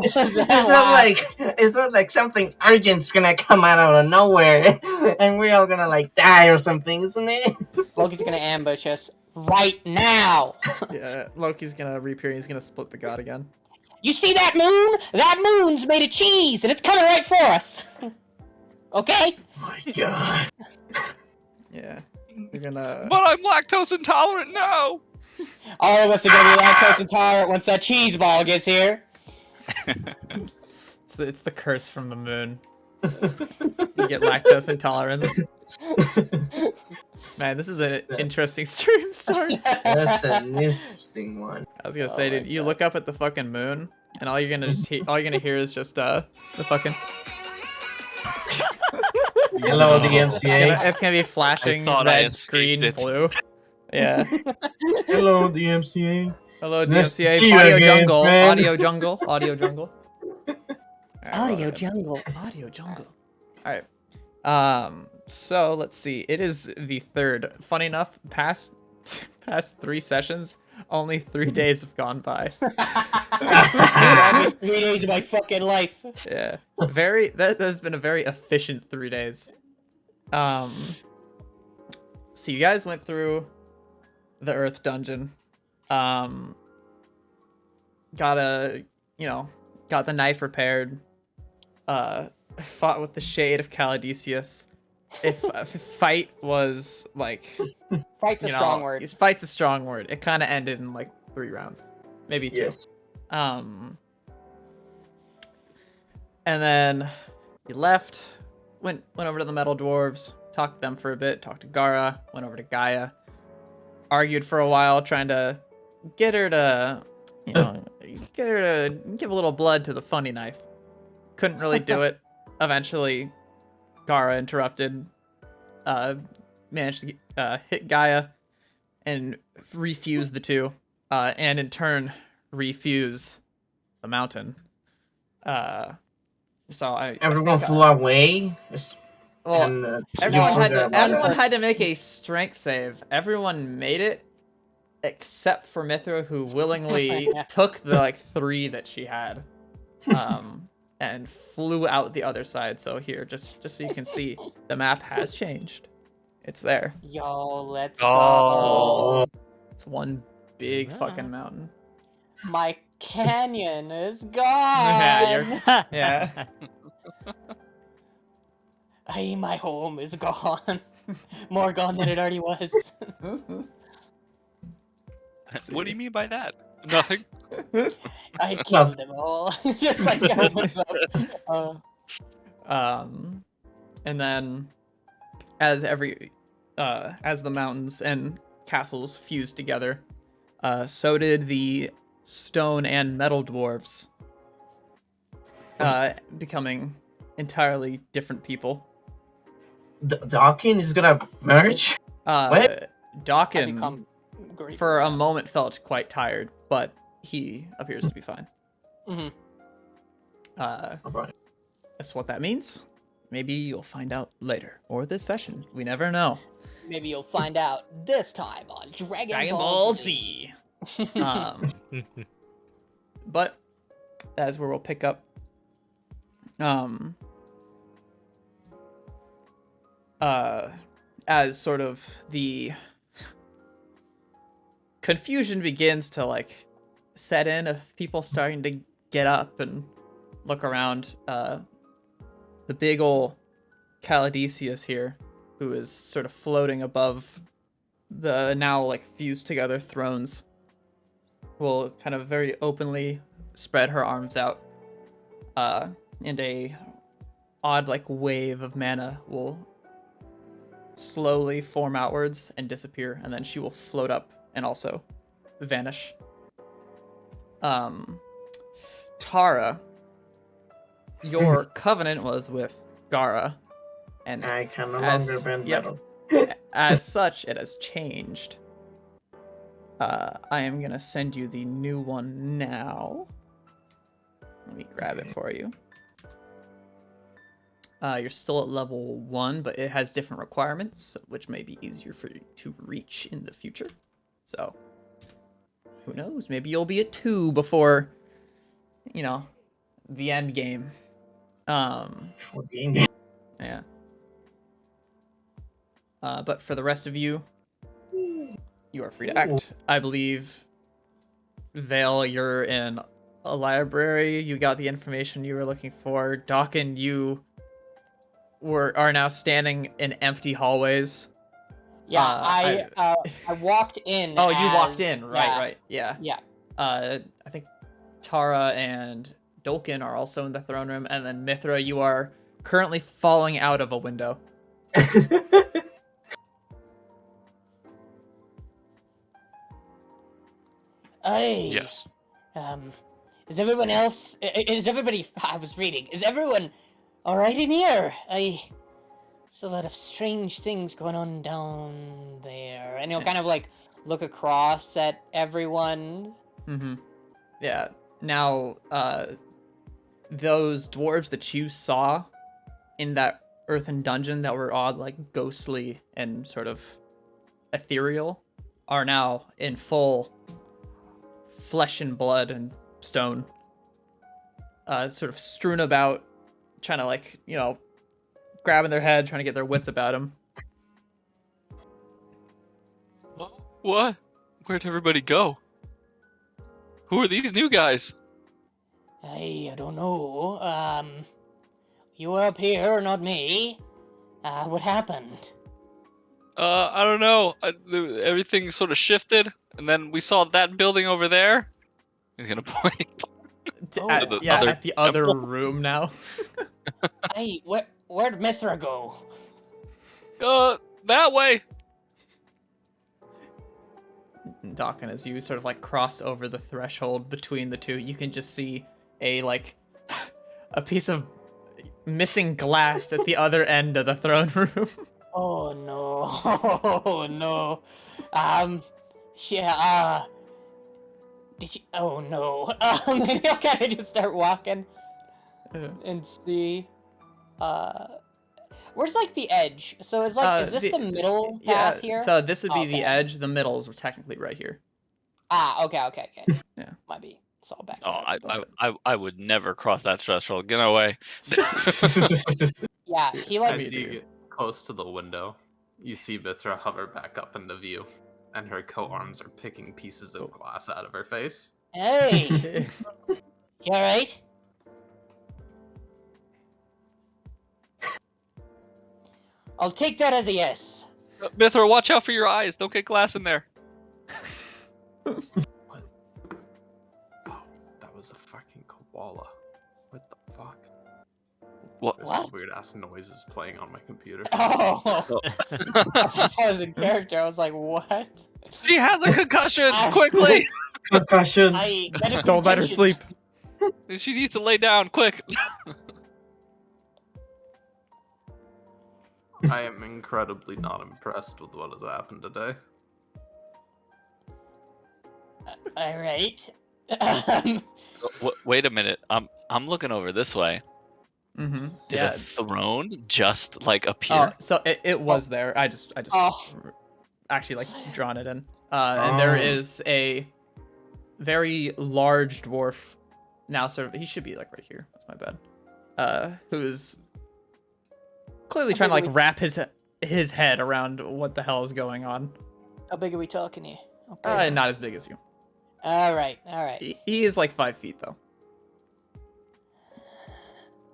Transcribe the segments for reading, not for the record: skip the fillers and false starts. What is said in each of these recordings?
it's not like something urgent's gonna come out of nowhere, and we're all gonna like die or something, isn't it? Loki's gonna ambush us right now. Yeah, Loki's gonna reappear. He's gonna split the god again. You see that moon? That moon's made of cheese, and it's coming right for us. Okay? Oh my god. Yeah, you're gonna. But I'm lactose intolerant now. All of us are gonna be lactose intolerant once that cheese ball gets here. It's the curse from the moon. You get lactose intolerance. Man, this is an interesting stream start. That's an interesting one. I was gonna say, dude, you look up at the fucking moon, and all you're gonna hear is just the fucking. Hello, the MCA. It's gonna be flashing red, green, blue. Yeah. Hello, the MCA. Hello, Nice to DMCA. see you Audio again, jungle. man. Audio jungle. Audio jungle. Audio jungle. Audio jungle. All right. So let's see. It is the third. Funny enough, past 3 sessions, only 3 days have gone by. That was 3 days of my fucking life. Yeah. That has been a very efficient 3 days. So you guys went through the Earth dungeon. Got the knife repaired. Fought with the shade of Caladesius. If fight was like, Fight's a strong word. Fight's a strong word. It kind of ended in like 3 rounds, maybe 2. Yes. And then you left, went over to the Metal Dwarves, talked to them for a bit, talked to Gara, went over to Gaia, argued for a while, trying to get her to give a little blood to the funny knife. Couldn't really do it. Eventually, Gara interrupted, managed to hit Gaia and refuse the two, and in turn refuse the mountain. Everyone flew away. Well, everyone had to make a strength save. Everyone made it, except for Mithra, who willingly took the 3 that she had, and flew out the other side. So here, just so you can see, the map has changed. It's there. Yo, let's Oh. go. It's one big fucking mountain. My canyon is gone. Yeah. Hey, my home is gone. More gone than it already was. What do you mean by that? Nothing. I killed them all. Just like opens up. And then as the mountains and castles fused together, so did the stone and metal dwarves, becoming entirely different people. Dawkins is gonna merge? What? Dawkins for a moment felt quite tired, but he appears to be fine. Mm-hmm. That's what that means. Maybe you'll find out later, or this session. We never know. Maybe you'll find out this time on Dragon Ball Z. But that's where we'll pick up. As sort of the confusion begins to set in of people starting to get up and look around, the big ol' Caladesius here, who is sort of floating above the now fused together thrones, will kind of very openly spread her arms out, and a odd wave of mana will slowly form outwards and disappear, and then she will float up and also vanish. Tara, your covenant was with Gara, and I can no longer bend metal. As such, it has changed. I am gonna send you the new one now. Let me grab it for you. You're still at level 1, but it has different requirements, which may be easier for you to reach in the future. So, who knows? Maybe you'll be at 2 before, the end game. For being Yeah. But for the rest of you, you are free to act. I believe, Vale, you're in a library. You got the information you were looking for. Dawkin, you are now standing in empty hallways. Yeah, I I walked in. Oh, you walked as- in. Right, yeah, right. Yeah. Yeah. I think Tara and Dolkin are also in the throne room, and then Mithra, you are currently falling out of a window. Hey. Yes. Is everyone else? Is everybody? I was reading. Is everyone all right in here? There's a lot of strange things going on down there, and he'll kind of like look across at everyone. Mm-hmm. Yeah. Now, those dwarves that you saw in that earthen dungeon that were all like ghostly and sort of ethereal are now in full flesh and blood and stone, sort of strewn about, trying to like, grabbing their head, trying to get their wits about them. What? Where'd everybody go? Who are these new guys? I don't know. You were up here, not me. What happened? I don't know. Everything sort of shifted, and then we saw that building over there. He's gonna point. Oh. At the the other other temple. room now. Hey, where'd Mithra go? That way. Dawkin, as you sort of like cross over the threshold between the two, you can just see a piece of missing glass at the other end of the throne room. Oh no! Oh no! Did she? Oh no! And he'll kind of just start walking and see. Where's like the edge? So is is this the middle path here? So this would be the Okay. edge. The middles were technically right here. Okay. Yeah. Might be. It's all back Oh, there. but- I would never cross that threshold. Get away. Yeah, he I like. mean- As you get close to the window, you see Mithra hover back up into view, and her co-arms are picking pieces of glass out of her face. Hey, you alright? I'll take that as a yes. Mithra, watch out for your eyes. Don't get glass in there. What? Oh, that was a fucking koala. What the fuck? What? There's What? some weird ass noises playing on my computer. Oh, I thought that was in character. I was like, what? She has a concussion. Quickly. Concussion. Don't let her sleep. She needs to lay down. Quick. I am incredibly not impressed with what has happened today. All right. Wait a minute. I'm looking over this way. Mm-hmm. Did Yeah. a throne just like appear? Oh, so it was there. I just Oh. actually like drawn it in. And there is a very large dwarf now. Sort of, he should be like right here. That's my bad. Who's clearly trying to like wrap his head around what the hell is going on. How big are we talking here? Okay. Not as big as you. All right. He is like 5 feet though.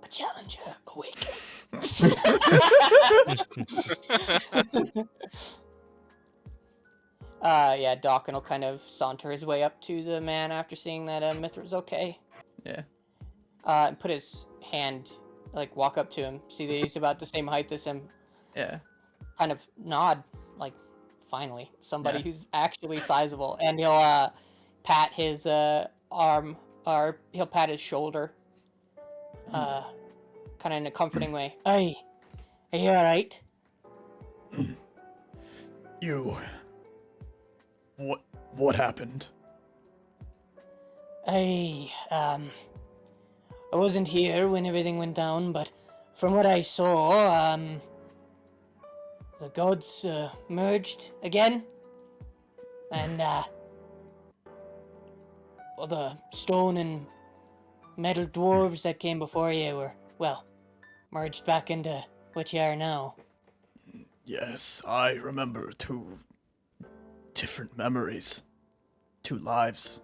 A challenger awakens. Yeah, Dawkin will kind of saunter his way up to the man after seeing that Mithra's okay. Yeah. And put his hand, like, walk up to him, see that he's about the same height as him, Yeah. kind of nod, like, finally, somebody Yeah. who's actually sizable, and he'll pat his arm, or he'll pat his shoulder, kind of in a comforting way. Hey, are you alright? You. What happened? I wasn't here when everything went down, but from what I saw, the gods merged again, and well, the stone and metal dwarves that came before you were, well, merged back into what you are now. Yes, I remember 2 different memories, 2 lives,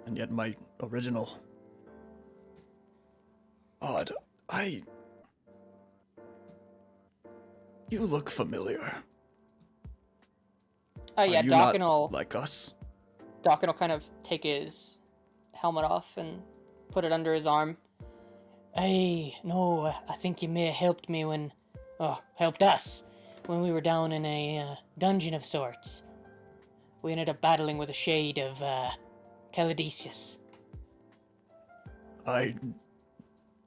and yet my original. Odd. You look familiar. Oh yeah, Are you Dawkin not will like us? kind of take his helmet off and put it under his arm. No, I think you may have helped me helped us when we were down in a dungeon of sorts. We ended up battling with a shade of Caladesius. I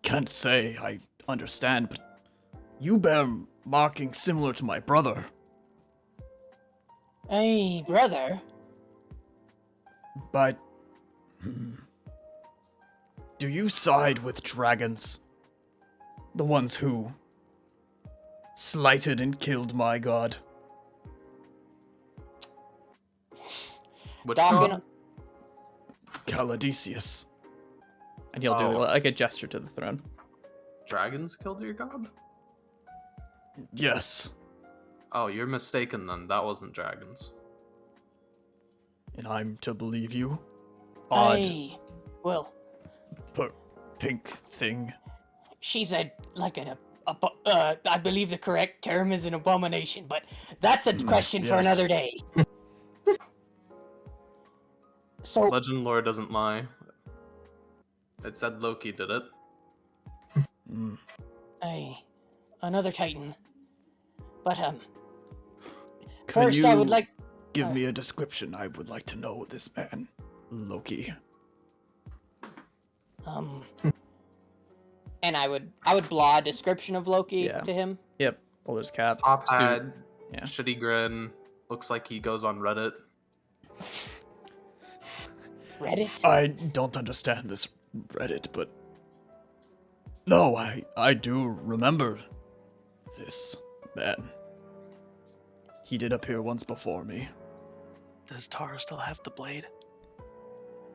can't say I understand, but you bear markings similar to my brother. Hey, brother. But do you side with dragons? The ones who slighted and killed my god? Which Dawkin, god? Caladesius. And he'll do Oh. like a gesture to the throne. Dragons killed your god? Yes, Oh, you're mistaken then. That wasn't dragons. and I'm to believe you? Odd Hey, well, pink thing. she's I believe the correct term is an abomination, but that's a question for yes. another day. So, Legend lore doesn't lie. It said Loki did it. Mm. hey, another Titan. But, Can first you I would like... give me a description? I would like to know this man, Loki. And I would blaw a description of Loki Yeah. to him. Yep. Bowler's cap. Top suit. hat, Yeah. shitty grin. Looks like he goes on Reddit. Reddit? I don't understand this Reddit, but no, I do remember this man. He did appear once before me. Does Tara still have the blade?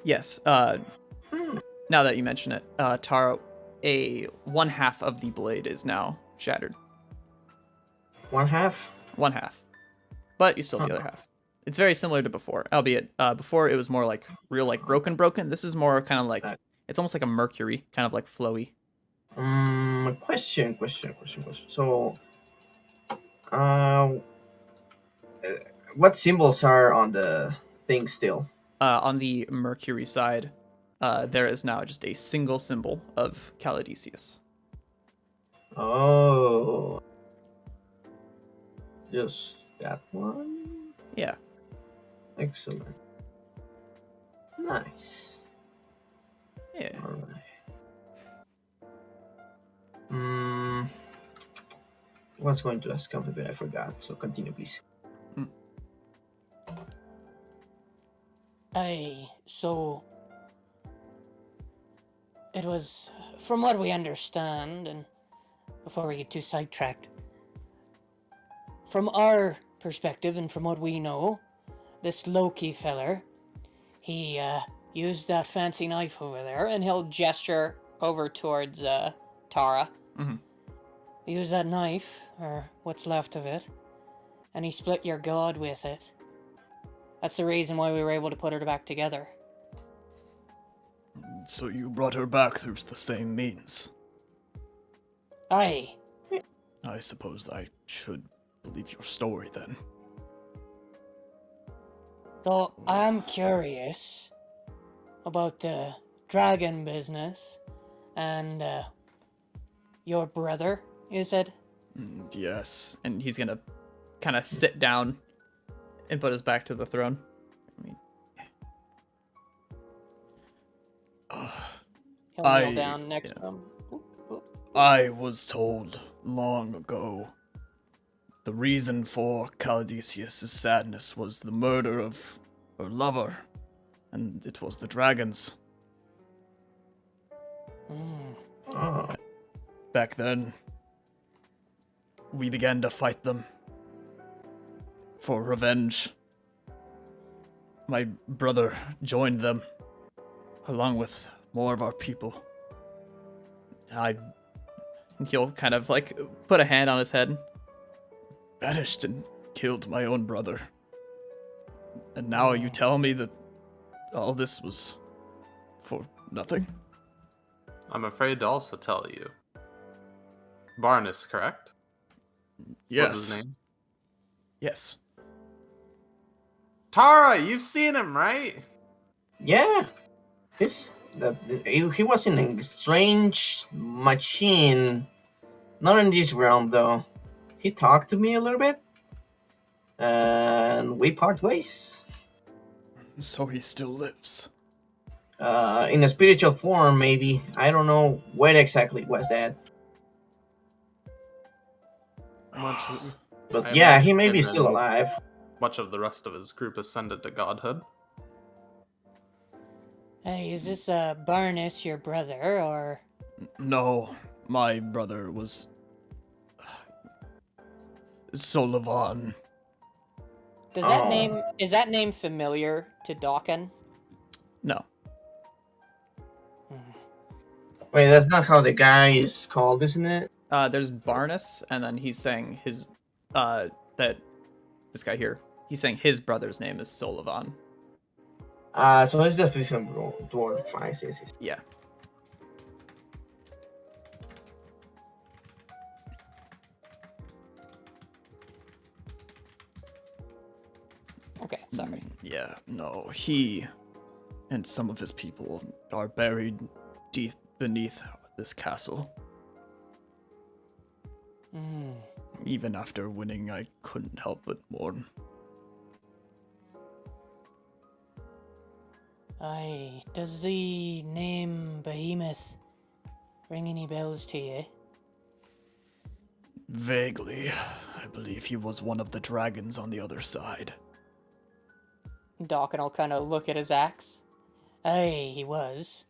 Yes. Now that you mention it, Tara, one half of the blade is now shattered. One half? One half. But you still have the other half. It's very similar to before, albeit before it was more like real like broken. This is more kind of like, it's almost like a mercury, kind of like flowy. Question. So, what symbols are on the thing still? On the mercury side, there is now just a single symbol of Caladesius. Oh. Just that one? Yeah. Excellent. Nice. Yeah. Alright. I was going to ask something, but I forgot, so continue, please. So it was, from what we understand, and before we get too sidetracked, from our perspective and from what we know, this Loki feller, he used that fancy knife over there, and he'll gesture over towards Tara. Mhm. He used that knife, or what's left of it, and he split your god with it. That's the reason why we were able to put her back together. So you brought her back through the same means. Aye. I suppose I should believe your story then. Though I am curious about the dragon business and your brother, you said? Yes. And he's gonna kind of sit down and put his back to the throne. He'll I- kneel down next to him. I was told long ago the reason for Caladesius' sadness was the murder of her lover, and it was the dragons. Oh. Back then, we began to fight them for revenge. My brother joined them, along with more of our people. He'll kind of like put a hand on his head. Banished and killed my own brother. And now you tell me that all this was for nothing? I'm afraid to also tell you. Barnes, correct? Yes. What's his name? Yes. Tara, you've seen him, right? Yeah. He was in a strange machine. Not in this realm, though. He talked to me a little bit. And we part ways. So he still lives. In a spiritual form, maybe. I don't know where exactly was that. But I yeah, he imagine may be him still and alive. Much of the rest of his group ascended to godhood. Hey, is this Barnes your brother, or? No, my brother was Sullivan. Does that Oh. is that name familiar to Dawkin? No. Wait, that's not how the guy is called, isn't it? There's Barnes, and then he's saying his that this guy here. He's saying his brother's name is Sullivan. So it's the fifth dwarf. I see. Yeah. Okay, sorry. Yeah, no, he and some of his people are buried deep beneath this castle. Mm. Even after winning, I couldn't help but mourn. Aye, does the name Behemoth ring any bells to you? Vaguely, I believe he was one of the dragons on the other side. Dawkin will kind of look at his axe. Aye, he was.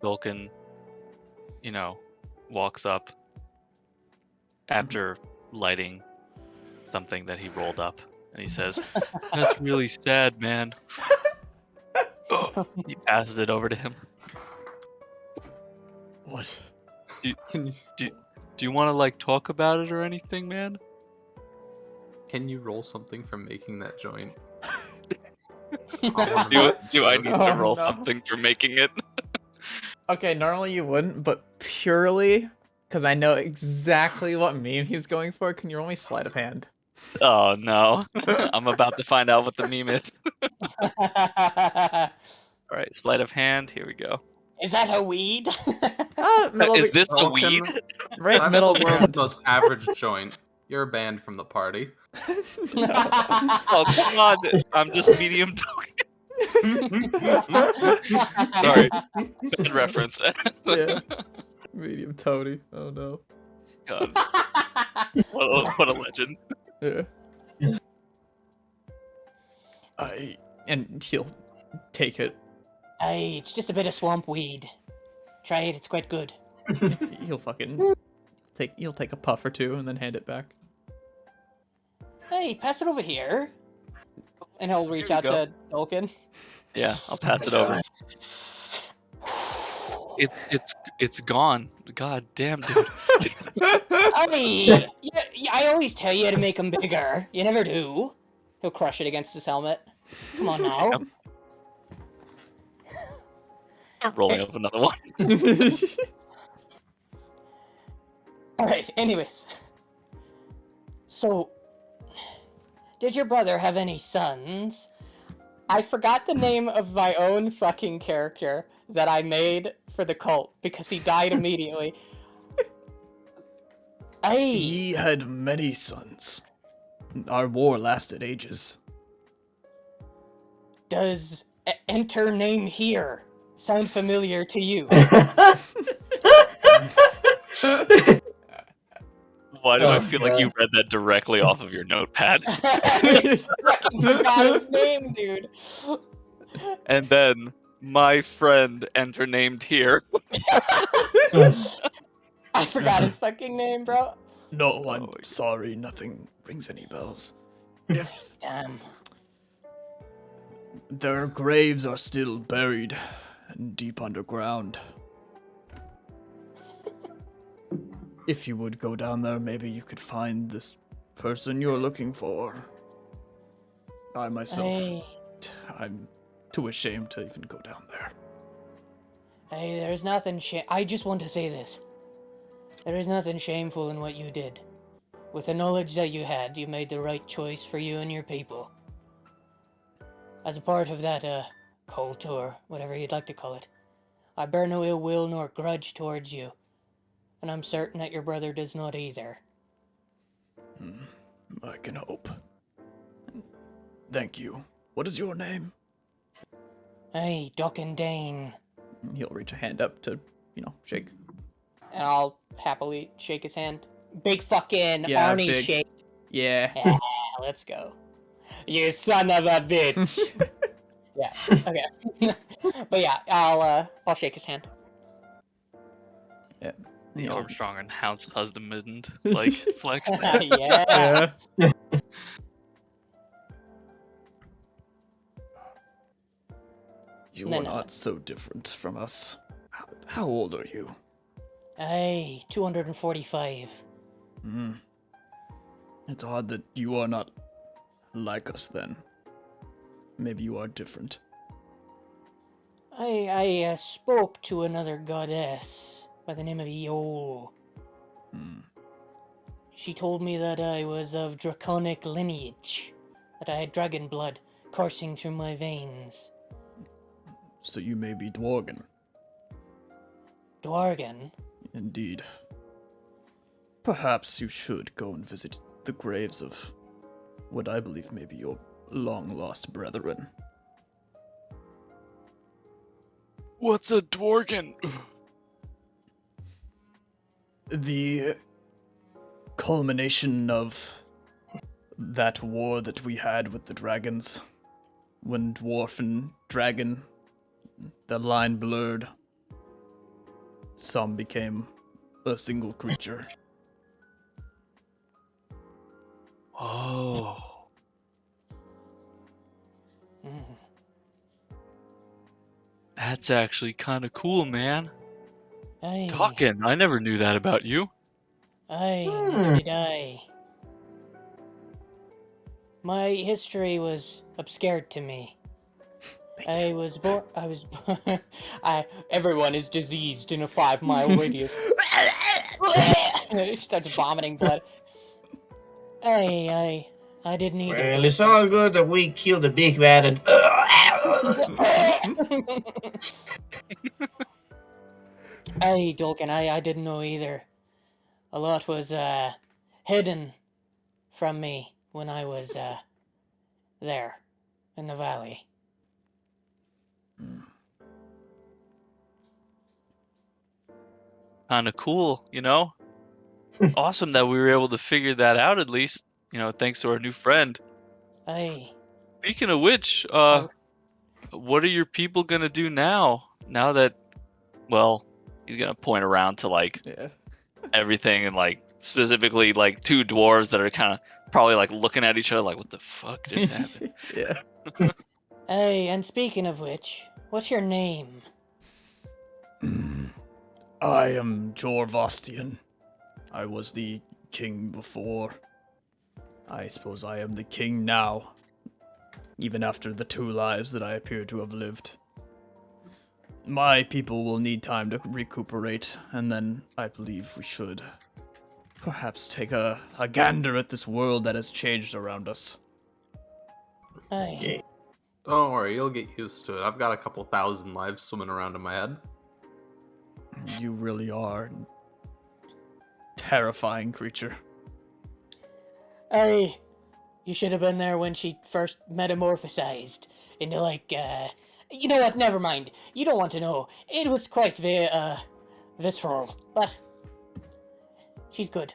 Vulcan, walks up after lighting something that he rolled up, and he says, "That's really sad, man." He passes it over to him. What? Do you want to talk about it or anything, man? Can you roll something for making that joint? Do I need to Oh, roll no. something for making it? Okay, normally you wouldn't, but purely because I know exactly what meme he's going for, can you roll me sleight of hand? Oh no, I'm about to find out what the meme is. All right, sleight of hand. Here we go. Is that a weed? Middle of Is the- this a Vulcan, weed? right That's middle the of the world's ground. most average joint. You're banned from the party. Oh come on! I'm just medium talking. Sorry, bad reference. Yeah. Medium Tony. Oh no. God, what a legend. Yeah. And he'll take it. Aye, it's just a bit of swamp weed. Try it, it's quite good. He'll fucking he'll take a puff or two and then hand it back. Hey, pass it over here. And he'll reach Here out we go. to Dawkin. Yeah, I'll pass it over. It's gone. God damn, dude. Aye, yeah, I always tell you to make them bigger. You never do. He'll crush it against his helmet. Come on now. I'm rolling up another one. Alright, anyways. So, did your brother have any sons? I forgot the name of my own fucking character that I made for the cult because he died immediately. Aye, He had many sons. Our war lasted ages. does enter name here sound familiar to you? Why do I feel like you read that directly off of your notepad? I fucking forgot his name, dude. And then my friend enter named here. I forgot his fucking name, bro. No, I'm sorry, nothing rings any bells. If Damn. Their graves are still buried deep underground. If you would go down there, maybe you could find this person you're looking for. I myself, I'm too ashamed to even go down there. Hey, there's nothing I just want to say this. There is nothing shameful in what you did. With the knowledge that you had, you made the right choice for you and your people. As a part of that, cult or whatever you'd like to call it, I bear no ill will nor grudge towards you. And I'm certain that your brother does not either. I can hope. Thank you. What is your name? Hey, Doc and Dane. He'll reach a hand up to, shake. And I'll happily shake his hand. Big fucking Yeah, Arnie big. shake. Yeah. Yeah, let's go. You son of a bitch. Yeah, okay. But yeah, I'll shake his hand. Yeah. The Armstrong and House husband, like, flex. Yeah. Yeah. You No, are no, not so different from us. How old are you? Hey, 245. It's odd that you are not like us then. Maybe you are different. I spoke to another goddess by the name of Eol. She told me that I was of draconic lineage, that I had dragon blood coursing through my veins. So you may be Dworgen. Dwargen? Indeed. Perhaps you should go and visit the graves of what I believe may be your long-lost brethren. What's a dworgen? The culmination of that war that we had with the dragons, when dwarf and dragon, the line blurred, some became a single creature. Oh. That's actually kind of cool, man. Aye. Talking. I never knew that about you. Aye, neither did I. My history was obscured to me. I was born. Everyone is diseased in a 5-mile radius. He starts vomiting blood. I didn't either. Well, it's all good that we killed the big bad and. Aye, Dolkin, I didn't know either. A lot was hidden from me when I was there in the valley. Kind of cool, you know? Awesome that we were able to figure that out at least, thanks to our new friend. Aye. Speaking of which, what are your people gonna do now? Now that, well, he's gonna point around to, like, Yeah. everything and, like, specifically, like, two dwarves that are kind of probably, like, looking at each other like, what the fuck just happened? Yeah. Aye, and speaking of which, what's your name? I am Jorvostian. I was the king before. I suppose I am the king now, even after the 2 lives that I appear to have lived. My people will need time to recuperate, and then I believe we should perhaps take a gander at this world that has changed around us. Aye. Yeah. Don't worry, you'll get used to it. I've got a couple thousand lives swimming around in my head. You really are a terrifying creature. Aye. You should have been there when she first metamorphosized into, like, you know what, never mind. You don't want to know. It was quite visceral, but she's good.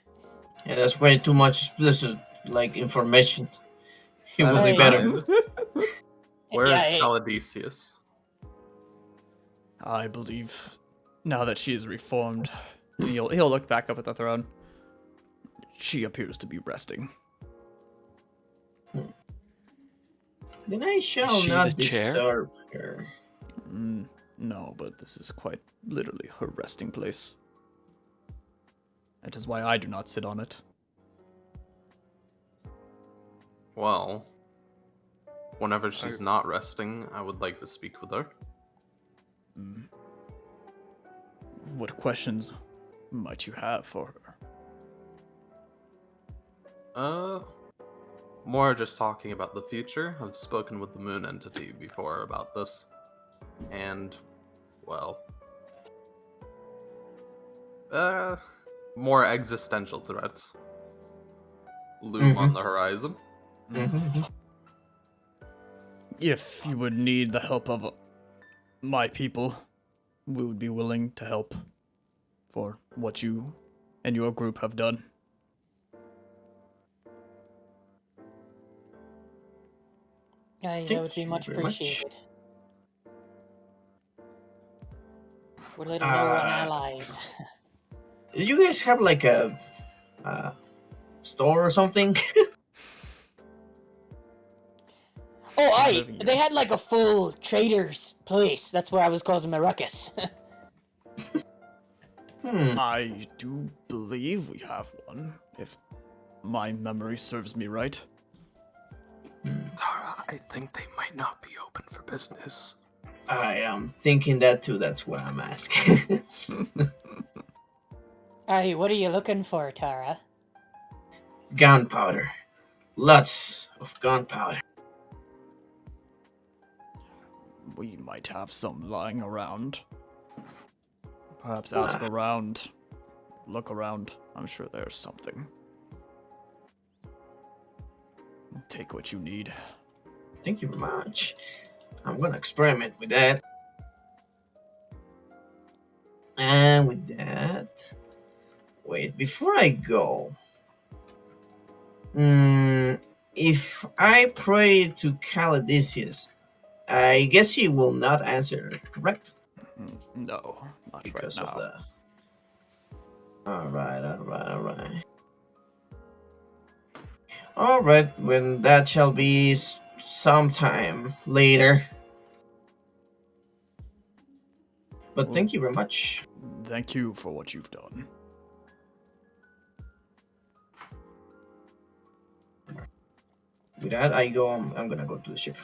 Yeah, that's way too much explicit, like, information. He That would is be better. fine. Where is Yeah, Caladesius? I believe now that she is reformed, he'll look back up at the throne. She appears to be resting. Then I shall she not the chair? disturb her. No, but this is quite literally her resting place. That is why I do not sit on it. Well, whenever she's not resting, I would like to speak with her. What questions might you have for her? More just talking about the future. I've spoken with the moon entity before about this. And, well, more existential threats loom on the horizon. If you would need the help of my people, we would be willing to help for what you and your group have done. Aye, that Thank would be you much very much. appreciated. We're little low on Uh, allies. Do you guys have like a store or something? Oh, aye, Whatever you- they had like a full trader's place. That's where I was causing my ruckus. I do believe we have one, if my memory serves me right. Tara, I think they might not be open for business. I am thinking that too. That's why I'm asking. Aye, what are you looking for, Tara? Gunpowder. Lots of gunpowder. We might have some lying around. Perhaps ask around. Look around. I'm sure there's something. Take what you need. Thank you very much. I'm gonna experiment with that. And with that, wait, before I go, if I pray to Calidicius, I guess he will not answer, correct? No, not Because right of now. the. Alright. Alright, when that shall be sometime later. But Well, thank you very much. Thank you for what you've done. With that, I'm gonna go to the ship.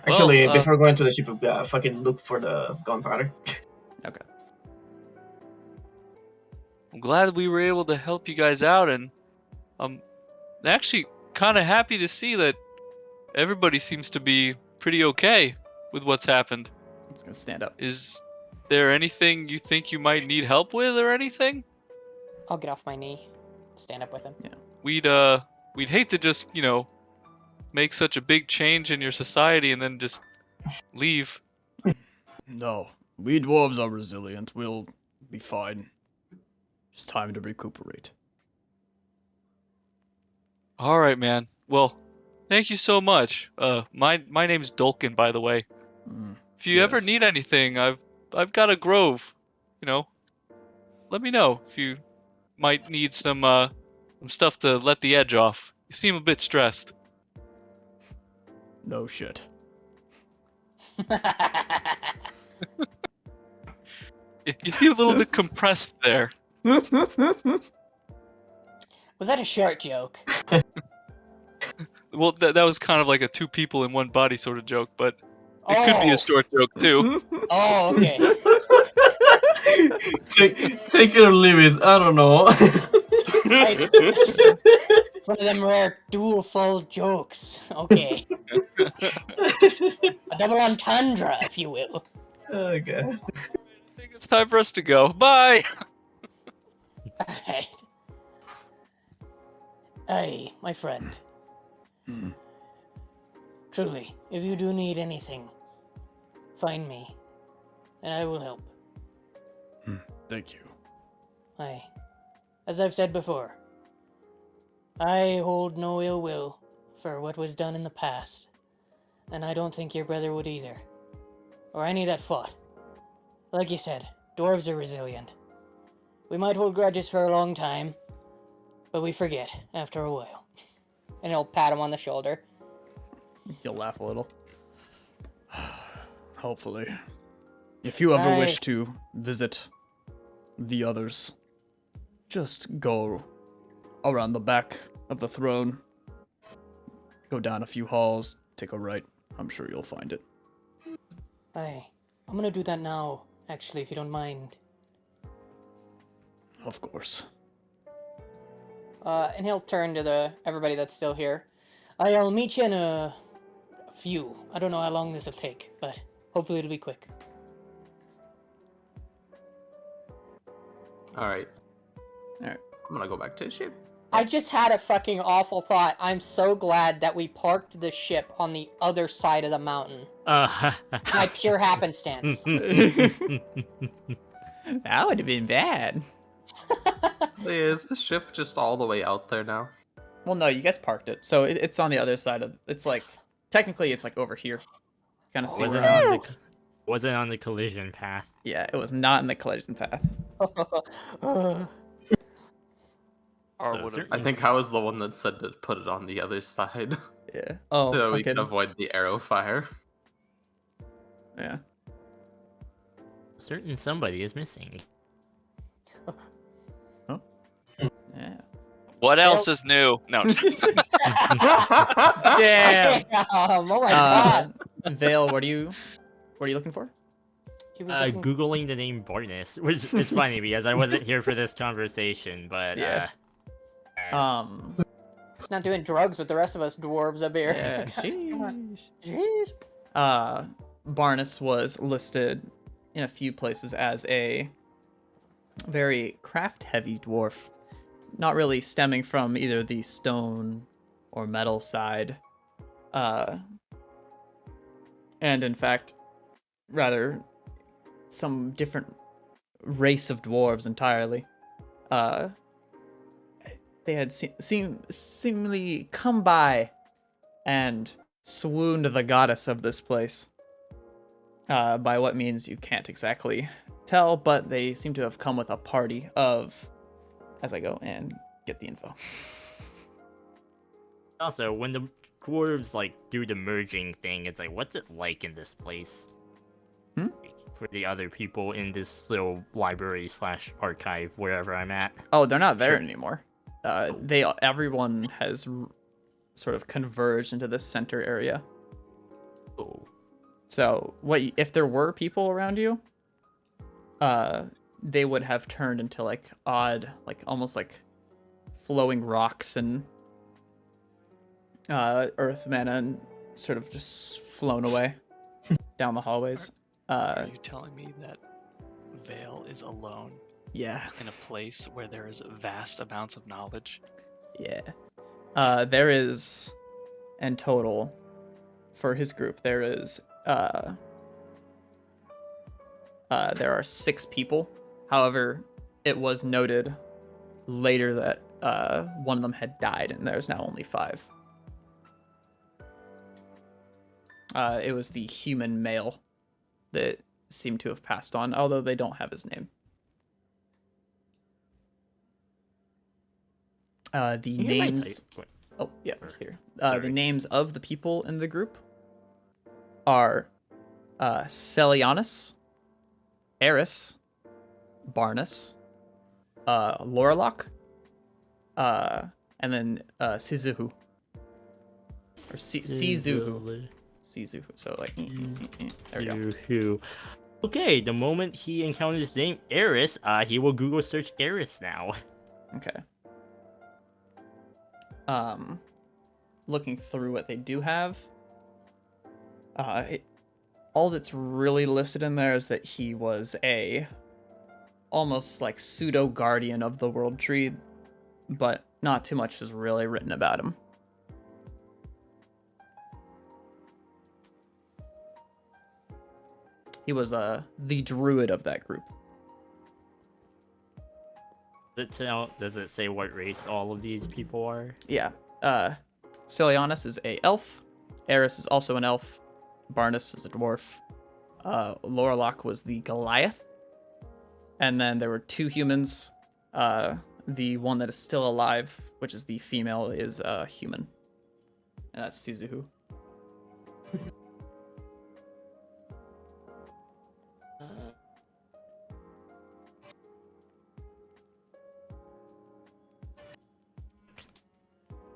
Actually, Well, before going to the ship, fucking look for the gunpowder. Okay. I'm glad we were able to help you guys out, and I'm actually kind of happy to see that everybody seems to be pretty okay with what's happened. I'm just gonna stand up. Is there anything you think you might need help with or anything? I'll get off my knee. Stand up with him. We'd hate to just, make such a big change in your society and then just leave. No, we dwarves are resilient. We'll be fine. Just time to recuperate. All right, man. Well, thank you so much. My name's Dolkin, by the way. If you ever Yes. need anything, I've got a grove. Let me know if you might need some stuff to let the edge off. You seem a bit stressed. No shit. You seem a little bit compressed there. Was that a short joke? Well, that was kind of like a two people in one body sort of joke, but it could be a short joke too. Oh, okay. take it or leave it. I don't know. It's one of them rare dual full jokes. Okay. A double entendre, if you will. Oh god. I think it's time for us to go. Bye! Alright. Hey, my friend. Truly, if you do need anything, find me, and I will help. Thank you. Aye. As I've said before, I hold no ill will for what was done in the past, and I don't think your brother would either. Or any that fought. Like you said, dwarves are resilient. We might hold grudges for a long time, but we forget after a while. And he'll pat him on the shoulder. You'll laugh a little. Hopefully. If you ever wish to visit the others, just go around the back of the throne, go down a few halls, take a right. I'm sure you'll find it. Aye. I'm gonna do that now, actually, if you don't mind. Of course. And he'll turn to everybody that's still here. I'll meet you in a few. I don't know how long this will take, but hopefully it'll be quick. Alright. Alright. I'm gonna go back to the ship. I just had a fucking awful thought. I'm so glad that we parked the ship on the other side of the mountain. By pure happenstance. That would have been bad. Is the ship just all the way out there now? Well, no, you guys parked it, so it's on the other side of. It's like technically it's like over here. Kind of see where. Was it on the collision path? Yeah, it was not in the collision path. Or would it? I think I was the one that said to put it on the other side. Yeah. Oh, So we fucking. can avoid the arrow fire. Yeah. Certain somebody is missing. Yeah. What else is new? No. Damn. Oh my god. Vale, what are you looking for? He was looking- Googling the name Barnes, which is funny because I wasn't here for this conversation, but Yeah. He's not doing drugs with the rest of us dwarves up here. Yeah. Guys, come on. Sheesh. Jeez. Barnes was listed in a few places as a very craft-heavy dwarf, not really stemming from either the stone or metal side, and in fact, rather some different race of dwarves entirely. They had seemingly come by and swooned the goddess of this place. By what means you can't exactly tell, but they seem to have come with a party of, as I go and get the info. Also, when the dwarves like do the merging thing, it's like, what's it like in this place? For the other people in this little library / archive, wherever I'm at. Oh, they're not there Sure. anymore. Everyone has sort of converged into this center area. Oh. So, if there were people around you, they would have turned into like odd, like almost like flowing rocks and earth mana, and sort of just flown away down the hallways. Are you telling me that Vale is alone Yeah, in a place where there is vast amounts of knowledge? yeah. There is, in total, for his group, there is there are 6 people. However, it was noted later that one of them had died, and there's now only 5. It was the human male that seemed to have passed on, although they don't have his name. The names. Oh, yeah, here. The names of the people in the group are Celianus, Eris, Barnus, Lorlock, and then Sizuhu. Or Sizuhu. Sizuhu. So, like, there we go. Sizuhu. Okay, the moment he encounters his name, Eris, he will Google search Eris now. Okay. Looking through what they do have, all that's really listed in there is that he was a almost like pseudo guardian of the world tree, but not too much is really written about him. He was the druid of that group. Does it say what race all of these people are? Yeah. Celianus is a elf. Eris is also an elf. Barnus is a dwarf. Lorlock was the Goliath. And then there were 2 humans, The one that is still alive, which is the female, is a human. And that's Shizuhu.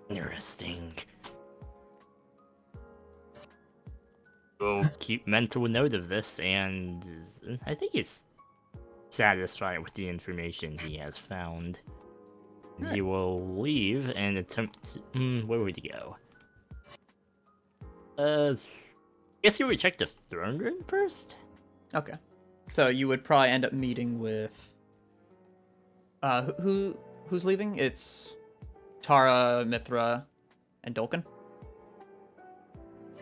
Interesting. We'll keep mental note of this, and I think he's satisfied with the information he has found. Alright. He will leave and attempt to, where would he go? Guess you would check the throne room first? Okay. So you would probably end up meeting with who's leaving? It's Tara, Mithra, and Dolkin.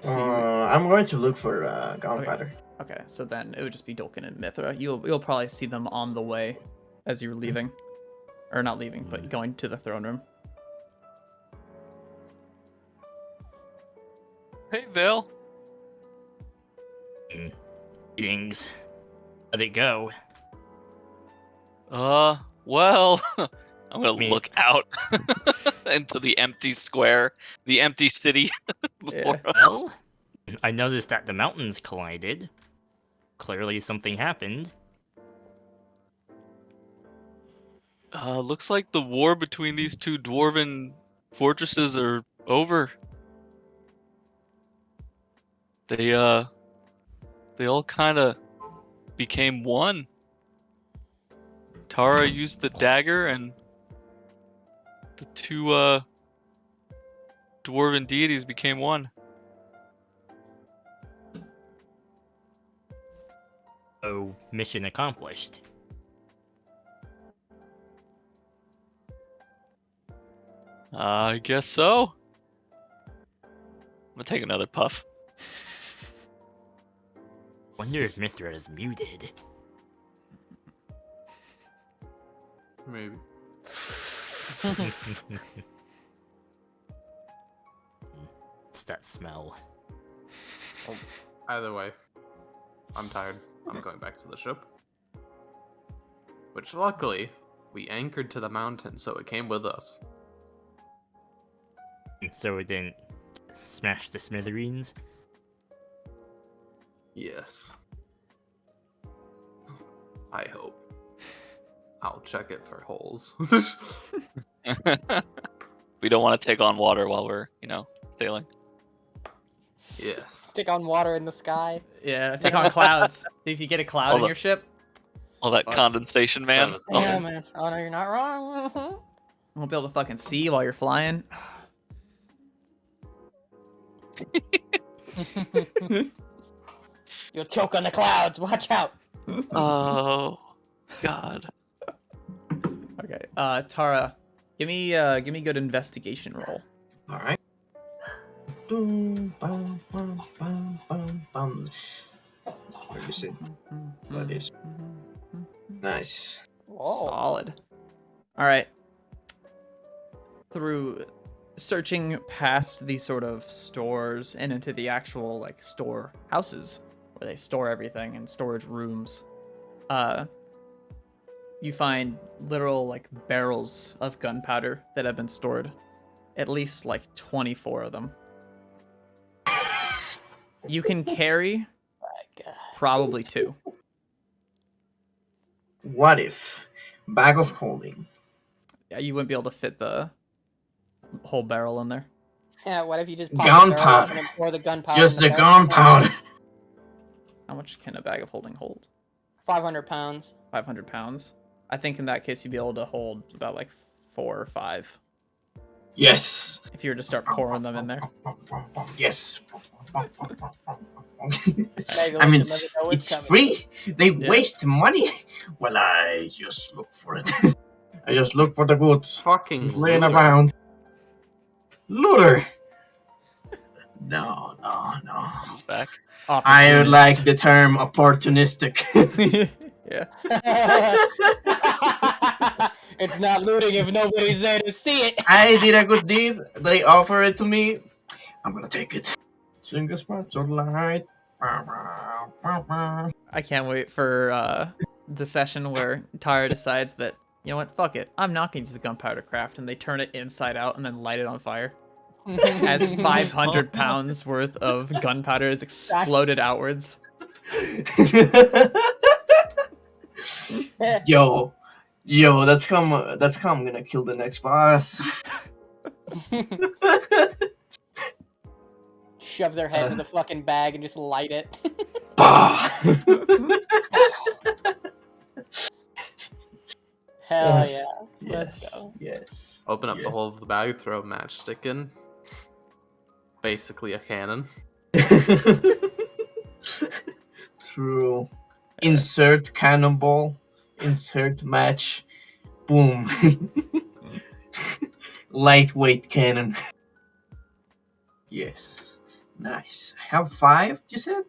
So I'm going to look for gunpowder. okay, so then it would just be Dolkin and Mithra. You'll probably see them on the way as you're leaving. Or not leaving, but going to the throne room. Hey, Vale. Meetings. How'd it go? Well, I'm gonna Me- look out into the empty square, the empty city before us. Well, I noticed that the mountains collided. Clearly something happened. Looks like the war between these two dwarven fortresses are over. They all kind of became one. Tara used the dagger, and the two dwarven deities became one. Oh, mission accomplished. I guess so. I'm gonna take another puff. Wonder if Mithra is muted. Maybe. It's that smell. Either way, I'm tired. I'm going back to the ship. Which luckily, we anchored to the mountain, so it came with us. So it didn't smash the smithereens? Yes. I hope. I'll check it for holes. We don't want to take on water while we're, sailing. Yes. Take on water in the sky. Yeah, take on clouds. If you get a cloud in Hold your ship, All that What? condensation, man. That was Oh, Yeah, man. Oh, no, you're not wrong. you won't be able to fucking see while you're flying. You'll choke on the clouds. Watch out. oh, God. Okay, Tara, give me a good investigation roll. All right. Dum, bum, bum, bum, bum, bum. Where is it? What is? Nice. Whoa. Solid. All right. Through searching past these sort of stores and into the actual store houses where they store everything and storage rooms, you find literal barrels of gunpowder that have been stored. At least 24 of them. You can carry My God. probably 2. What if bag of holding? Yeah, you wouldn't be able to fit the whole barrel in there. Yeah, what if you just pop the barrel Gunpowder. open and pour the gunpowder? Just in the barrel? gunpowder. How much can a bag of holding hold? 500 pounds. 500 pounds. I think in that case you'd be able to hold about 4 or 5 Yes. if you were to start pouring them in there. Yes. Maybe I mean, let them know it's coming. free. They Yeah. waste money. Well, I just look for it. I just look for the goods Fucking laying looter. around. Looter. No. Comes back. I like the term opportunistic. Yeah. It's not looting if nobody's there to see it. I did a good deed. They offer it to me. I'm gonna take it. Single spots of light. I can't wait for the session where Tara decides that You know what? Fuck it. I'm not going to use the gunpowder craft, and they turn it inside out and then light it on fire. As 500 pounds worth of gunpowder is exploded outwards. Yo, that's how I'm gonna kill the next boss. Shove their head in the fucking bag and just light it. Bah! Hell yeah. Yes, Let's go. yes. Open up Yeah. the hole of the bag, throw a matchstick in. Basically a cannon. True. Insert cannonball. Insert match. Boom. Lightweight cannon. Yes. Nice. I have 5, you said?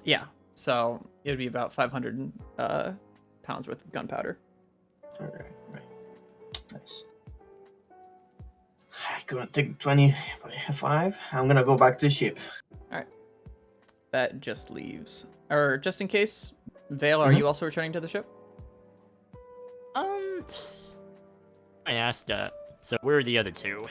Yeah, so it would be about 500 pounds worth of gunpowder. Alright, right. Nice. I couldn't take 20, but I have 5. I'm gonna go back to the ship. That just leaves. Or just in case, Vale, are you also returning to the ship? I asked, so where are the other two?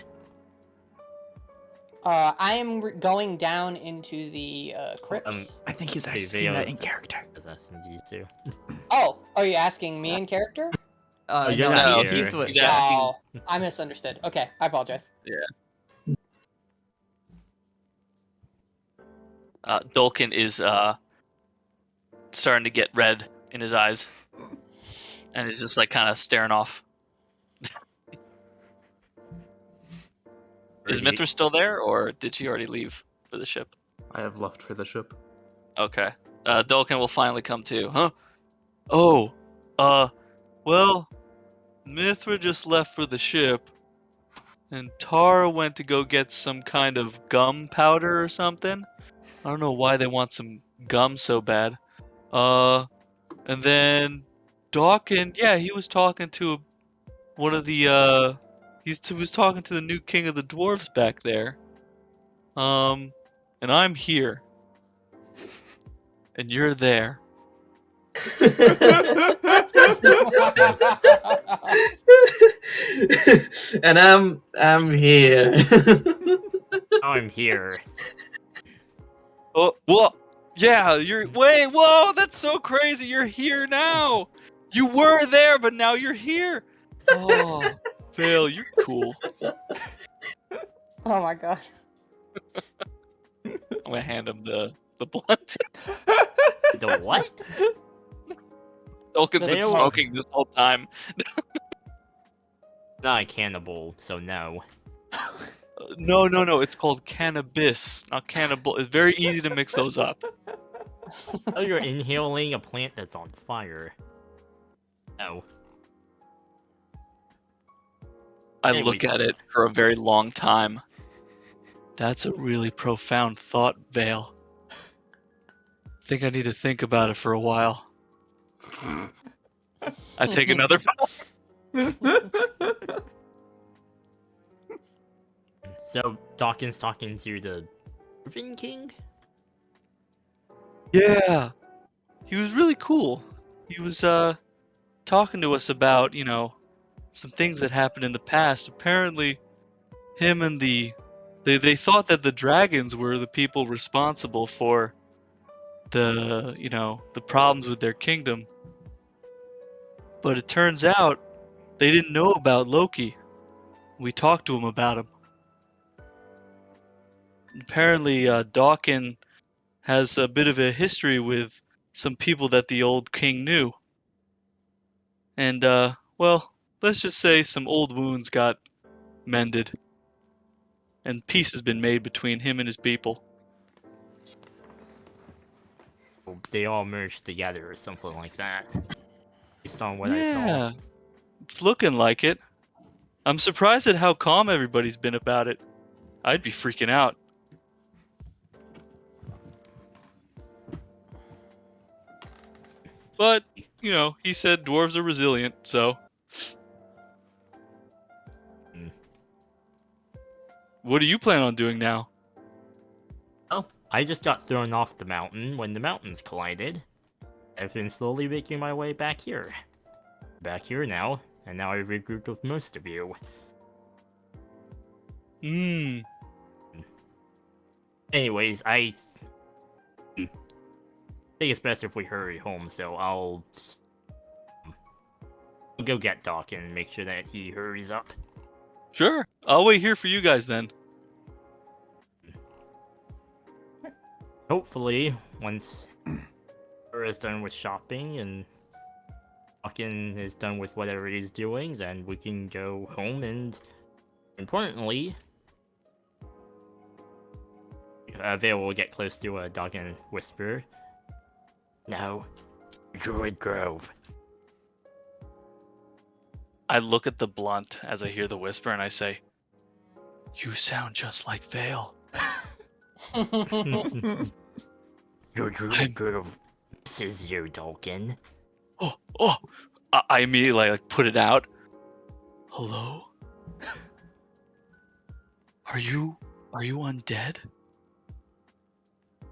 I am going down into the crypts. I think he's Hey, asking Vale. that in character. I was asking you too. Oh, are you asking me in character? you're no, not he's here. with. He's asking- Oh, I misunderstood. Okay, I apologize. Dolkin is starting to get red in his eyes, and is just like kind of staring off. Is Mithra still there, or did she already leave for the ship? I have left for the ship. Okay. Dolkin will finally come to. Huh? Oh. Well, Mithra just left for the ship, and Tara went to go get some kind of gum powder or something. I don't know why they want some gum so bad. And then Dawkins, yeah, he was talking to one of the he was talking to the new king of the dwarves back there. And I'm here. And you're there. And I'm here. I'm here. Oh, well, yeah, whoa, that's so crazy. You're here now. You were there, but now you're here. Oh, Vale, you're cool. Oh my god. I'm gonna hand him the blunt. The what? Dolkin's been Vale. smoking this whole time. Not a cannibal, so no. No, it's called cannabis, not cannibal. It's very easy to mix those up. Oh, you're inhaling a plant that's on fire. No. I Anyways. look at it for a very long time. That's a really profound thought, Vale. Think I need to think about it for a while. I take another. So, Dawkins talking to the Dwarven King? Yeah, he was really cool. He was talking to us about, some things that happened in the past. Apparently, him and they thought that the dragons were the people responsible for the problems with their kingdom. But it turns out they didn't know about Loki. We talked to him about him. Apparently, Dawkins has a bit of a history with some people that the old king knew. And, well, let's just say some old wounds got mended. And peace has been made between him and his people. They all merged together or something like that. Based on what I saw. Yeah, it's looking like it. I'm surprised at how calm everybody's been about it. I'd be freaking out. But, he said dwarves are resilient, so. What do you plan on doing now? Oh, I just got thrown off the mountain when the mountains collided. I've been slowly making my way back here. Back here now, and now I've regrouped with most of you. Hmm. Anyways, I think it's best if we hurry home, so I'll go get Doc and make sure that he hurries up. Sure. I'll wait here for you guys then. Hopefully, once Her is done with shopping and Hawkin is done with whatever he's doing, then we can go home and, importantly, Vale will get close to a dog and whisper, "Now, Druid Grove." I look at the blunt as I hear the whisper and I say, "You sound just like Vale." Your Druid Grove misses you, Dolkin. Oh! I immediately like put it out. Hello? Are you undead?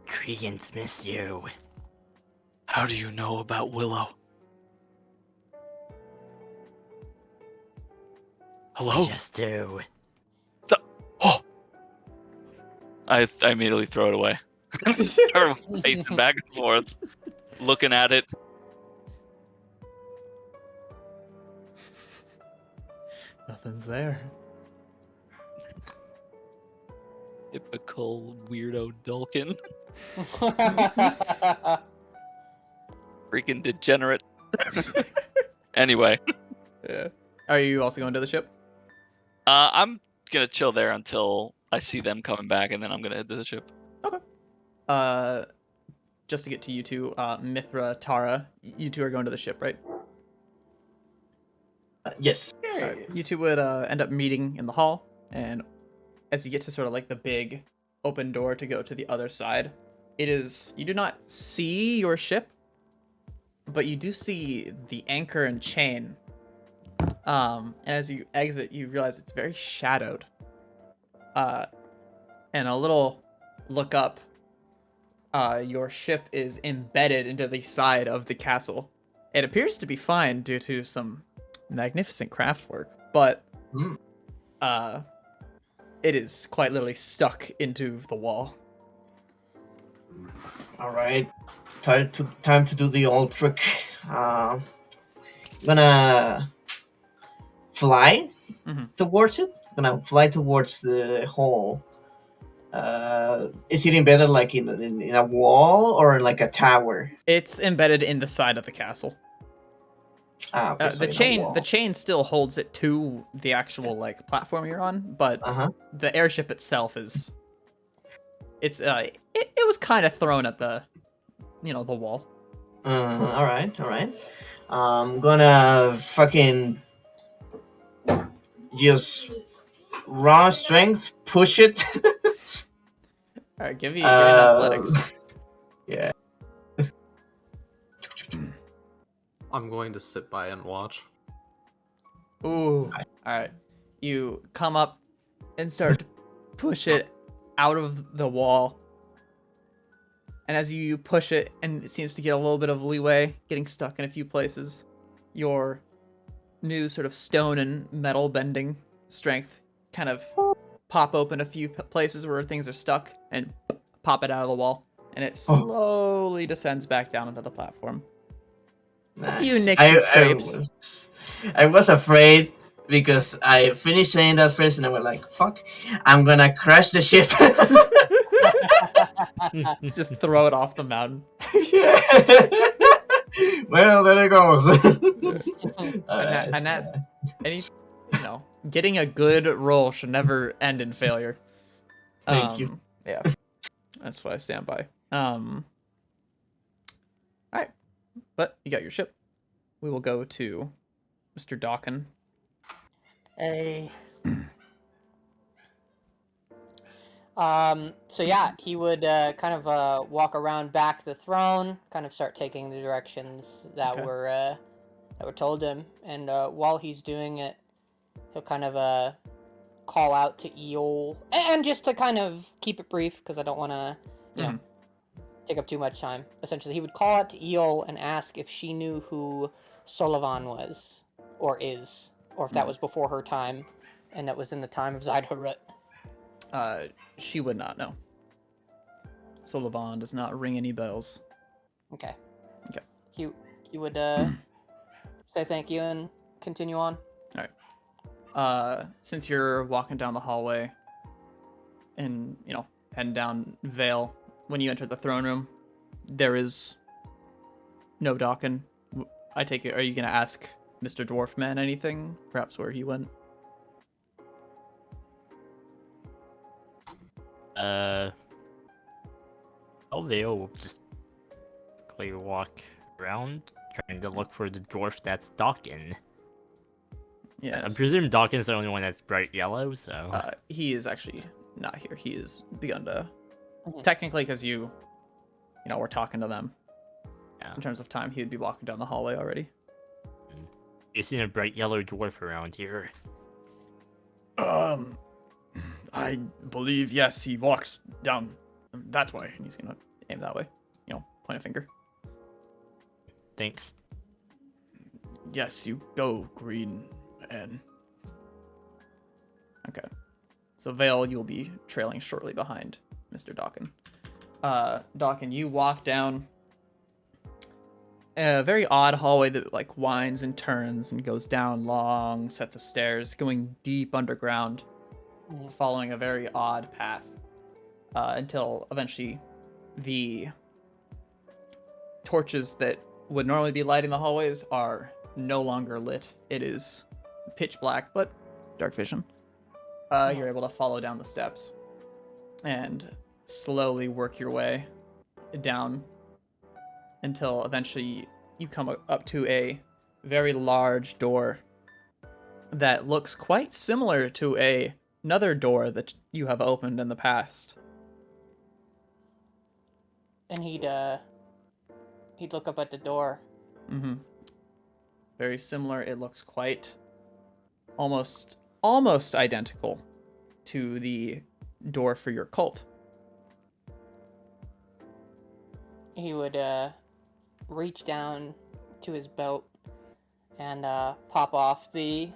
Treants miss you. How do you know about Willow? Hello? I just do. Oh! I immediately throw it away. Start pacing back and forth, looking at it. Nothing's there. Typical weirdo Dulkin. Freaking degenerate. Anyway, Yeah. Are you also going to the ship? I'm gonna chill there until I see them coming back, and then I'm gonna head to the ship. Just to get to you two, Mithra, Tara, you two are going to the ship, right? Yes. You two would end up meeting in the hall, and as you get to sort of like the big open door to go to the other side, you do not see your ship, but you do see the anchor and chain. And as you exit, you realize it's very shadowed. And a little look up, your ship is embedded into the side of the castle. It appears to be fine due to some magnificent craftwork, but it is quite literally stuck into the wall. All right, time to do the old trick. Gonna fly towards it. Gonna fly towards the hole. Is it embedded like in a wall or like a tower? It's embedded in the side of the castle. Okay, so The in a chain wall. the chain still holds it to the actual like platform you're on, but the airship itself is it was kind of thrown at the the wall. All right. I'm gonna fucking just raw strength push it. All right, give me an athletics. Yeah. I'm going to sit by and watch. Ooh. All right. You come up and start to push it out of the wall. And as you push it, and it seems to get a little bit of leeway, getting stuck in a few places, your new sort of stone and metal bending strength kind of pop open a few places where things are stuck and pop it out of the wall. And it slowly descends back down into the platform. A few nicks and scrapes. I was afraid because I finished saying that phrase and I was like, fuck, I'm gonna crash the ship. Just throw it off the mountain. Well, there it goes. Getting a good roll should never end in failure. Thank you. Yeah, that's what I stand by. All right, but you got your ship. We will go to Mr. Dawkin. Hey. So yeah, he would kind of walk around back the throne, kind of start taking the directions that were told him, and while he's doing it, he'll kind of call out to Eol, and just to kind of keep it brief, because I don't want to, take up too much time. Essentially, he would call out to Eol and ask if she knew who Sullivan was. or is, or if that was before her time, and that was in the time of Zydharut. She would not know. Solovan does not ring any bells. Okay. Okay. He would say thank you and continue on. All right. Since you're walking down the hallway and, heading down Vale, when you enter the throne room, there is no Dawkin. I take it, are you going to ask Mr. Dwarfman anything? Perhaps where he went? Vale will just quickly walk around, trying to look for the dwarf that's Dawkin. Yeah. I presume Dawkin's the only one that's bright yellow, so... He is actually not here. He has begun to... Technically, because we're talking to them. Yeah. In terms of time, he would be walking down the hallway already. You seen a bright yellow dwarf around here? I believe, yes, he walks down that way. And he's gonna aim that way. Point a finger. Thanks. Yes, you go, Green Man. Okay. So Vale, you'll be trailing shortly behind Mr. Dawkin. Dawkin, you walk down a very odd hallway that winds and turns and goes down long sets of stairs, going deep underground, following a very odd path, until eventually the torches that would normally be lighting the hallways are no longer lit. It is pitch black, but dark vision. You're able to follow down the steps and slowly work your way down until eventually you come up to a very large door that looks quite similar to another door that you have opened in the past. And he'd look up at the door. Mm-hmm. Very similar. It looks quite almost identical to the door for your cult. He would reach down to his belt and pop off the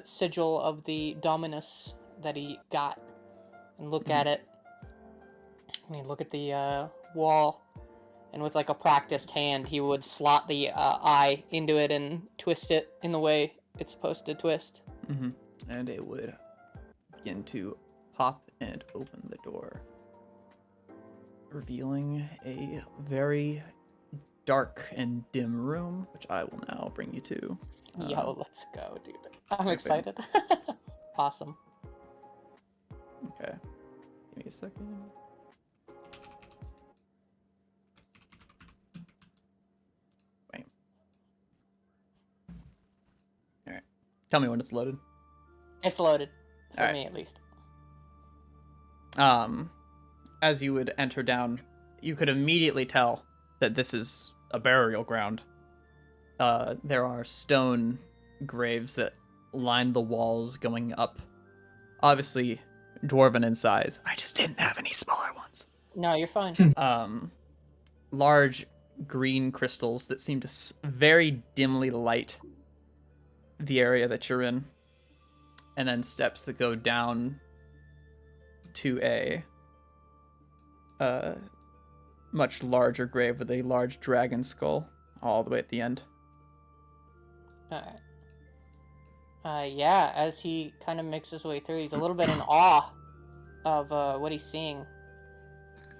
sigil of the Dominus that he got and look at it. And he'd look at the wall, and with a practiced hand, he would slot the eye into it and twist it in the way it's supposed to twist. Mm-hmm. And it would begin to pop and open the door, revealing a very dark and dim room, which I will now bring you to. Yo, let's go, dude. I'm excited. Awesome. Okay. Give me a second. Wait. Alright. Tell me when it's loaded. It's loaded. For Alright. me, at least. As you would enter down, you could immediately tell that this is a burial ground. There are stone graves that line the walls going up. Obviously, dwarven in size. I just didn't have any smaller ones. No, you're fine. Large green crystals that seem to very dimly light the area that you're in. And then steps that go down to a much larger grave with a large dragon skull all the way at the end. Alright. Yeah, as he kind of makes his way through, he's a little bit in awe of what he's seeing.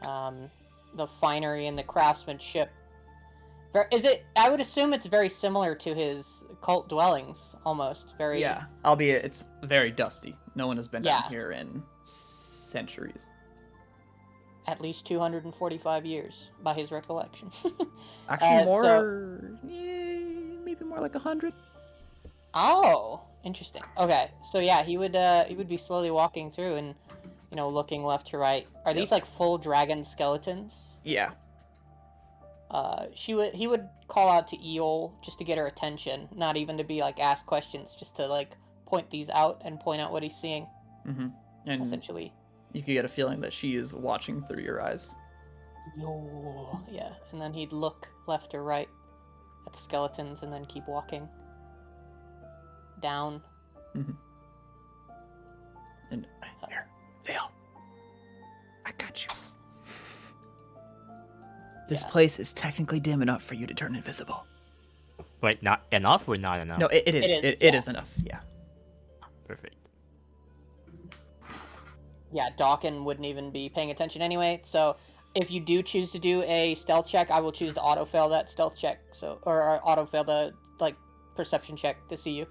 The finery and the craftsmanship. I would assume it's very similar to his cult dwellings, almost. Very. Yeah, albeit it's very dusty. No one has been down Yeah. here in centuries. At least 245 years, by his recollection. Actually, so- maybe more like 100. Oh, interesting. Okay, so yeah, he would be slowly walking through and, looking left to right. Are these full dragon skeletons? Yeah. He would call out to Eol just to get her attention, not even to be ask questions, just to point these out and point out what he's seeing. Mm-hmm. And Essentially. you could get a feeling that she is watching through your eyes. Yo, yeah, and then he'd look left or right at the skeletons and then keep walking. down. Mm-hmm. And here, Vale. I got you. This place is technically dim enough for you to turn invisible. But not enough or not enough? No, it is. It is enough. Yeah. Perfect. Yeah, Dawkin wouldn't even be paying attention anyway. So if you do choose to do a stealth check, I will choose to autofail that stealth check. So or autofail the perception check to see you.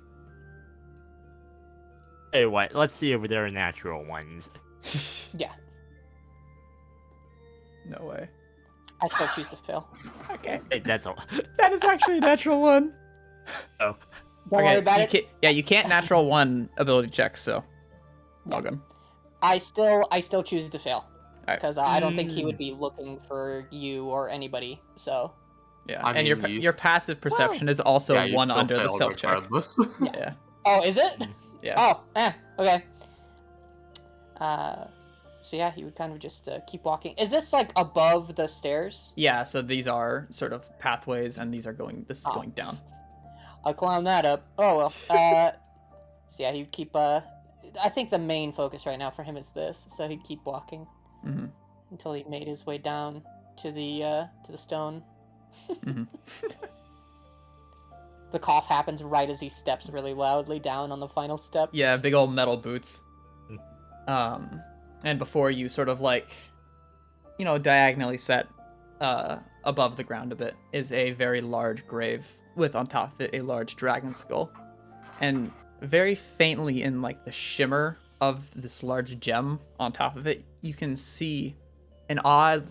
Hey, what? Let's see if there are natural ones. Yeah, No way. I still choose to fail. Okay. Hey, that's all. That is actually a natural one. Oh. Don't worry about it. You can't natural one ability checks, so Yeah. all good. I still choose to fail Alright. because I don't think he would be looking for you or anybody. So Yeah, I and mean, your passive perception is also Yeah, you one still under the fail stealth check. regardless. Yeah. oh, is it? Yeah. Oh, okay. So yeah, he would kind of just keep walking. Is this like above the stairs? Yeah, so these are sort of pathways, and this is going down. I'll climb that up. Oh well. So yeah, he'd keep. I think the main focus right now for him is this. So he'd keep walking Mm-hmm. until he made his way down to the stone. Mm-hmm. The cough happens right as he steps really loudly down on the final step. Yeah, big old metal boots. And before you sort of diagonally set above the ground a bit is a very large grave with on top of it a large dragon skull. And very faintly in the shimmer of this large gem on top of it, you can see an odd,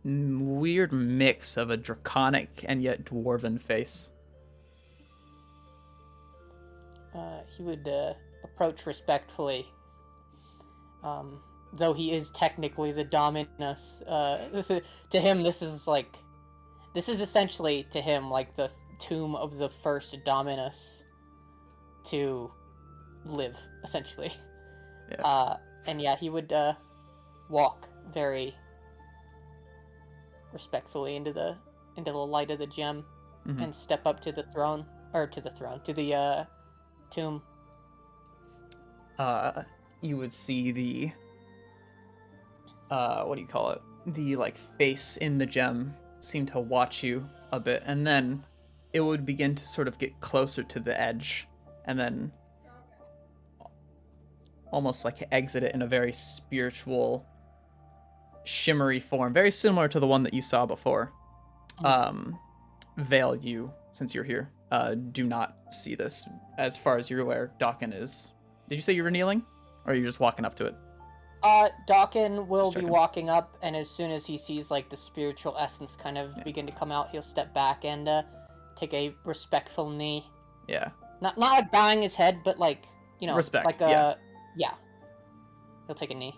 weird mix of a draconic and yet dwarven face. He would approach respectfully. Though he is technically the Dominus, to him this is essentially to him like the tomb of the first Dominus to live, essentially. Yeah. And yeah, he would walk very respectfully into the light of the gem Mhm. and step up to the throne, to the tomb. You would see the what do you call it? The face in the gem seem to watch you a bit, and then it would begin to sort of get closer to the edge, and then almost exit it in a very spiritual, shimmery form, very similar to the one that you saw before. Vale, you, since you're here, do not see this. As far as you're aware, Dawkin is... Did you say you were kneeling? Or are you just walking up to it? Dawkin will Just be checking. walking up, and as soon as he sees the spiritual essence kind of begin to come out, he'll step back and take a respectful knee. Yeah. Not bowing his head, but Respect, yeah. He'll take a knee.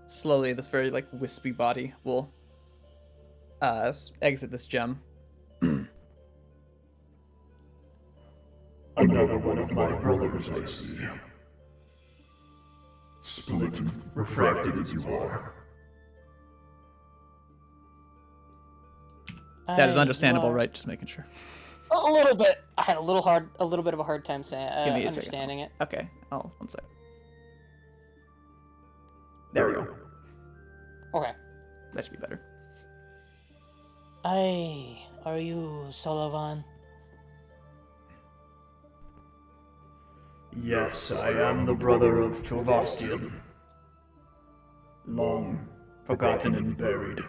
Slowly, this very wispy body will exit this gem. Another one of my brothers, I see. Split and refracted as you are. That is understandable, You are- right? Just making sure. A little bit. I had a little bit of a hard time saying Give me a second. understanding it. Okay. Oh, one sec. There we go. Okay. That should be better. Are you Sullivan? Yes, I am the brother of Chovastian. Long forgotten and buried.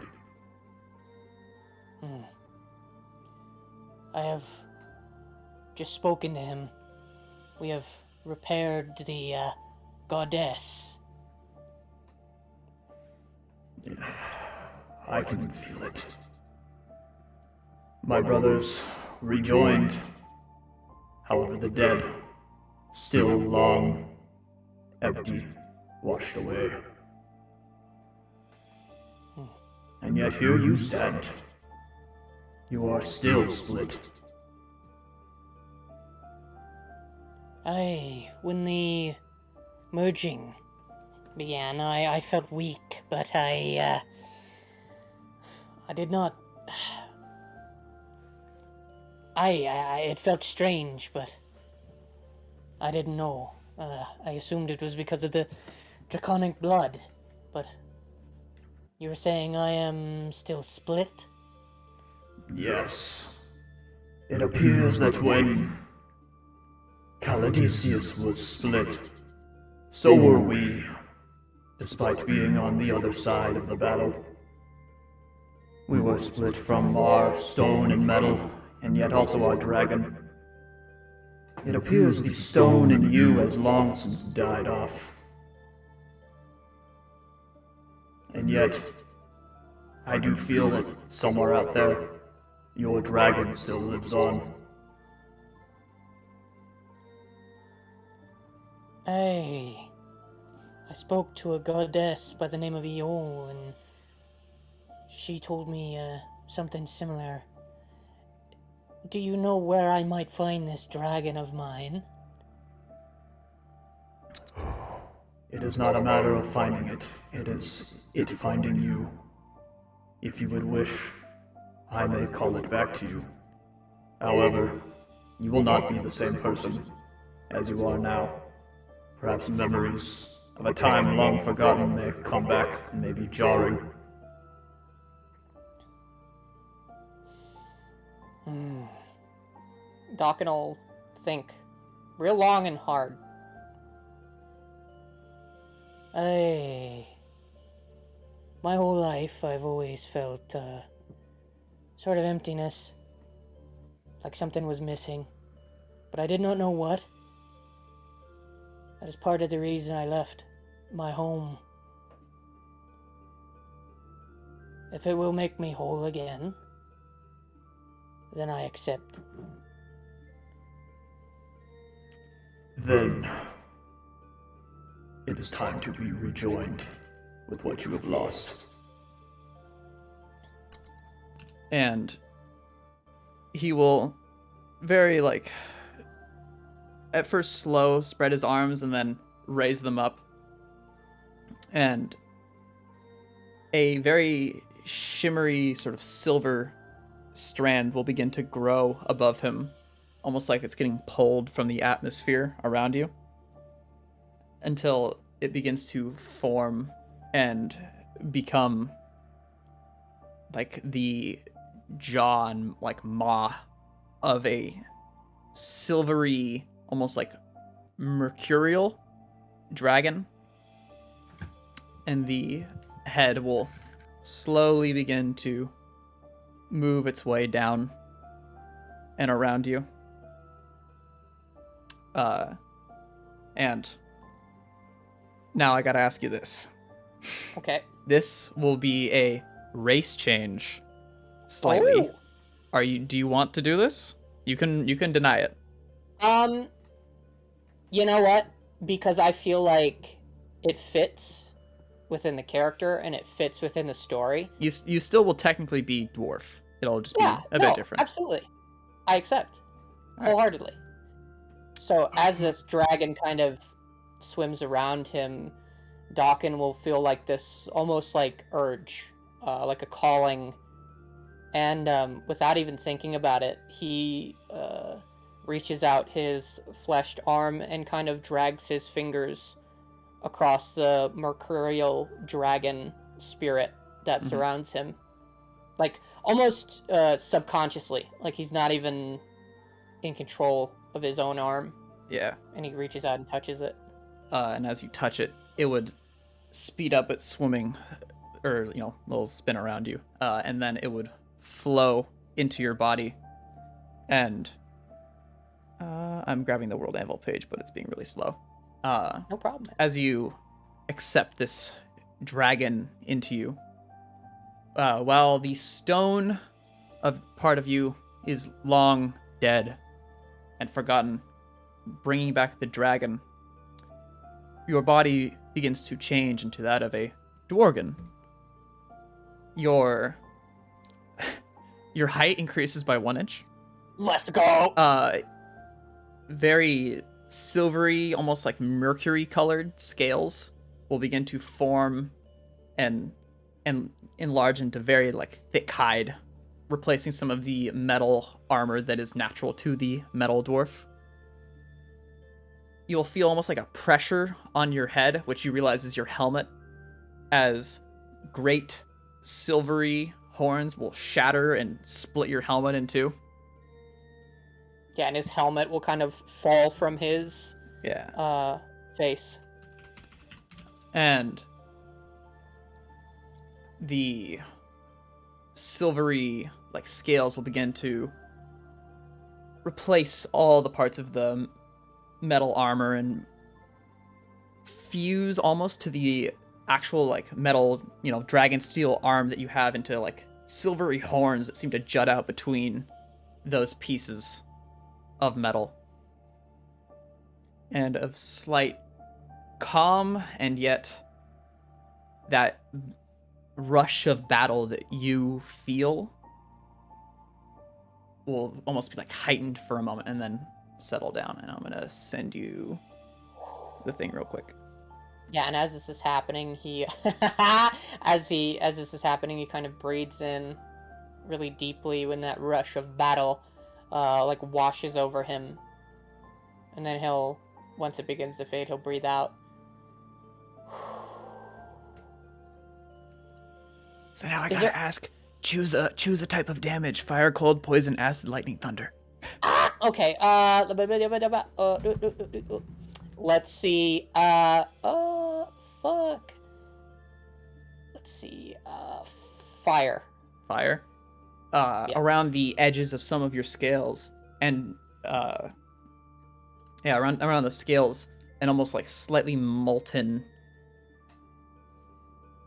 I have just spoken to him. We have repaired the goddess. I can feel it. My brothers rejoined. However, the dead, still long, empty, washed away. And yet here you stand. You are still split. When the merging began, I felt weak, but I did not... It felt strange, but I didn't know. I assumed it was because of the draconic blood, but you were saying I am still split? Yes. It appears that when Caladesius was split, so were we, despite being on the other side of the battle. We were split from our stone and metal, and yet also our dragon. It appears the stone in you has long since died off. And yet, I do feel that somewhere out there, your dragon still lives on. I spoke to a goddess by the name of Eol, and she told me something similar. Do you know where I might find this dragon of mine? It is not a matter of finding it. It is it finding you. If you would wish, I may call it back to you. However, you will not be the same person as you are now. Perhaps memories of a time long forgotten may come back and may be jarring. Dakin will think real long and hard. My whole life I've always felt sort of emptiness, like something was missing, but I did not know what. That is part of the reason I left my home. If it will make me whole again, then I accept. Then it is time to be rejoined with what you have lost. And he will very, at first slow, spread his arms and then raise them up. And a very shimmery, sort of silver strand will begin to grow above him, almost like it's getting pulled from the atmosphere around you, until it begins to form and become like the jaw and maw of a silvery, almost like mercurial dragon. And the head will slowly begin to move its way down and around you. And now I gotta ask you this. Okay. This will be a race change, slightly. Oh. Do you want to do this? You can deny it. You know what? Because I feel like it fits within the character and it fits within the story. You still will technically be dwarf. It'll just be a bit different. Absolutely. I accept. Wholeheartedly. So as this dragon kind of swims around him, Dakin will feel like this almost like urge, like a calling. And without even thinking about it, he reaches out his fleshed arm and kind of drags his fingers across the mercurial dragon spirit that surrounds him. Like, almost subconsciously. Like, he's not even in control of his own arm. Yeah. And he reaches out and touches it. And as you touch it, it would speed up its swimming, or, little spin around you. And then it would flow into your body. And I'm grabbing the World Anvil page, but it's being really slow. No problem. As you accept this dragon into you, while the stone of part of you is long dead and forgotten, bringing back the dragon, your body begins to change into that of a dwarven. Your height increases by 1 inch. Let's go! Very silvery, almost like mercury colored scales will begin to form and enlarge into very thick hide replacing some of the metal armor that is natural to the metal dwarf. You'll feel almost like a pressure on your head, which you realize is your helmet, as great silvery horns will shatter and split your helmet in two. Yeah, and his helmet will kind of fall from his face. And the silvery scales will begin to replace all the parts of the metal armor and fuse almost to the actual metal, dragon steel arm that you have into silvery horns that seem to jut out between those pieces of metal. And of slight calm, and yet that rush of battle that you feel will almost be heightened for a moment and then settle down. And I'm gonna send you the thing real quick. Yeah, and as this is happening, he as this is happening, he kind of breathes in really deeply when that rush of battle washes over him. And then he'll, once it begins to fade, he'll breathe out. So now I gotta ask, choose a type of damage: fire, cold, poison, acid, lightning, thunder. Okay. Let's see. Fuck. Let's see. Fire. Fire. Around the edges of some of your scales, and around the scales, and almost slightly molten,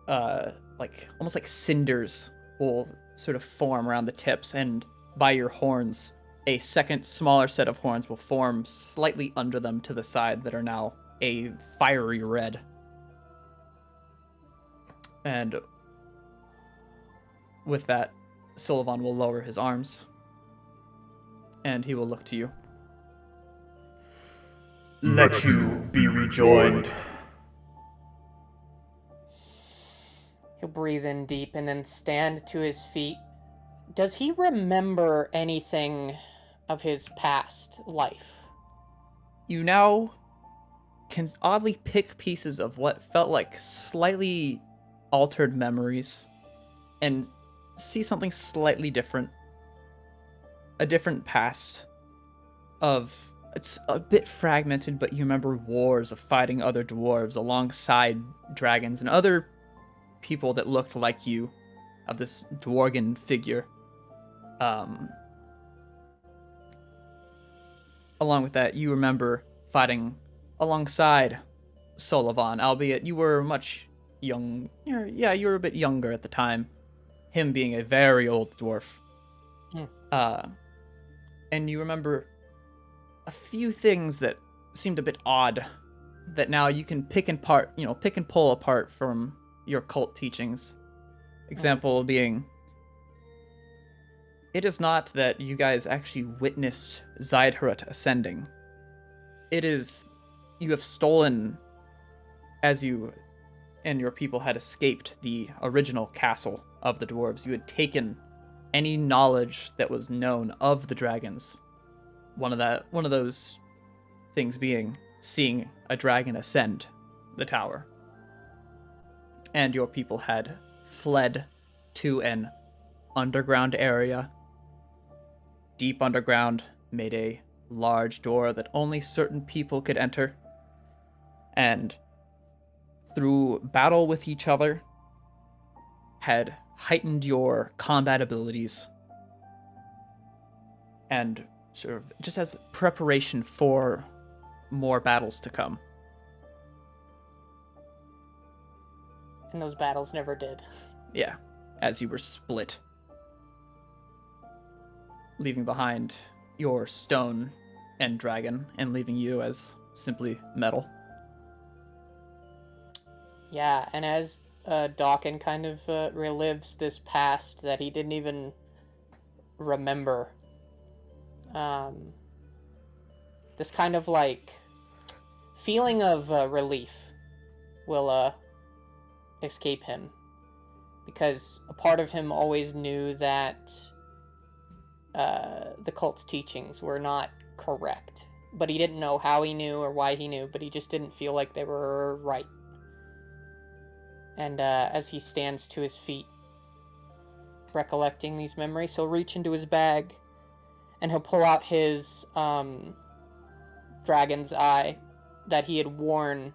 almost like cinders will sort of form around the tips, and by your horns, a second smaller set of horns will form slightly under them to the side that are now a fiery red. And with that, Sullivan will lower his arms, and he will look to you. Let you be rejoined. He'll breathe in deep and then stand to his feet. Does he remember anything of his past life? You now can oddly pick pieces of what felt like slightly altered memories and see something slightly different. A different past of... It's a bit fragmented, but you remember wars of fighting other dwarves alongside dragons and other people that looked like you, of this dwarven figure. Along with that, you remember fighting alongside Sullivan, albeit you were much young. Yeah, you were a bit younger at the time, him being a very old dwarf. And you remember a few things that seemed a bit odd that now you can pick and pull apart from your cult teachings. Example being, it is not that you guys actually witnessed Zeidharut ascending. It is you have stolen, as you and your people had escaped the original castle of the dwarves. You had taken any knowledge that was known of the dragons. One of those things being seeing a dragon ascend the tower. And your people had fled to an underground area. Deep underground, made a large door that only certain people could enter. And through battle with each other, had heightened your combat abilities. And sort of just as preparation for more battles to come. And those battles never did. Yeah, as you were split. Leaving behind your stone and dragon, and leaving you as simply metal. Yeah, and as Dawkin kind of relives this past that he didn't even remember, this kind of feeling of relief will escape him, because a part of him always knew that the cult's teachings were not correct. But he didn't know how he knew or why he knew, but he just didn't feel like they were right. And as he stands to his feet, recollecting these memories, he'll reach into his bag and he'll pull out his dragon's eye that he had worn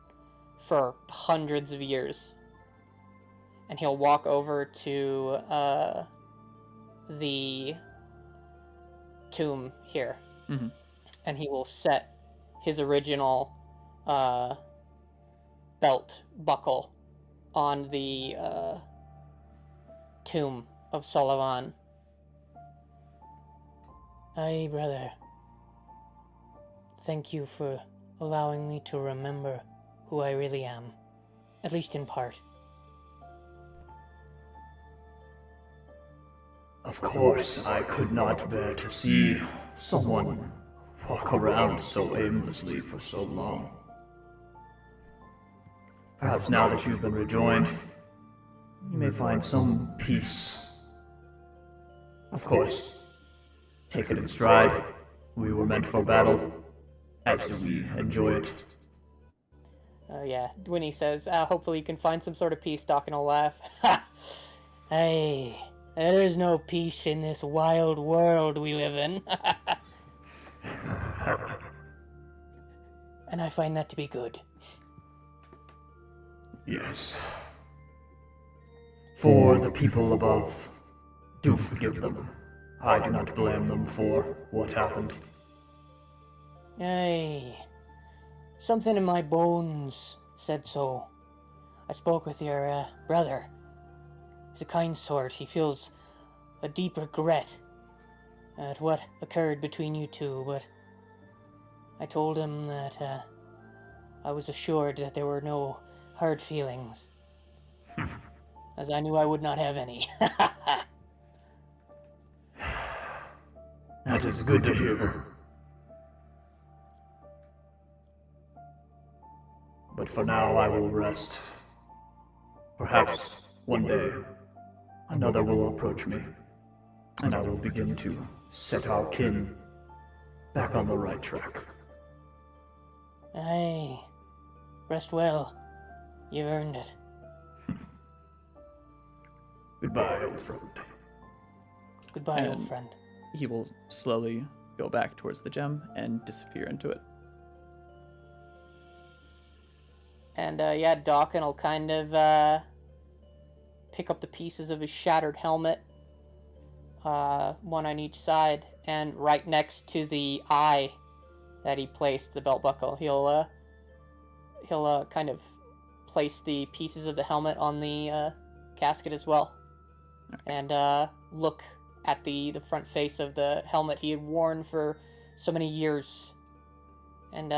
for hundreds of years. And he'll walk over to the tomb here. Mm-hmm. And he will set his original belt buckle on the tomb of Sullivan. Aye, brother. Thank you for allowing me to remember who I really am, at least in part. Of course, I could not bear to see someone walk around so aimlessly for so long. Perhaps now that you've been rejoined, you may find some peace. Of course, take it in stride. We were meant for battle, as do we enjoy it. Yeah, when he says, hopefully you can find some sort of peace, Dokken will laugh. Ha! Hey, there is no peace in this wild world we live in. And I find that to be good. Yes. For the people above, do forgive them. I do not blame them for what happened. Aye. Something in my bones said so. I spoke with your brother. He's a kind sort. He feels a deep regret at what occurred between you two, but I told him that I was assured that there were no hard feelings, as I knew I would not have any. That is good to hear. But for now, I will rest. Perhaps one day, another will approach me, and I will begin to set our kin back on the right track. Aye. Rest well. You've earned it. Goodbye, old friend. Goodbye, old And friend. he will slowly go back towards the gem and disappear into it. And yeah, Dokken will kind of pick up the pieces of his shattered helmet, one on each side, and right next to the eye that he placed the belt buckle, he'll kind of place the pieces of the helmet on the casket as well, and look at the front face of the helmet he had worn for so many years, and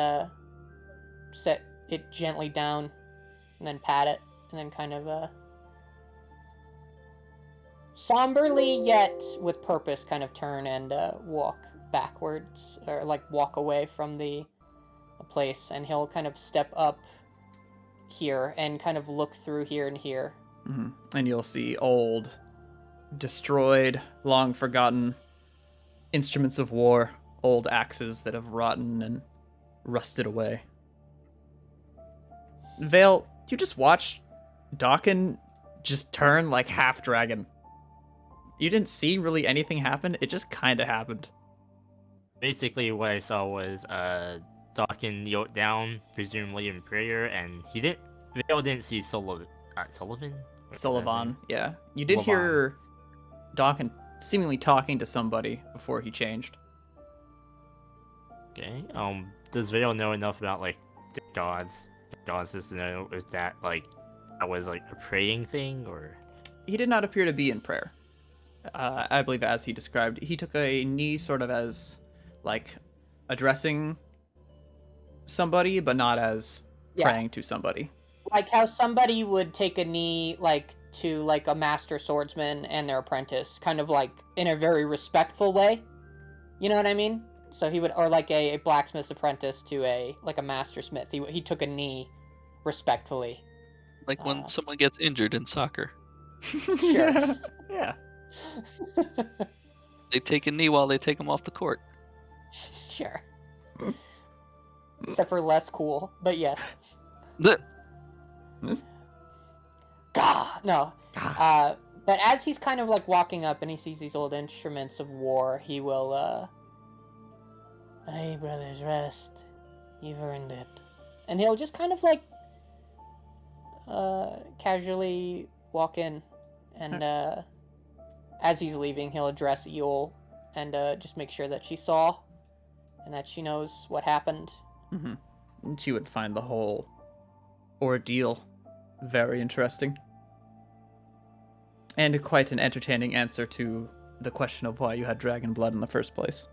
set it gently down, and then pat it, and then kind of somberly yet with purpose kind of turn and walk backwards, or like walk away from the place, and he'll kind of step up here and kind of look through here and here. Mm-hmm. And you'll see old, destroyed, long forgotten instruments of war, old axes that have rotten and rusted away. Vale, you just watched Dokken just turn like half dragon. You didn't see really anything happen, it just kind of happened. Basically, what I saw was Dokken kneeled down, presumably in prayer, and Vale didn't see Sullivan? Sullivan, yeah. You did hear Dokken seemingly talking to somebody before he changed. Okay. Does Vale know enough about like the gods? Just to know if that was like a praying thing, or He did not appear to be in prayer. I believe, as he described, he took a knee sort of as like addressing somebody, but not as praying to somebody. Like how somebody would take a knee like to like a master swordsman and their apprentice, kind of like in a very respectful way. You know what I mean? So he would, or like a blacksmith's apprentice to a master smith. He took a knee respectfully. Like when someone gets injured in soccer. Sure. Yeah. They take a knee while they take him off the court. Sure. Except for less cool, but yes. The- Gah! No. But as he's kind of like walking up and he sees these old instruments of war, he will, Hey, brothers, rest. You've earned it. And he'll just kind of like, casually walk in. And, as he's leaving, he'll address Yule and, just make sure that she saw and that she knows what happened. Mm-hmm. And she would find the whole ordeal very interesting. And quite an entertaining answer to the question of why you had dragon blood in the first place.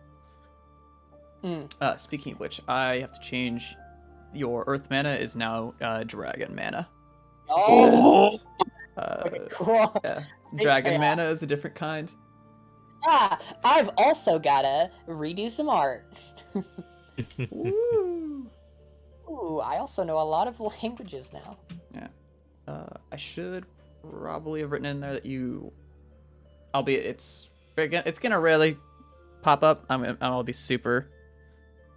Speaking of which, I have to change. Your earth mana is now dragon mana. Oh! Yes. Cool. Yeah. Dragon mana is a different kind. I've also gotta redo some art. Woo! Ooh, I also know a lot of languages now. Yeah. I should probably have written in there that you, albeit it's gonna rarely pop up. I'll be super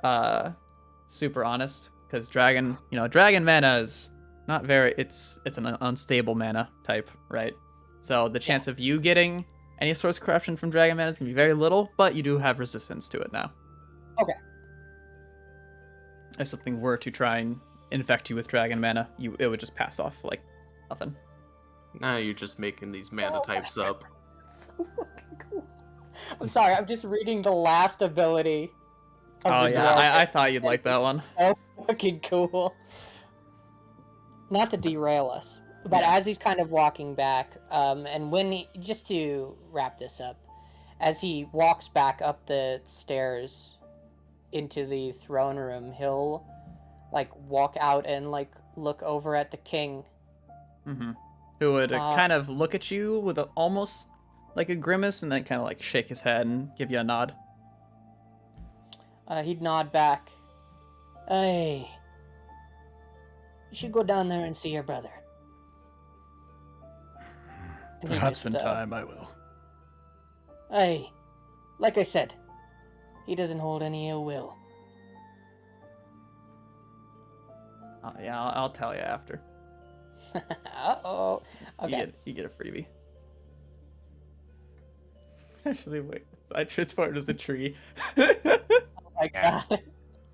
honest, because dragon mana is not very. It's an unstable mana type, right? So the chance of you getting any source corruption from dragon mana is gonna be very little, but you do have resistance to it now. Okay. If something were to try and infect you with dragon mana, it would just pass off like nothing. Now you're just making these mana types up. So fucking cool. I'm sorry, I'm just reading the last ability. Oh yeah, I thought you'd like that one. So fucking cool. Not to derail us, but as he's kind of walking back, and just to wrap this up, as he walks back up the stairs into the throne room, he'll like walk out and like look over at the king. Mm-hmm. Who would kind of look at you with almost like a grimace and then kind of like shake his head and give you a nod. He'd nod back. Hey, you should go down there and see your brother. And he Perhaps just, in time I will. Hey, like I said, he doesn't hold any ill will. Yeah, I'll tell you after. Uh-oh. Okay. You get a freebie. Actually, wait. I transported as a tree. Oh my god.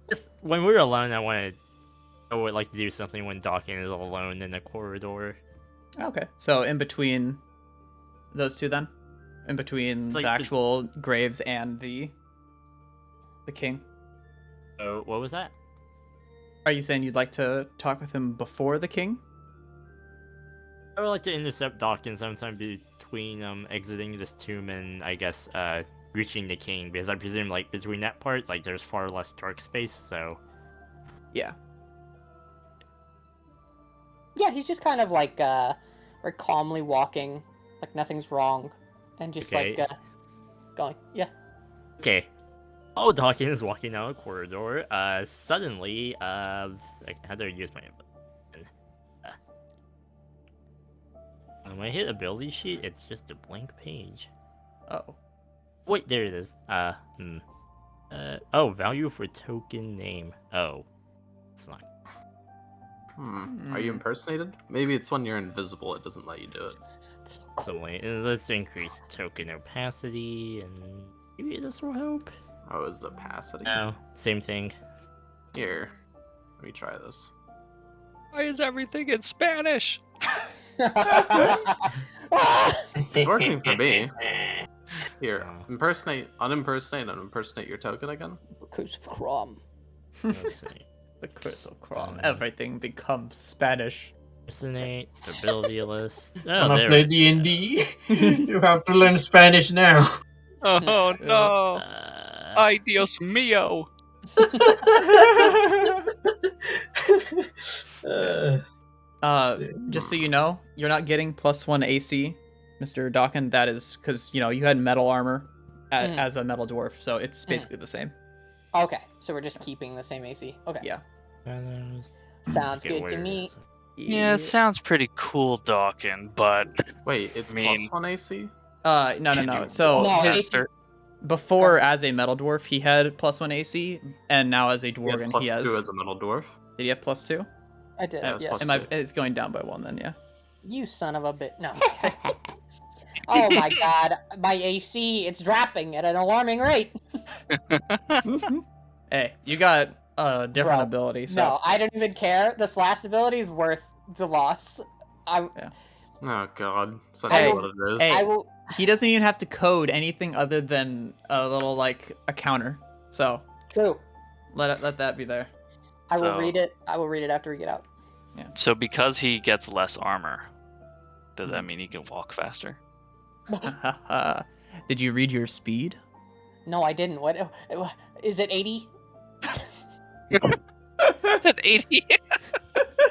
Just, when we're alone, I would like to do something when Dawkins is alone in the corridor. Okay. So in between those two then? In between It's like the actual graves and the king? Oh, what was that? Are you saying you'd like to talk with him before the king? I would like to intercept Dawkins sometime between exiting this tomb and I guess reaching the king, because I presume like between that part like there's far less dark space, so Yeah. Yeah, he's just kind of like very calmly walking, like nothing's wrong, and just Okay. like going. Yeah. Okay. Oh, Dawkins is walking down a corridor. Suddenly, how do I use my button? When I hit ability sheet, it's just a blank page. Oh. Wait, there it is. Oh, value for token name. Oh, it's not. Are you impersonated? Maybe it's when you're invisible, it doesn't let you do it. It's so cool. So wait, let's increase token opacity, and maybe this will help. Oh, is it opacity? No, same thing. Here, let me try this. Why is everything in Spanish? It's working for me. Here, Oh. unimpersonate your token again. Recursive Crom. Let's see. The crystal chrome. Everything becomes Spanish. Impersonate, ability list. Oh, Wanna there. play D&D? You have to learn Spanish now. Oh no! Uh, Ay Dios mío! Just so you know, you're not getting +1 AC, Mr. Dawkins. That is because, you had metal armor as a metal dwarf, so it's basically the same. Okay, so we're just keeping the same AC. Okay. Yeah. Sounds Okay, good to where me. is it? Yeah, it sounds pretty cool, Dawkins, but Wait, it's I mean- +1 AC? No. Can you So No, his AC before as a metal dwarf he had +1 AC, and now as a dwarven he has. +2 as a metal dwarf. Did he have +2? I did. Yeah, it's Yes. plus- It's going down by 1 then, yeah. You son of a bit. No. Oh my god, my AC, it's dropping at an alarming rate. Hey, you got a different Bro, ability, so. No, I don't even care. This last ability is worth the loss. Oh god, such Hey, what it is. hey. I will. He doesn't even have to code anything other than a little, like, a counter. So, True. let that be there. I will So- read it. I will read it after we get out. So because he gets less armor, does that mean he can walk faster? Did you read your speed? No, I didn't. What is it? 80? Is it 80?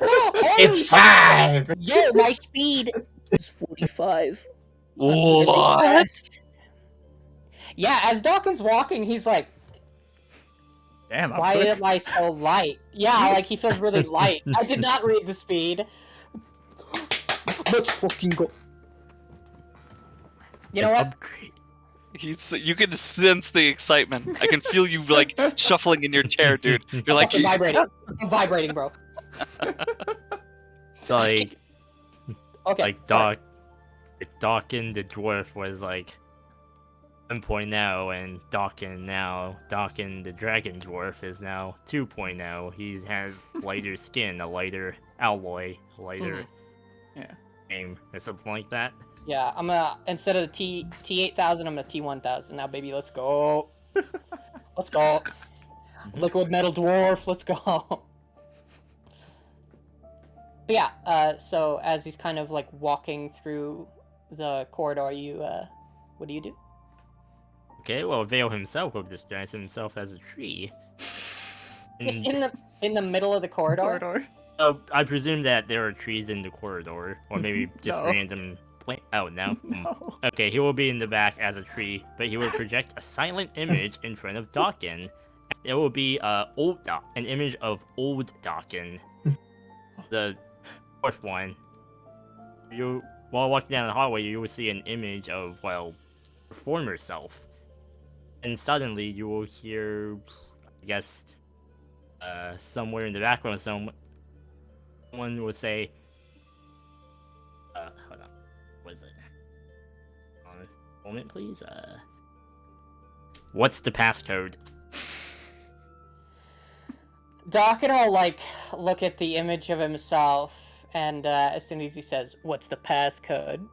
It's 5! Yo, my speed. It's 45. What? Yeah, as Dawkins walking, he's like, Damn, I'm "Why quick. am I so light?" Yeah, like he feels really light. I did not read the speed. Let's fucking go. You know what? You can sense the excitement. I can feel you like shuffling in your chair, dude. You're like, Fucking vibrating. I'm vibrating, bro. It's like Okay. like sorry. Dawkin the dwarf was like 1.0, and Dawkin the dragon dwarf is now 2.0. He has lighter skin, a lighter alloy, lighter Yeah. name, or something like that. Yeah, I'm gonna instead of the T8000, I'm gonna T1000 now, baby. Let's go. Let's go. Liquid metal dwarf. Let's go. But yeah, so as he's kind of like walking through the corridor, what do you do? Okay, well, Vale himself will disguise himself as a tree. Just And, in the middle of the corridor. I presume that there are trees in the corridor, or maybe just No. random plant. Oh no. No. Okay, he will be in the back as a tree, but he will project a silent image in front of Dawkin. It will be an image of old Dawkin, the fourth one. While walking down the hallway, you will see an image of your former self, and suddenly you will hear, I guess, somewhere in the background, someone will say, hold on, what is it? A moment, please. What's the passcode? Dawkin will like look at the image of himself, and as soon as he says, "What's the passcode?"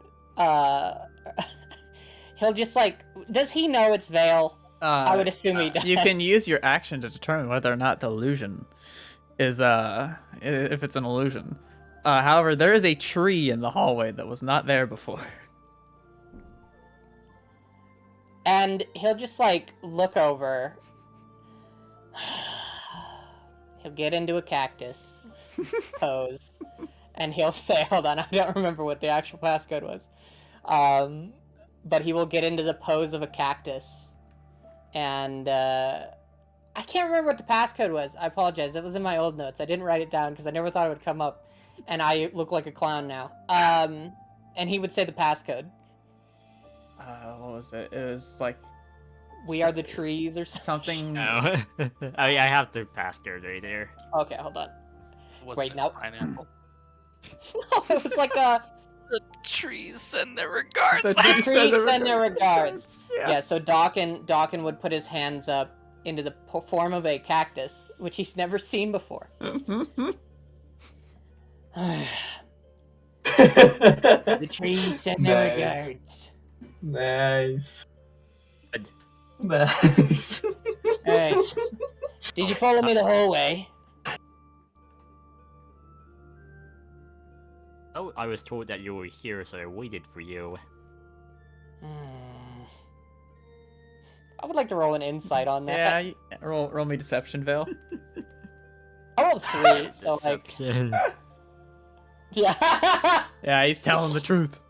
He'll just like, does he know it's Vale? I would assume he does. You can use your action to determine whether or not the illusion is if it's an illusion. However, there is a tree in the hallway that was not there before. And he'll just like look over. He'll get into a cactus pose, and he'll say, "Hold on, I don't remember what the actual passcode was." But he will get into the pose of a cactus, and I can't remember what the passcode was. I apologize. It was in my old notes. I didn't write it down because I never thought it would come up, and I look like a clown now. And he would say the passcode. What was it? It was like "We are the trees" or something. something. No. I have the passcode right there. Okay, hold on. What's Wait, it, now- pineapple? No, it was like a. The trees send their regards. The The trees trees send their regards. Yeah. Yeah, so Dawkin would put his hands up into the form of a cactus, which he's never seen before. The trees send their Nice. regards. Nice. Good. Nice. Alright. Did you follow me the whole way? Oh, I was told that you were here, so I waited for you. I would like to roll an insight on that. Yeah, roll me deception, Vale. I rolled 3, so like, Deception. yeah. Yeah, he's telling the truth.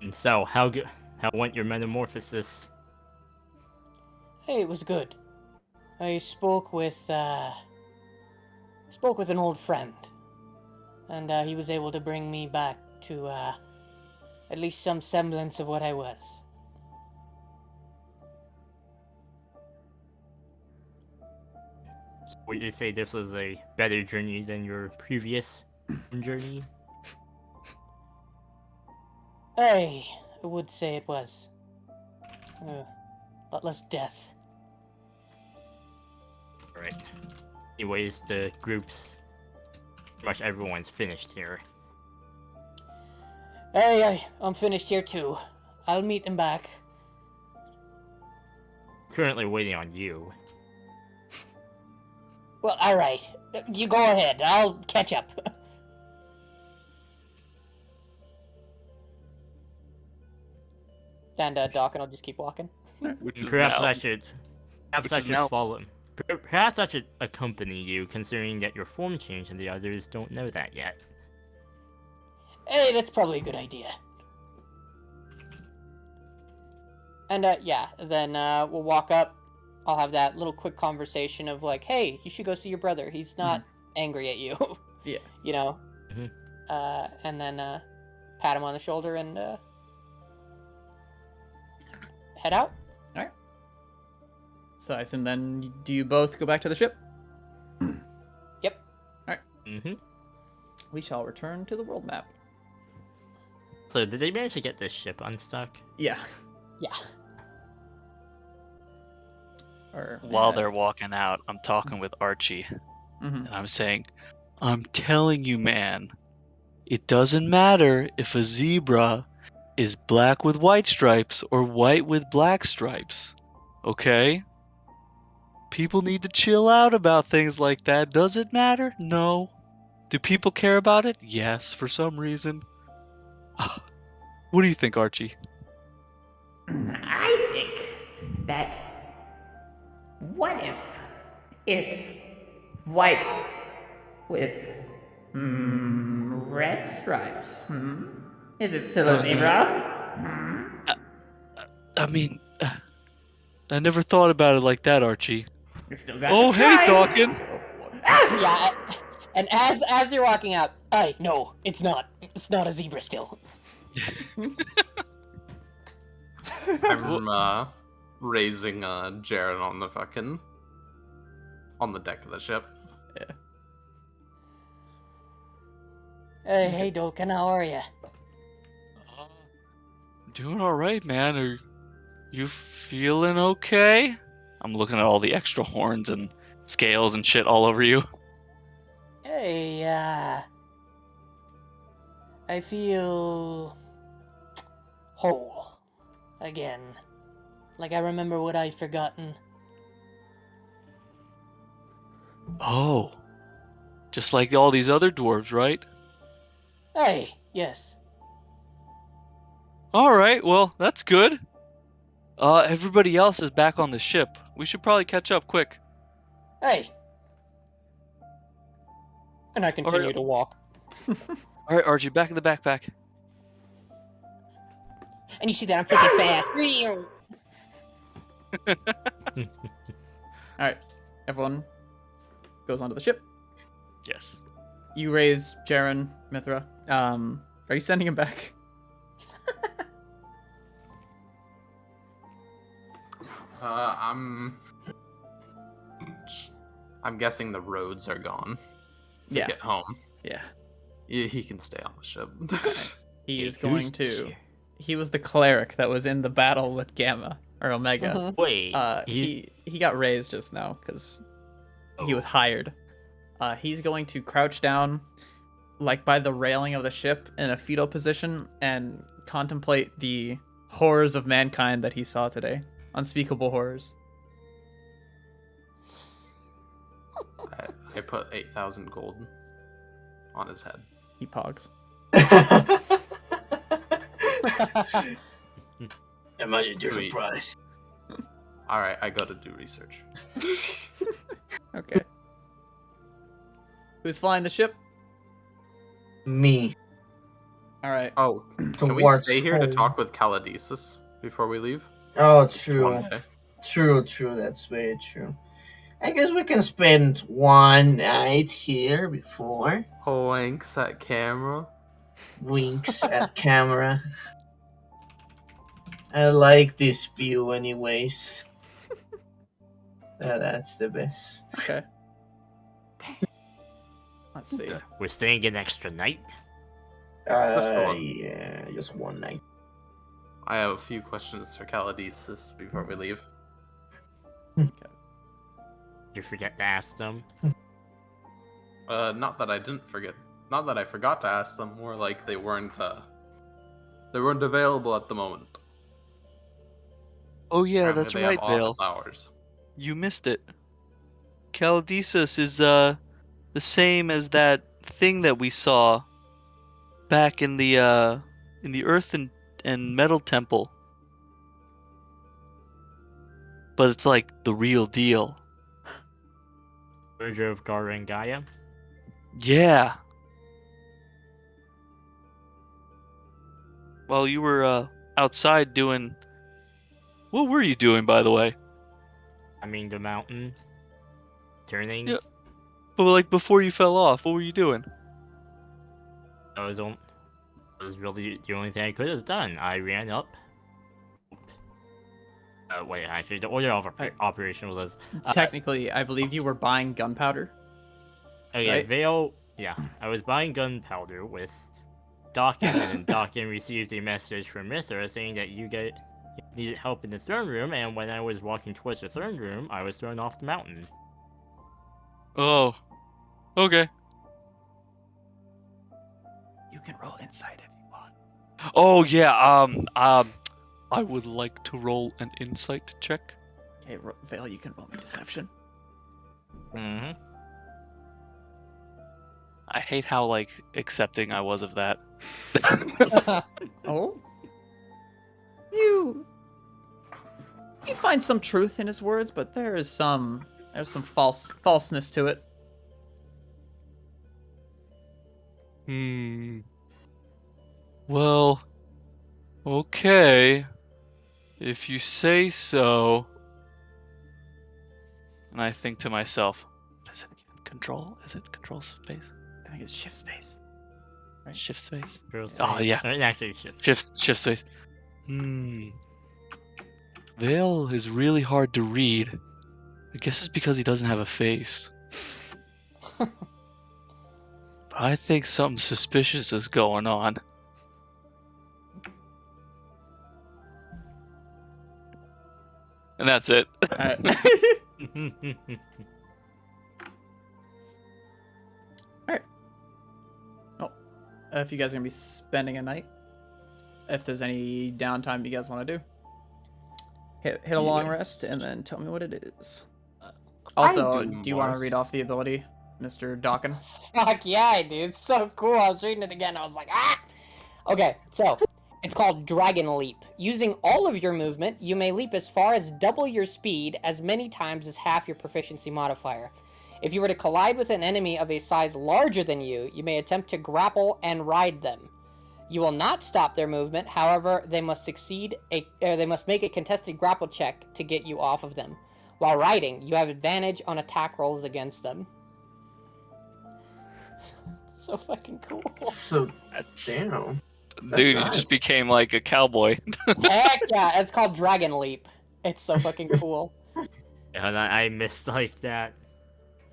And so, how went your metamorphosis? Hey, it was good. I spoke with an old friend, and he was able to bring me back to at least some semblance of what I was. Would you say this was a better journey than your previous journey? I would say it was. A lot less death. Alright. Anyways, the group's... pretty much everyone's finished here. Hey, I'm finished here too. I'll meet them back. Currently waiting on you. Well, alright. You go ahead. I'll catch up. And Doc and I'll just keep walking. Perhaps now- I should now- follow him. Perhaps I should accompany you, considering that your form changed and the others don't know that yet. Hey, that's probably a good idea. And yeah, then we'll walk up. I'll have that little quick conversation of like, hey, you should go see your brother. He's not angry at you. Yeah. You know? Mhm. And then pat him on the shoulder and head out. So I assume then, do you both go back to the ship? Yep. Mm-hmm. We shall return to the world map. So did they manage to get this ship unstuck? Yeah. Yeah. Or While they're walking out, I'm talking with Archie, Mhm. and I'm saying, I'm telling you, man, it doesn't matter if a zebra is black with white stripes or white with black stripes. Okay? People need to chill out about things like that. Does it matter? No. Do people care about it? Yes, for some reason. What do you think, Archie? I think that what if it's white with red stripes? Is it still a zebra? I mean, I never thought about it like that, Archie. It's still got Oh, the hey, stripes. Dawkins! Yeah. And as you're walking out, no, it's not. It's not a zebra still. I'm raising Jaren on the deck of the ship. Hey, Dolken, how are ya? Doing all right, man. Are you feeling okay? I'm looking at all the extra horns and scales and shit all over you. Hey, I feel whole again. Like I remember what I'd forgotten. Oh, just like all these other dwarves, right? Hey, yes. All right, well, that's good. Everybody else is back on the ship. We should probably catch up quick. Hey. And I continue Alright. to walk. All right, Archie, back in the backpack. And you see that I'm freaking fast. Alright, everyone goes onto the ship. Yes. You raise Jaren, Mithra. Are you sending him back? I'm guessing the roads are gone to Yeah. get home. Yeah. He can stay on the ship. He is Hey, going who's to. here? He was the cleric that was in the battle with Gamma or Omega. Mhm. Wait, He got raised just now because he was hired. He's going to crouch down, like by the railing of the ship, in a fetal position and contemplate the horrors of mankind that he saw today. Unspeakable horrors. I put 8,000 gold on his head. He pogs. Am I a different Sweet. price? All right, I got to do research. Okay. Who's flying the ship? Me. All right. Oh, can we Towards stay here to home. talk with Caladisis before we leave? Oh, Just true. one day. True, that's very true. I guess we can spend one night here before. Winks at camera. Winks at camera. I like this view anyways. That's the best. Okay. Let's see. We're staying an extra night. Yeah, just one night. I have a few questions for Caladisis before we leave. Did you forget to ask them? Not that I didn't forget. Not that I forgot to ask them. More like they weren't available at the moment. Oh yeah, Apparently that's they right, have Vale. office hours. You missed it. Caldesus is the same as that thing that we saw back in the Earth and Metal Temple. But it's like the real deal. Merger of Gara and Gaia? Yeah. While you were outside doing, what were you doing, by the way? I mean, the mountain. Turning. Yeah. But like before you fell off, what were you doing? That was really the only thing I could have done. I ran up. Wait, actually, the order of operation was... Technically, I believe you were buying gunpowder. Okay, right? Vale... Yeah, I was buying gunpowder with Dawkin, and then Dawkin received a message from Mithra saying that you needed help in the throne room, and when I was walking towards the throne room, I was thrown off the mountain. Oh. Okay. You can roll insight if you want. Oh yeah, I would like to roll an insight check. Okay, Vale, you can roll me deception. Mm-hmm. I hate how like accepting I was of that. Oh? You find some truth in his words, but there's some falseness to it. Well, okay. If you say so. And I think to myself, what is it again? Control? Is it control space? I think it's shift space. Right? Shift space? Girls Oh say- yeah. Actually, Shift space. Vale is really hard to read. I guess it's because he doesn't have a face. But I think something suspicious is going on. And that's it. Alright. Oh, if you guys are going to be spending a night, if there's any downtime you guys want to do, hit a long rest and then tell me what it is. Also, do you want to read off the ability, Mr. Dawkin? Fuck yeah, dude. It's so cool. I was reading it again. I was like, ah! Okay, so it's called Dragon Leap. Using all of your movement, you may leap as far as double your speed as many times as half your proficiency modifier. If you were to collide with an enemy of a size larger than you, you may attempt to grapple and ride them. You will not stop their movement. However, they must make a contested grapple check to get you off of them. While riding, you have advantage on attack rolls against them. So fucking cool. So, damn. Dude, you nice. just became like a cowboy. Heck yeah, it's called Dragon Leap. It's so fucking cool. And I missed like that.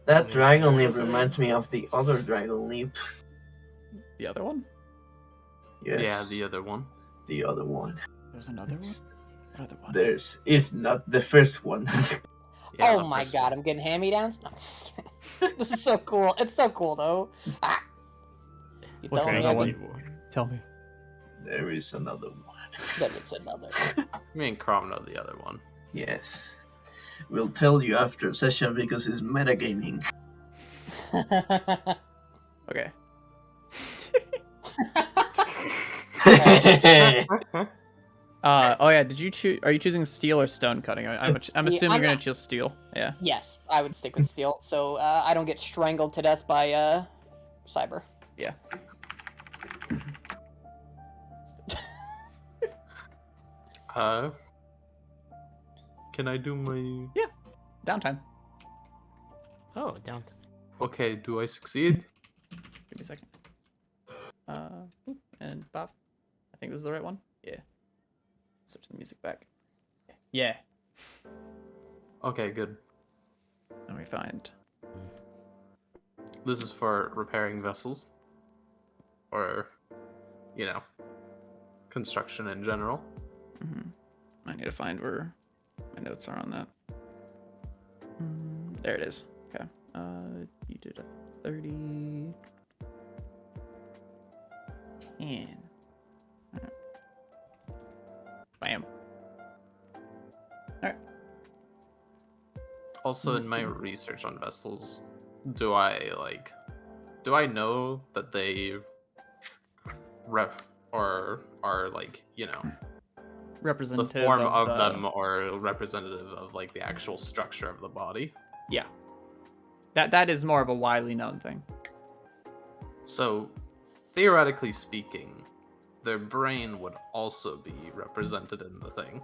That Dragon Leap reminds me of the other Dragon Leap. The other one? Yes. Yeah, the other one. The other one. There's another one? What other one? Is not the first one. Yeah, Oh the my first god, one. I'm getting hand-me-downs? No, I'm just kidding. This is so cool. It's so cool, though. Ah. You What's telling the me other I one? can- Tell me. There is another one. There is another. Me and Crom know the other one. Yes. We'll tell you after session because it's metagaming. Okay. Oh yeah, did you choose? Are you choosing steel or stone cutting? I'm assuming you're gonna choose steel. Yeah. Yes, I would stick with steel, so I don't get strangled to death by Cyber. Yeah. Can I do my... Downtime. Oh, down. Okay, do I succeed? Give me a second. And Bob. I think this is the right one. Yeah. Switch the music back. Yeah. Okay, good. Let me find. This is for repairing vessels, or, construction in general. I need to find where my notes are on that. There it is. Okay. You did a 30. 10. Alright. Bam. Alright. Also, in my research on vessels, do I know that they are Representative the form of the... them, or representative of like the actual structure of the body? Yeah. That is more of a widely known thing. So, theoretically speaking, their brain would also be represented in the thing.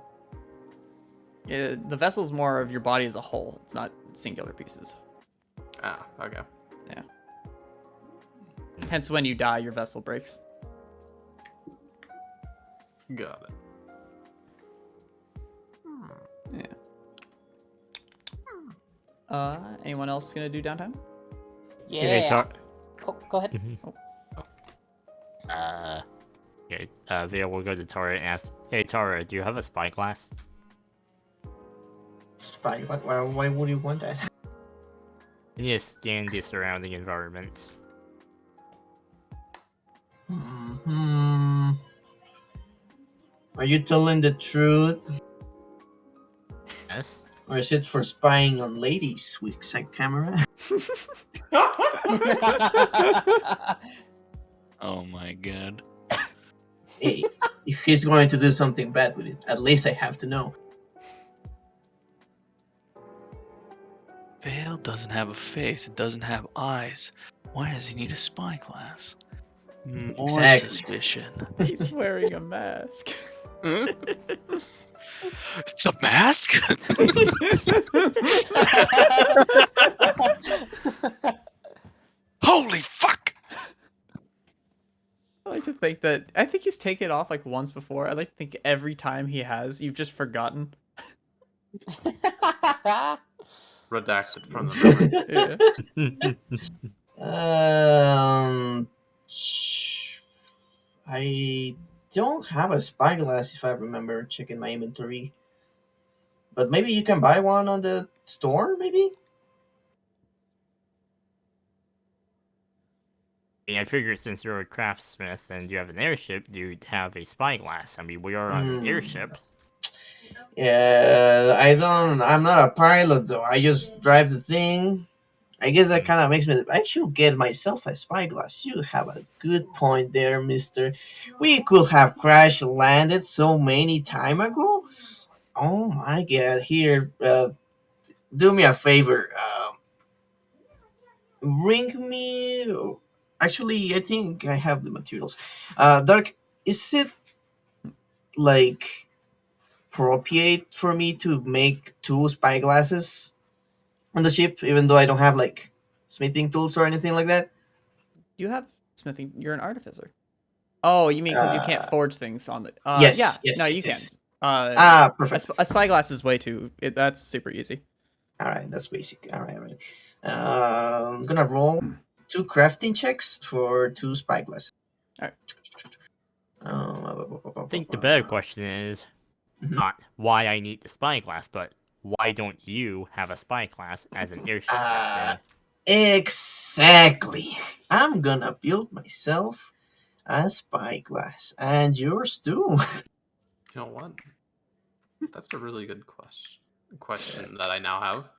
Yeah, the vessel's more of your body as a whole. It's not singular pieces. Ah, okay. Yeah. Hence, when you die, your vessel breaks. Got it. Yeah. Anyone else gonna do downtime? Yeah. Oh, go ahead. Okay. Via will go to Tara and ask, "Hey Tara, do you have a spyglass?" Spyglass? Why would you want that? You need to scan the surrounding environment. Are you telling the truth? Yes. Or is it for spying on ladies with side camera? Oh my god. Hey, if he's going to do something bad with it, at least I have to know. Veil doesn't have a face, it doesn't have eyes. Why does he need a spyglass? More Exactly. suspicion. He's wearing a mask. It's a mask? Holy fuck! I like to think that... I think he's taken it off like once before. I like to think every time he has, you've just forgotten. Redacted from the memory. Yeah. I don't have a spyglass if I remember checking my inventory. But maybe you can buy one on the store, maybe? I figured since you're a craftsmith and you have an airship, you'd have a spyglass. I mean, we are on an airship. Yeah, I'm not a pilot though. I just drive the thing. I guess that kind of makes me. I should get myself a spyglass. You have a good point there, mister. We could have crash landed so many time ago. Oh my god, here, do me a favor. Bring me. Actually, I think I have the materials. Dark, is it like appropriate for me to make 2 spyglasses on the ship, even though I don't have like smithing tools or anything like that? You have smithing. You're an artificer. Oh, you mean because you can't forge things on the... Yes, yeah. yes, No, yes, you yes. can. Perfect. A spyglass is way too... that's super easy. All right, that's basic. All right. I'm gonna roll 2 crafting checks for 2 spyglasses. All right. I think the better question is not why I need the spyglass, but why don't you have a spyglass as an airship captain? Exactly. I'm gonna build myself a spyglass, and yours too. You know what? That's a really good question that I now have.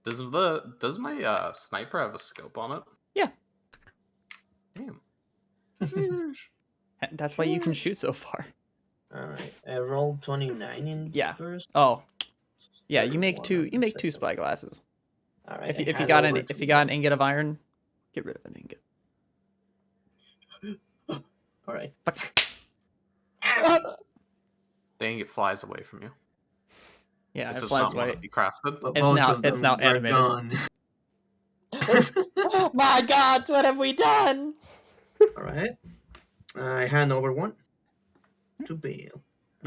Does my sniper have a scope on it? Yeah. Damn. That's why you can shoot so far. All right, I rolled 29 in first. Oh, yeah. You make 2. You make 2 spyglasses. All right. If you got an ingot of iron, get rid of an ingot. All right. The ingot flies away from you. Yeah, it does flies not want away. to be crafted. It's now animated. Oh my gods, what have we done? All right. I hand over 1 to Bale.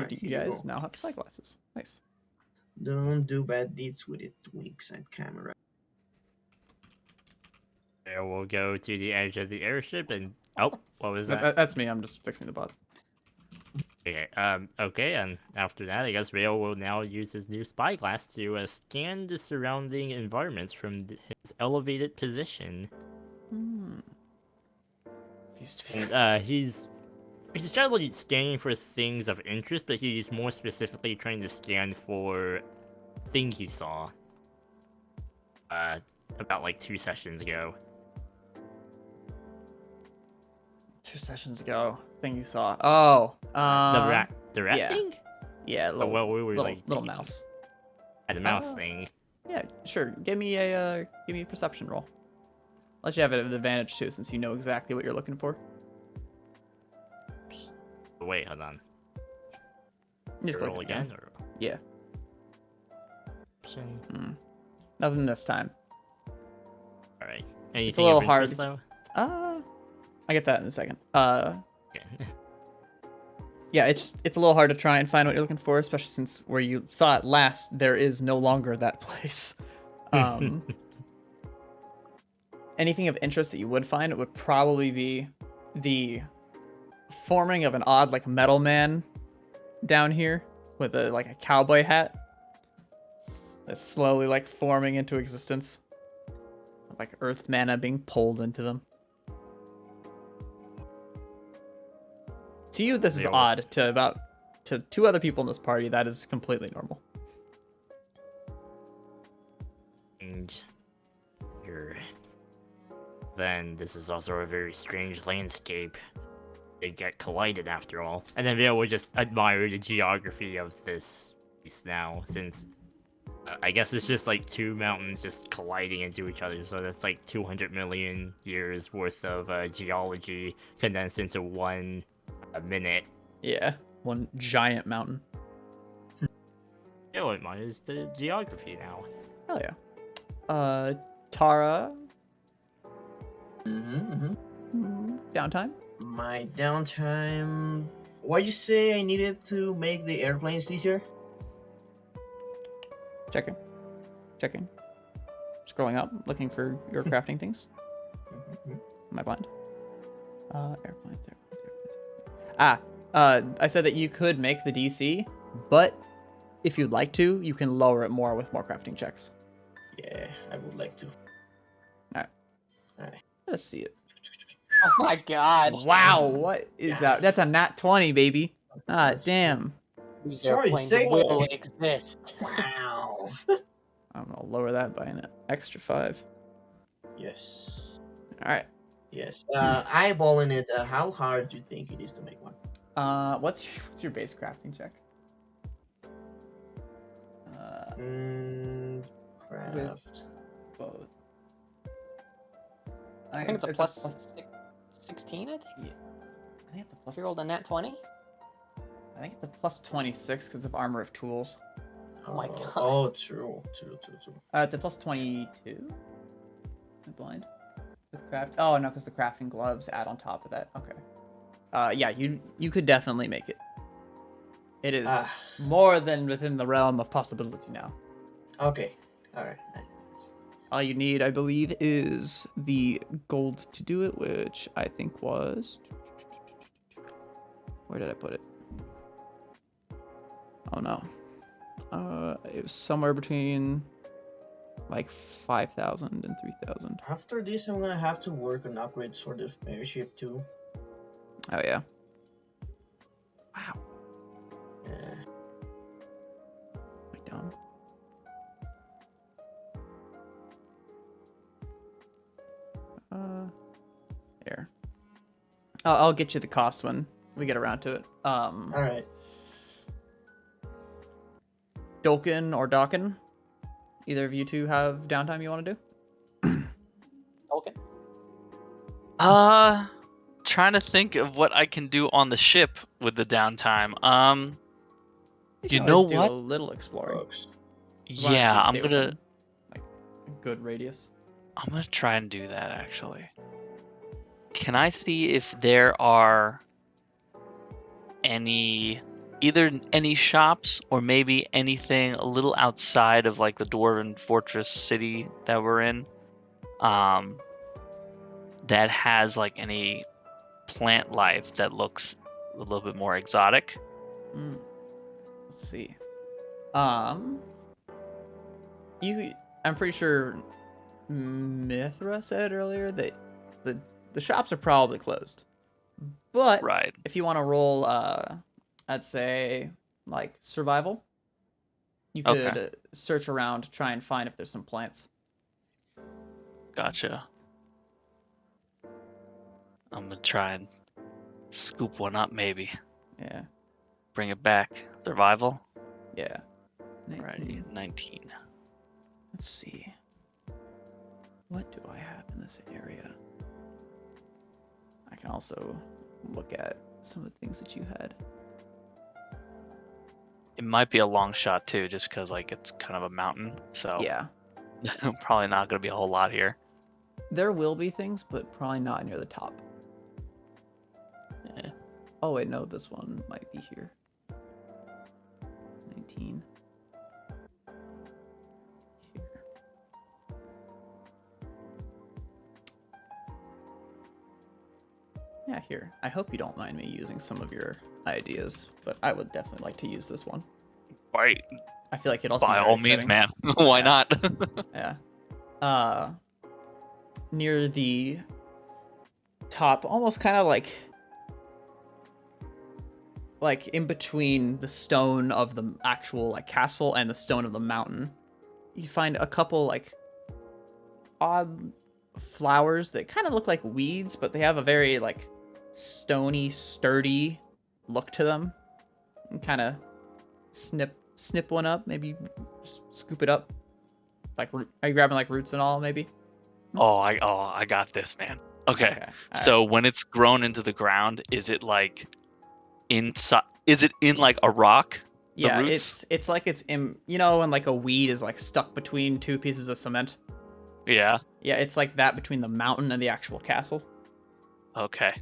You guys now have spyglasses. Nice. Don't do bad deeds with it, winks at camera. We'll go to the edge of the airship and what was that? That's me. I'm just fixing the bot. Okay, okay, and after that, I guess Rail will now use his new spyglass to scan the surrounding environments from his elevated position. And, he's generally scanning for things of interest, but he's more specifically trying to scan for a thing he saw. About like 2 sessions ago. 2 sessions ago, thing you saw. Oh, the rat yeah. thing? Yeah, We were little thinking. mouse. The mouse thing. Yeah, sure. Give me a perception roll. Let you have an advantage too, since you know exactly what you're looking for. Wait, hold on. Just click Roll it again? down. Or... Yeah. Nothing this time. Alright. Anything It's a little of interest, hard. though? I get that in a second. Okay. Yeah, it's a little hard to try and find what you're looking for, especially since where you saw it last, there is no longer that place. Anything of interest that you would find, it would probably be the forming of an odd like metal man down here with a cowboy hat that's slowly like forming into existence, like earth mana being pulled into them. To you, this is odd. To 2 other people in this party, that is completely normal. And then this is also a very strange landscape. They get collided after all. And then Vale would just admire the geography of this piece now, since I guess it's just like 2 mountains just colliding into each other. So that's like 200 million years worth of geology condensed into 1 minute. Yeah, 1 giant mountain. It admires the geography now. Hell yeah. Tara. Downtime. My downtime. Why'd you say I needed to make the airplanes easier? Checking. Scrolling up, looking for your crafting things. Am I blind? Airplanes. I said that you could make the DC, but if you'd like to, you can lower it more with more crafting checks. Yeah, I would like to. Alright. Let's see it. Oh my god. Wow, what is that? That's a nat 20, baby. Ah, damn. These Sorry, airplanes say- will exist. Wow. I'm gonna lower that by an extra 5. Yes. Alright. Yes. Eyeballing it, how hard do you think it is to make one? What's your base crafting check? Craft. Both. I think it's a plus 16, I think? Yeah. I think it's a plus... You rolled a nat 20? I think it's a plus 26 because of Armor of Tools. Oh my god. Oh, true. It's a plus 22. I'm blind. With craft. Oh, no, because the crafting gloves add on top of that. Okay. Yeah, you could definitely make it. It is more than within the realm of possibility now. Okay. Alright. All you need, I believe, is the gold to do it, which I think was... Where did I put it? Oh, no. It was somewhere between, like, 5,000 and 3,000. After this, I'm gonna have to work on upgrades for the airship, too. Oh, yeah. Wow. Yeah. Am I dumb? There. I'll get you the cost when we get around to it. Alright. Dolkin or Dawkin? Either of you two have downtime you want to do? Okay. Trying to think of what I can do on the ship with the downtime. You know do what? a little exploring. Yeah, I'm gonna like a good radius. I'm gonna try and do that actually. Can I see if there are either any shops or maybe anything a little outside of like the Dwarven Fortress city that we're in? that has like any plant life that looks a little bit more exotic? Let's see. I'm pretty sure Mithra said earlier that the shops are probably closed. But Right. if you want to roll, I'd say like survival, you could search around to try and find if there's some plants. Gotcha. I'm gonna try and scoop one up, maybe. Yeah. Bring it back. Survival. Yeah. 19. Righty, 19. Let's see. What do I have in this area? I can also look at some of the things that you had. It might be a long shot too, just because like it's kind of a mountain. So Yeah. probably not gonna be a whole lot here. There will be things, but probably not near the top. Eh. Oh wait, no, this one might be here. 19. Here. Yeah, here. I hope you don't mind me using some of your ideas, but I would definitely like to use this one. Right. I feel like it also By be all very means, fitting. man. Why Yeah. not? Yeah. Near the top, almost kind of like in between the stone of the actual like castle and the stone of the mountain, you find a couple like odd flowers that kind of look like weeds, but they have a very like stony, sturdy look to them. And kind of snip one up, maybe just scoop it up. Like, are you grabbing like roots and all, maybe? I got this, man. Okay. All So when it's grown into the ground, is it like inside? Is it in like a rock? The Yeah, roots? it's like it's in, you know, when like a weed is like stuck between two pieces of cement. Yeah. Yeah, it's like that between the mountain and the actual castle. Okay.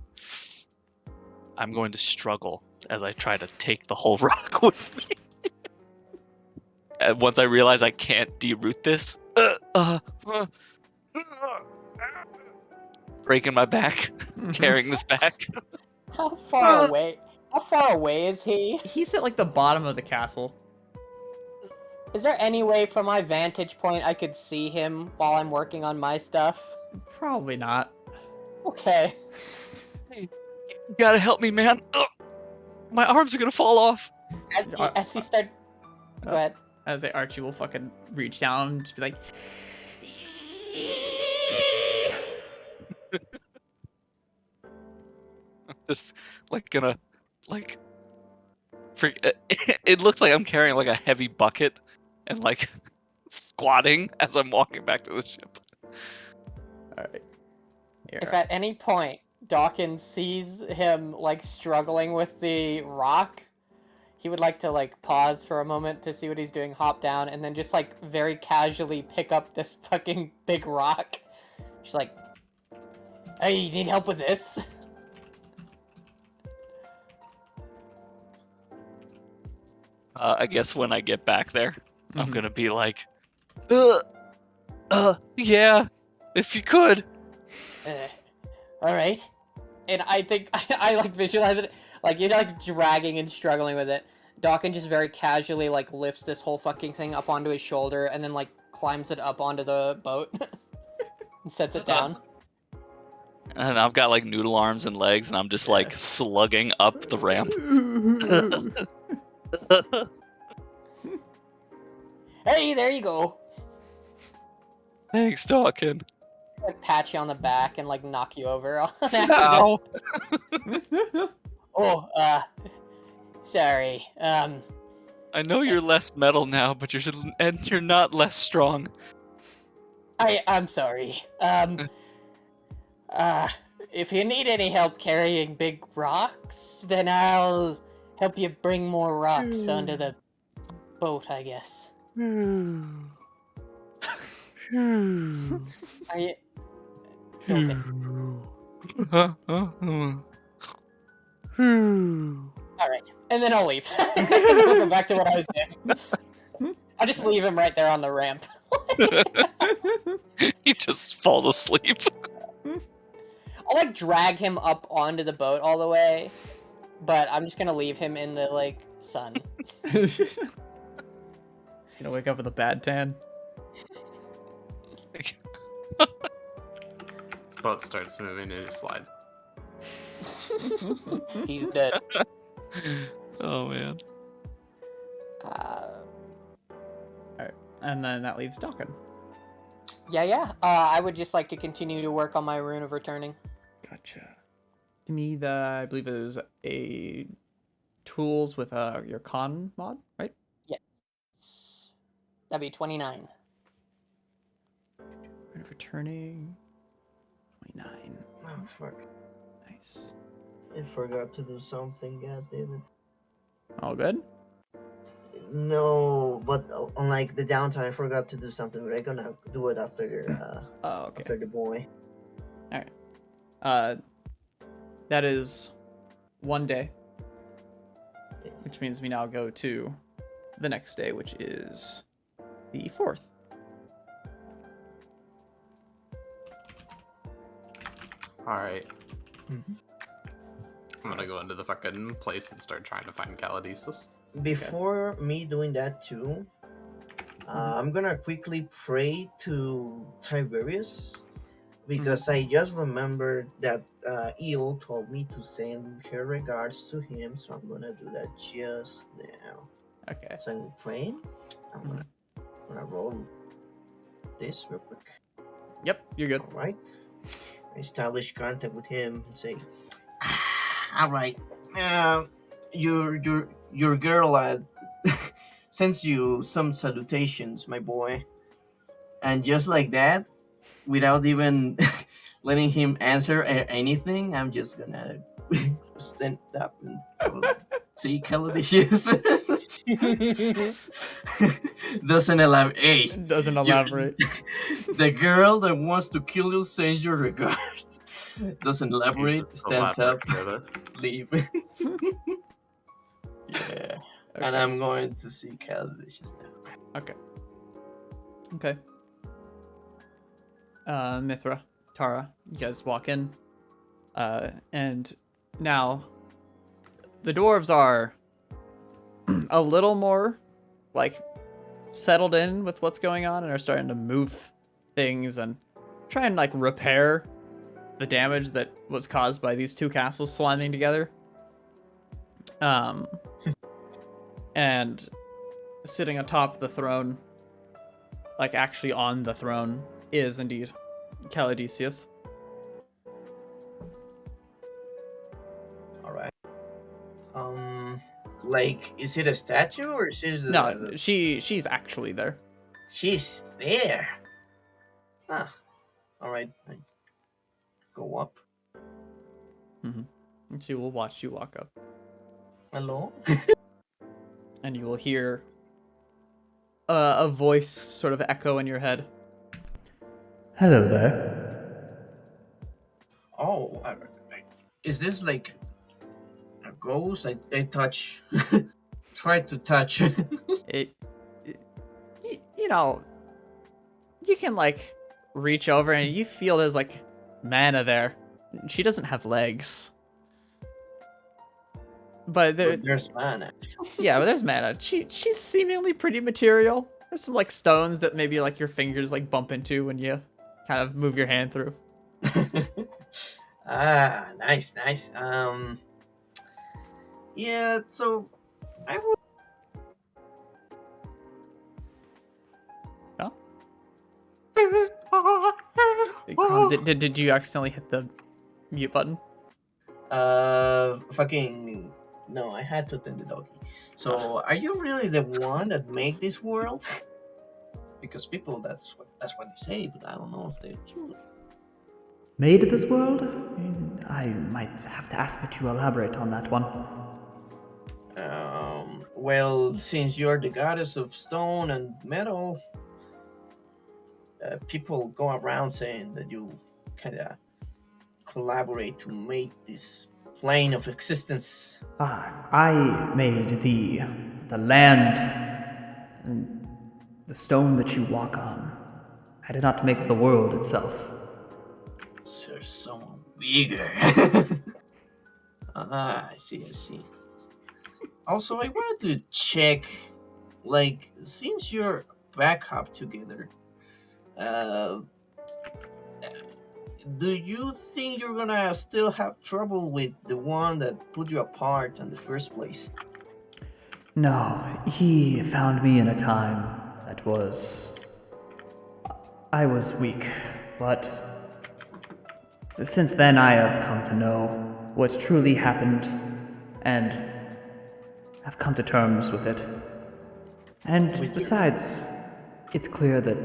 I'm going to struggle as I try to take the whole rock with me. And once I realize I can't deroot this, breaking my back, carrying this back. How far away? How far away is he? He's at like the bottom of the castle. Is there any way from my vantage point I could see him while I'm working on my stuff? Probably not. Okay. Hey, you gotta help me, man. My arms are gonna fall off. As he started... Go ahead. As Archie will fucking reach down and just be like... Just like gonna like it looks like I'm carrying like a heavy bucket and like squatting as I'm walking back to the ship. Alright. If at any point Dawkins sees him like struggling with the rock, he would like to like pause for a moment to see what he's doing, hop down, and then just like very casually pick up this fucking big rock. Just like, hey, you need help with this? I guess when I get back there, I'm gonna be like, yeah, if you could. All right. And I think I like visualize it like you're like dragging and struggling with it. Dawkins just very casually like lifts this whole fucking thing up onto his shoulder and then like climbs it up onto the boat and sets it down. And I've got like noodle arms and legs, and I'm just like slugging up the ramp. Hey, there you go. Thanks, Dawkins. Like pat you on the back and like knock you over on accident. Ow. Oh, sorry. I know you're less metal now, but you're not less strong. I'm sorry. If you need any help carrying big rocks, then I'll help you bring more rocks onto the boat, I guess. Are you... Okay. Alright, and then I'll leave. We'll go back to what I was doing. I'll just leave him right there on the ramp. He just falls asleep. I'll like drag him up onto the boat all the way, but I'm just gonna leave him in the like sun. He's gonna wake up with a bad tan. Boat starts moving and it slides. He's dead. Oh man. Alright, and then that leaves Dawkin. Yeah. I would just like to continue to work on my rune of returning. Gotcha. To me, I believe it was a tools with your con mod, right? Yes. That'd be 29. Rune of returning. 29. Oh, fuck. Nice. I forgot to do something, god damn it. All good? No, but on like the downtime, I forgot to do something, but I'm gonna do it after Okay. after the boy. That is one day, which means we now go to the next day, which is the 4th. Alright. I'm gonna go into the fucking place and start trying to find Caladisis. Before me doing that too, I'm gonna quickly pray to Tiberius because I just remembered that Eel told me to send her regards to him, so I'm gonna do that just now. Okay. So I'm praying. I'm gonna roll this real quick. Yep, you're good. All right. Establish contact with him and say, "All right, your girl sends you some salutations, my boy." And just like that, without even letting him answer anything, I'm just gonna stand up and go see Caladius. Doesn't elaborate. Hey, Doesn't elaborate. The girl that wants to kill you sends your regards. Doesn't elaborate. Stands up. Leave. Yeah. And I'm going to see Caladius now. Okay. Mithra, Tara, you guys walk in. And now the dwarves are a little more like settled in with what's going on and are starting to move things and try and like repair the damage that was caused by these two castles slamming together. And sitting atop the throne, like actually on the throne, is indeed Caladius. All right. Like, is it a statue or is it? No, she's actually there. She's there. Ah. All right. I go up. And she will watch you walk up. Hello. And you will hear a voice sort of echo in your head. Hello there. Oh, is this like a ghost? I touch. Try to touch. You know, you can like reach over and you feel there's like mana there. She doesn't have legs. But there's mana. Yeah, but there's mana. She's seemingly pretty material. There's some like stones that maybe like your fingers like bump into when you kind of move your hand through. Nice. Yeah, so I would. Oh? Did you accidentally hit the mute button? Fucking no, I had to tend the doggy. So, are you really the one that made this world? Because people, that's what they say, but I don't know if they're true. Made this world? I might have to ask that you elaborate on that one. Well, since you're the goddess of stone and metal, people go around saying that you kind of collaborate to make this plane of existence. I made the land, and the stone that you walk on. I did not make the world itself. There's someone bigger. I see, I see. Also, I wanted to check, like, since you're back up together, uh, do you think you're gonna still have trouble with the one that put you apart in the first place? No, he found me in a time that I was weak, but since then I have come to know what truly happened and have come to terms with it. And besides, it's clear that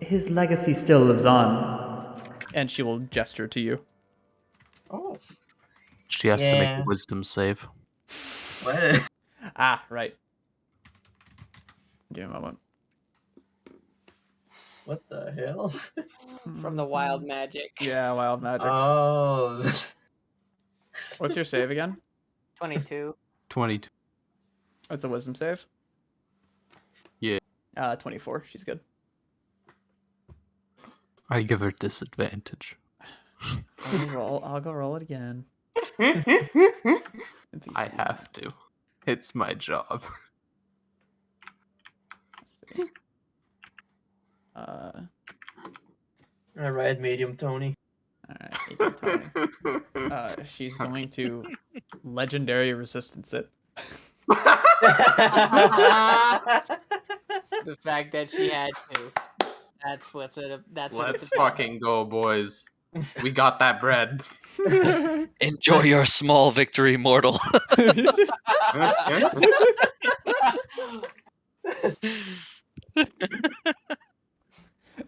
his legacy still lives on. And she will gesture to you. Oh, She has to make yeah. a wisdom save. Well, Ah, right. Give me a moment. what the hell? From the wild magic. Yeah, wild magic. Oh, What's your save again? 22. 22. It's a wisdom save. Yeah. 24. She's good. I give her disadvantage. I'll go roll it again. I have to. It's my job. All alright, medium Tony. right, Tony. She's going to legendary resistance it. The fact that she had to. That's what's it. That's what Let's it's about. fucking go, boys. We got that bread. Enjoy your small victory, mortal.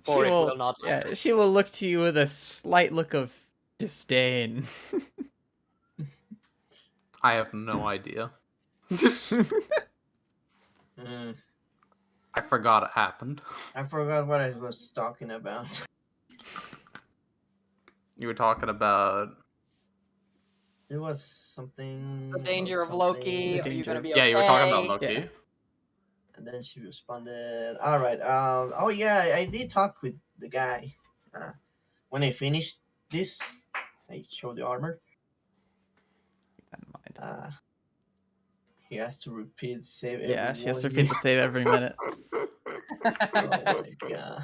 For it will, will not yeah, last. she will look to you with a slight look of disdain. I have no idea. I forgot it happened. I forgot what I was talking about. You were talking about... It was something. The danger about of Loki. something. Are you gonna be Yeah, okay? you were talking about Loki. Yeah. And then she responded, "All right. Oh yeah, I did talk with the guy. When I finished this, I showed the armor. Keep that in mind. He has to repeat save. Every Yeah, she has to 1 repeat the save every minute. Oh my god.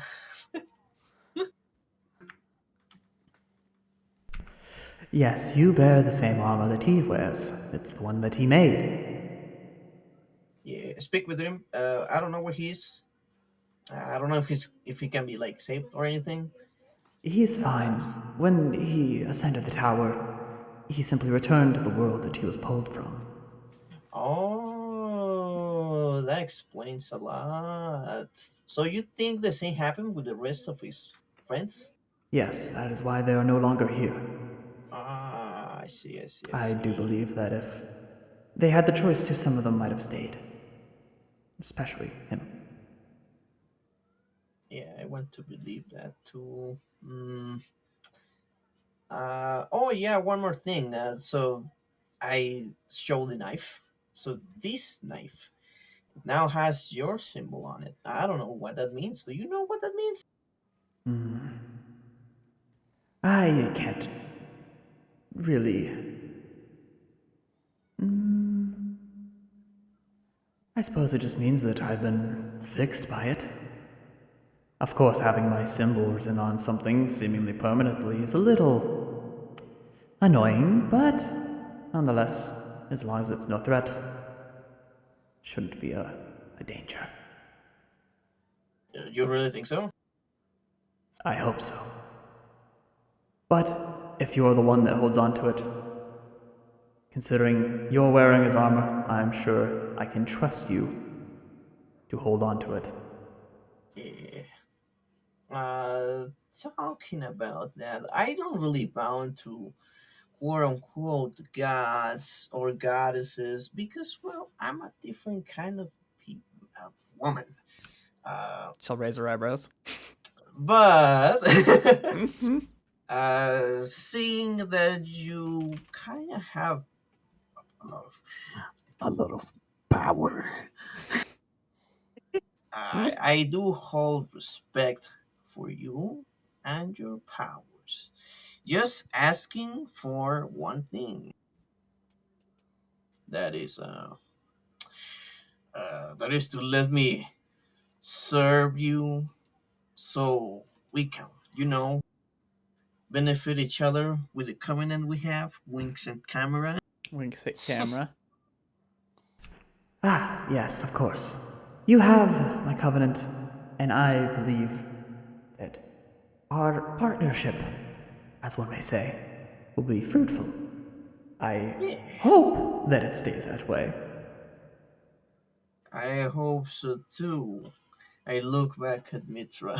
Yes, you bear the same armor that he wears. It's the one that he made. Yeah, speak with him. I don't know where he is. I don't know if he can be like saved or anything. He's fine. When he ascended the tower, he simply returned to the world that he was pulled from. Oh, that explains a lot. So you think the same happened with the rest of his friends? Yes, that is why they are no longer here. Ah, I see. I do believe that if they had the choice to, some of them might have stayed. Especially him. Yeah, I want to believe that too. Oh yeah, one more thing. So I showed the knife. So this knife now has your symbol on it. I don't know what that means. Do you know what that means? I can't really. I suppose it just means that I've been fixed by it. Of course, having my symbol written on something seemingly permanently is a little annoying, but nonetheless, as long as it's no threat, shouldn't be a danger. You really think so? I hope so. But if you're the one that holds on to it, considering you're wearing his armor, I'm sure I can trust you to hold on to it. Yeah. Talking about that, I don't really bound to quote unquote gods or goddesses because, well, I'm a different kind of woman. She'll raise her eyebrows. But seeing that you kind of have a lot of power, I do hold respect for you and your powers. just asking for one thing. That is to let me serve you, so we can, benefit each other with the covenant we have. Winks and camera. Winks at camera. Ah, yes, of course. You have my covenant, and I believe that our partnership, as one may say, will be fruitful. I hope that it stays that way. I hope so too. I look back at Mitra.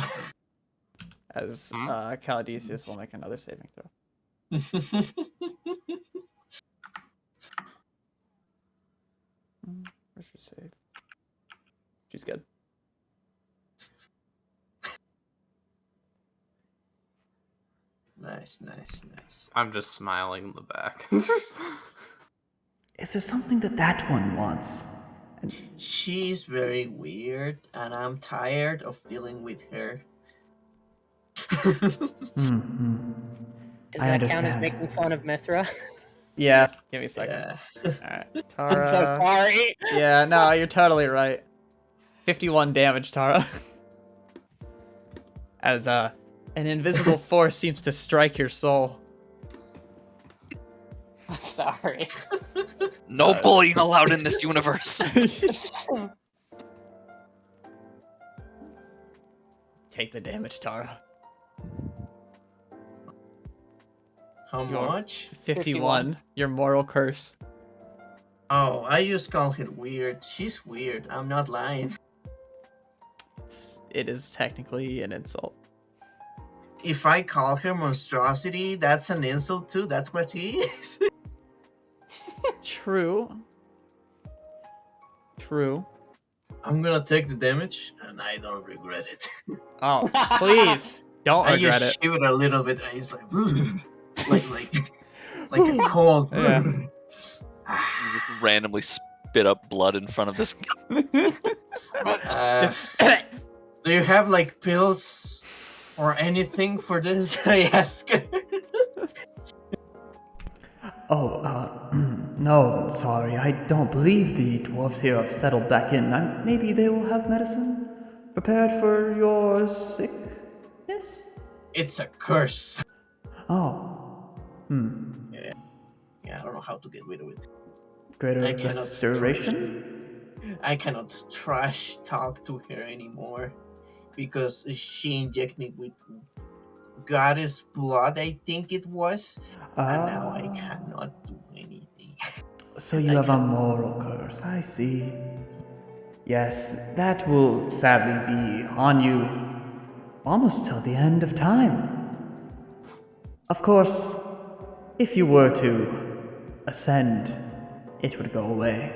As Caladesius will make another saving throw. Where's your save? She's good. Nice. I'm just smiling in the back. Is there something that one wants? She's very weird, and I'm tired of dealing with her. Does that count as making fun of Mithra? Yeah, give me a second. Yeah. Alright, Tara. I'm so sorry. Yeah, no, you're totally right. 51 damage, Tara. As an invisible force seems to strike your soul. I'm sorry. No bullying allowed in this universe. Take the damage, Tara. How much? 51. Your moral curse. Oh, I just call her weird. She's weird. I'm not lying. It is technically an insult. If I call her monstrosity, that's an insult too. That's what she is. True. I'm gonna take the damage, and I don't regret it. Oh, please don't regret I just it. shivered a little bit, and it's like a cold. Yeah. You just randomly spit up blood in front of this guy. Do you have like pills or anything for this? I ask. No, sorry, I don't believe the dwarves here have settled back in. Maybe they will have medicine prepared for your sickness? It's a curse. Oh. Yeah, I don't know how to get rid of it. Greater I cannot restoration? I cannot trash talk to her anymore because she injected me with goddess blood, I think it was, and now I cannot do anything. So you have a moral curse, I see. Yes, that will sadly be on you almost till the end of time. Of course, if you were to ascend, it would go away.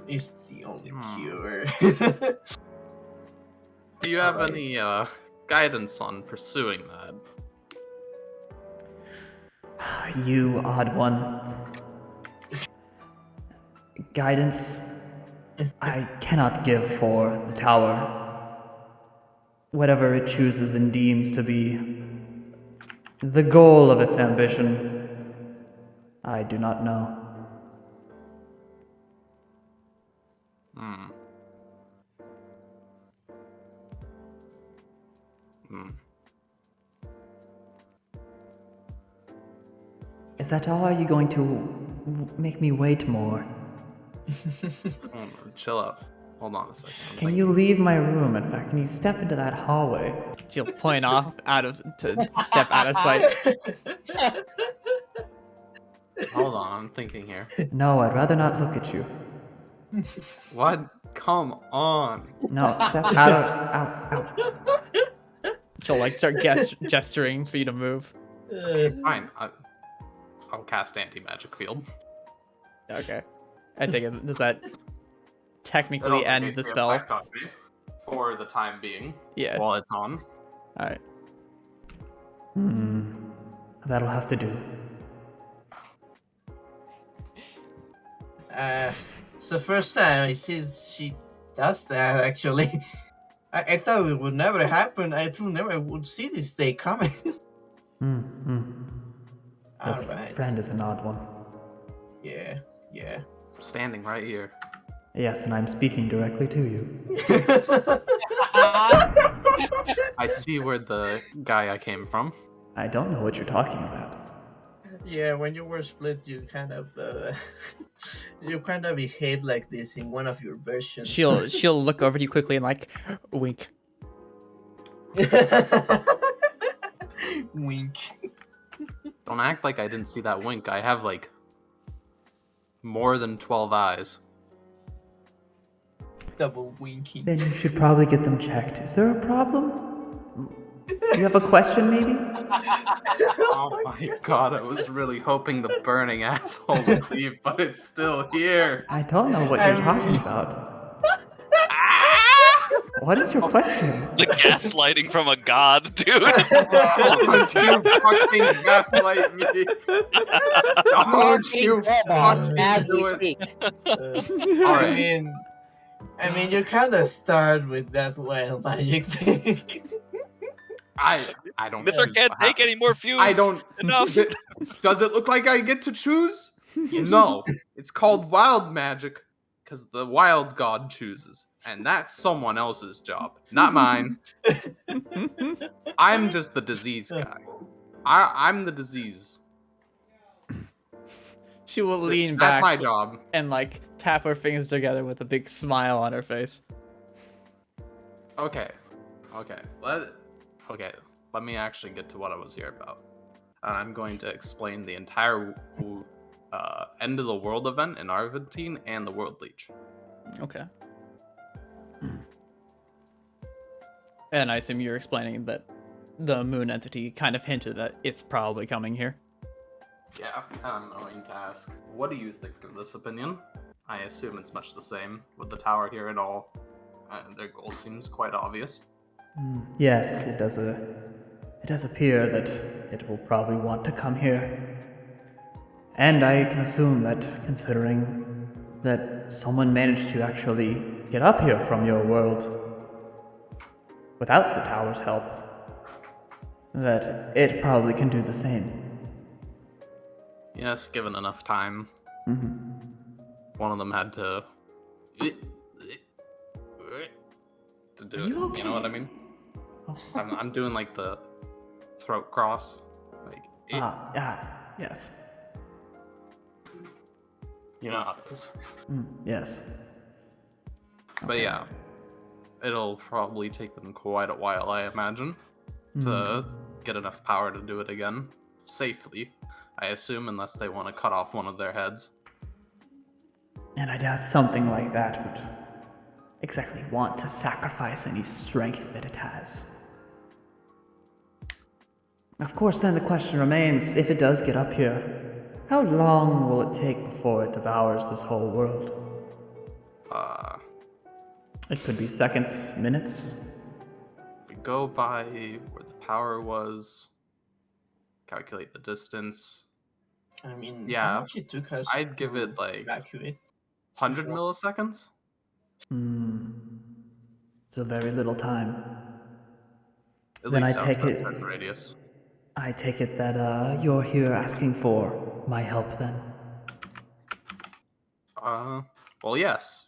It's the only cure. Do you have any guidance on pursuing that? You odd one. Guidance I cannot give for the tower. Whatever it chooses and deems to be the goal of its ambition, I do not know. Is that all? Are you going to make me wait more? Chill out. Hold on a second. Can you leave my room? In fact, can you step into that hallway? She'll point off to step out of sight. Hold on, I'm thinking here. No, I'd rather not look at you. What? Come on. No, step out. She'll like start gesturing for you to move. Fine. I'll cast anti-magic field. Okay. I take it. Does that technically It'll end negate the the spell? effect on me for the time being. Yeah. While it's on. Alright. That'll have to do. It's the first time I see she does that, actually. I thought it would never happen. I thought never would see this day coming. friend is an odd one. Yeah. I'm standing right here. Yes, and I'm speaking directly to you. I see where the guy I came from. I don't know what you're talking about. Yeah, when you were split, you kind of behaved like this in one of your versions. She'll look over to you quickly and like wink. Wink. Don't act like I didn't see that wink. I have like more than 12 eyes. Double winking. Then you should probably get them checked. Is there a problem? You have a question, maybe? Oh my god, I was really hoping the burning asshole would leave, but it's still here. I don't know what you're talking about. What is your question? The gaslighting from a god, dude. Don't you fucking gaslight me. Don't you fucking As we do it. speak. Alright. I mean, you kind of start with that wild magic thing. I don't Mithra choose can't what take happens. any more fumes. I don't. Enough. Does it look like I get to choose? No. It's called wild magic because the wild god chooses. And that's someone else's job, not mine. I'm just the disease guy. I'm the disease. She will lean back. That's my job. And like tap her fingers together with a big smile on her face. Okay. Let me actually get to what I was here about. I'm going to explain the entire end of the world event in Arventine and the World Leech. Okay. And I assume you're explaining that the moon entity kind of hinted that it's probably coming here. Yeah, I'm going to ask, what do you think of this opinion? I assume it's much the same with the tower here and all. Their goal seems quite obvious. Yes, it does appear that it will probably want to come here. And I can assume that, considering that someone managed to actually get up here from your world without the tower's help, that it probably can do the same. Yes, given enough time. One of them had to do Are it. you okay? You know what I mean? Oh. I'm doing like the throat cross. Like, Yes. you know how it is. Yes. But yeah, it'll probably take them quite a while, I imagine, to get enough power to do it again. Safely, I assume, unless they want to cut off one of their heads. And I doubt something like that would exactly want to sacrifice any strength that it has. Of course, then the question remains, if it does get up here, how long will it take before it devours this whole world? It could be seconds, minutes. If we go by where the power was, calculate the distance, I mean, Yeah, how much it took us I'd give to it like evacuate? 100 milliseconds? So very little time. At Then least I take outside it- certain radius. I take it that you're here asking for my help then? Well, yes.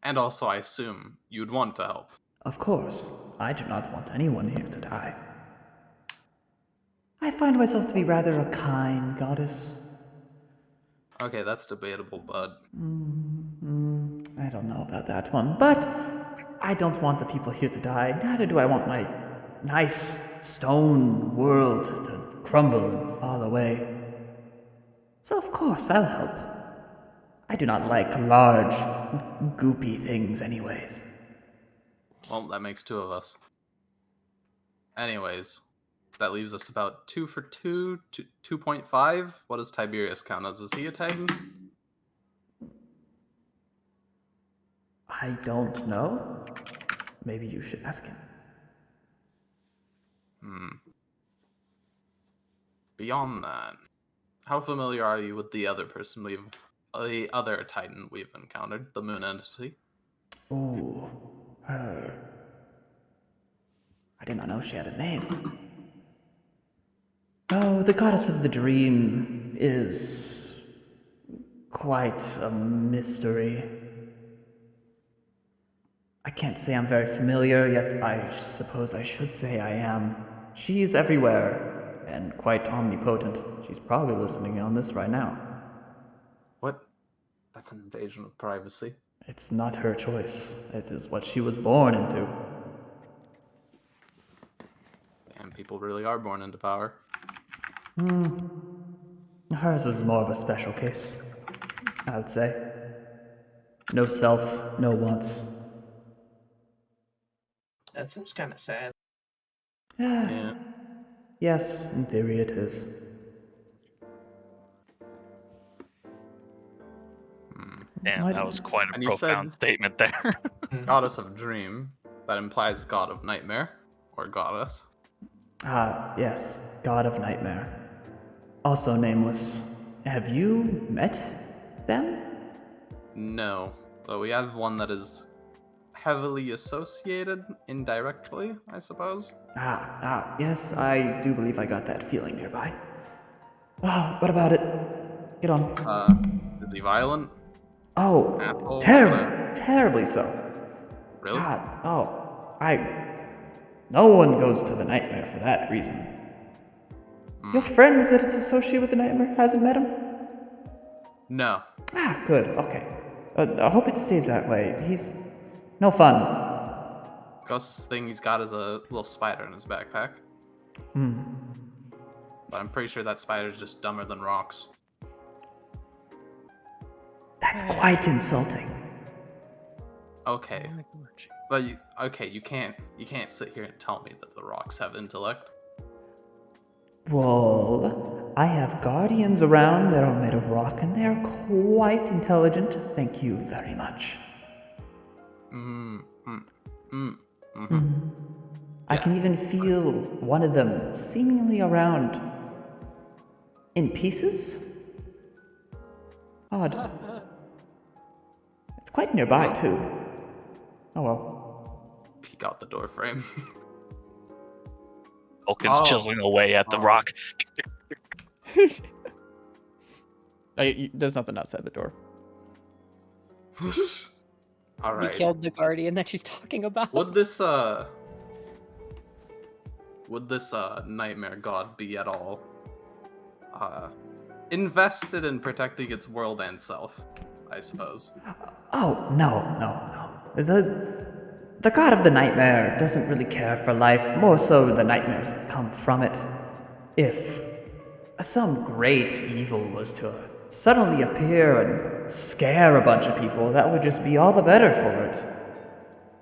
And also, I assume you'd want to help. Of course, I do not want anyone here to die. I find myself to be rather a kind goddess. Okay, that's debatable, but I don't know about that one, but I don't want the people here to die. Neither do I want my nice stone world to crumble and fall away. So of course I'll help. I do not like large, goopy things anyways. well, that makes two of us. Anyways, that leaves us about 2 for 2, 2.5. What does Tiberius count as? Is he a Titan? I don't know. Maybe you should ask him. Beyond that, how familiar are you with the other Titan we've encountered, the moon entity? Ooh, her. I did not know she had a name. Oh, the goddess of the dream is quite a mystery. I can't say I'm very familiar, yet I suppose I should say I am. She is everywhere, and quite omnipotent. She's probably listening on this right now. What? That's an invasion of privacy. It's not her choice. It is what she was born into. And people really are born into power. Hers is more of a special case, I would say. No self, no wants. That seems kind of sad. Yeah. Yes, in theory it is. Damn, What? that was quite a And you profound said- statement there. Goddess of dream. That implies god of nightmare. Or goddess. Yes, god of nightmare. Also nameless. Have you met them? No. But we have one that is heavily associated indirectly, I suppose. Yes, I do believe I got that feeling nearby. Oh, what about it? Get on. Is he violent? Oh, Asshole? terribly so. Really? God, no one goes to the nightmare for that reason. Your friend that is associated with the nightmare hasn't met him? No. Good, okay. I hope it stays that way. He's no fun. Closest thing he's got is a little spider in his backpack. But I'm pretty sure that spider's just dumber than rocks. That's quite insulting. Okay. But you can't sit here and tell me that the rocks have intellect. Well, I have guardians around that are made of rock, and they're quite intelligent. Thank you very much. I can even feel one of them seemingly around in pieces. Odd. It's quite nearby, too. Oh well. Peek out the door frame. Vulcan's chiseling away at the rock. There's nothing outside the door. All We right. killed the guardian that she's talking about. Would this nightmare god be at all invested in protecting its world and self? I suppose. Oh, no. The god of the nightmare doesn't really care for life, more so the nightmares that come from it. If some great evil was to suddenly appear and scare a bunch of people, that would just be all the better for it.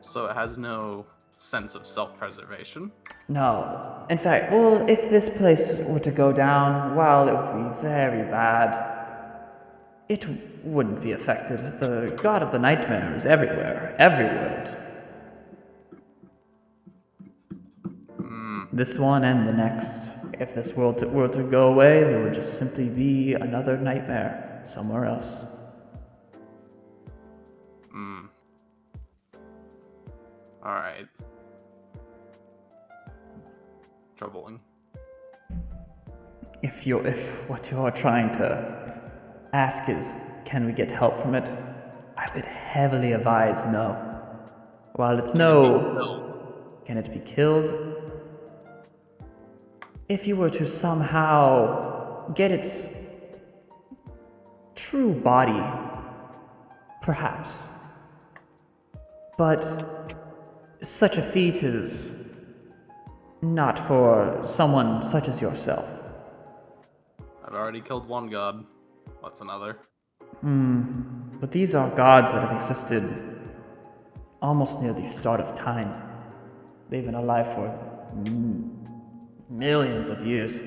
So it has no sense of self-preservation? No. In fact, well, if this place were to go down, well, it would be very bad. It wouldn't be affected. The god of the nightmare is everywhere, every world. This one and the next. If this world were to go away, there would just simply be another nightmare somewhere else. Alright. Troubling. If what you're trying to ask is, can we get help from it? I would heavily advise no. While it's no, can it be killed? If you were to somehow get its true body, perhaps. But such a feat is not for someone such as yourself. I've already killed one god. What's another? But these are gods that have existed almost near the start of time. They've been alive for millions of years.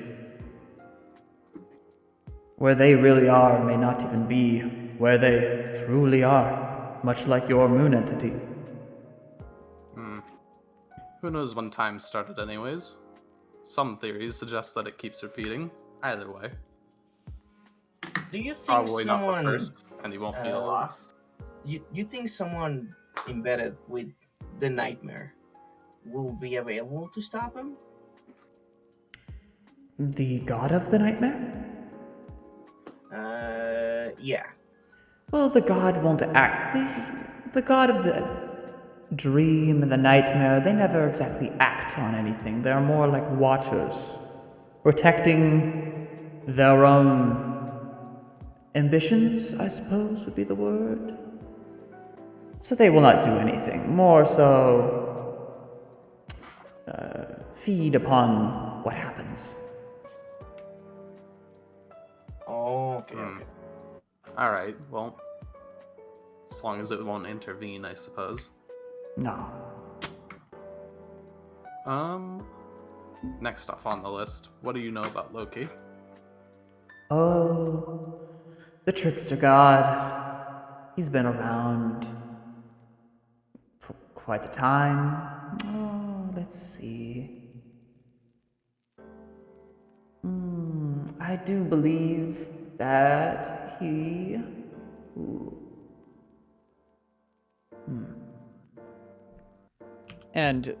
Where they really are may not even be where they truly are, much like your moon entity. Who knows when time started anyways? Some theories suggest that it keeps repeating. Either way. Do you think Probably not someone? the first, and you won't feel lost. You think someone embedded with the nightmare will be available to stop him? The god of the nightmare? Yeah. Well, the god won't act. The god of the dream and the nightmare, they never exactly act on anything. They're more like watchers, protecting their own ambitions, I suppose would be the word. So they will not do anything. More so, feed upon what happens. Oh, okay. Alright, well, as long as it won't intervene, I suppose. No. Next off on the list, what do you know about Loki? Oh, the trickster god. He's been around for quite a time. Oh, let's see. I do believe that he... And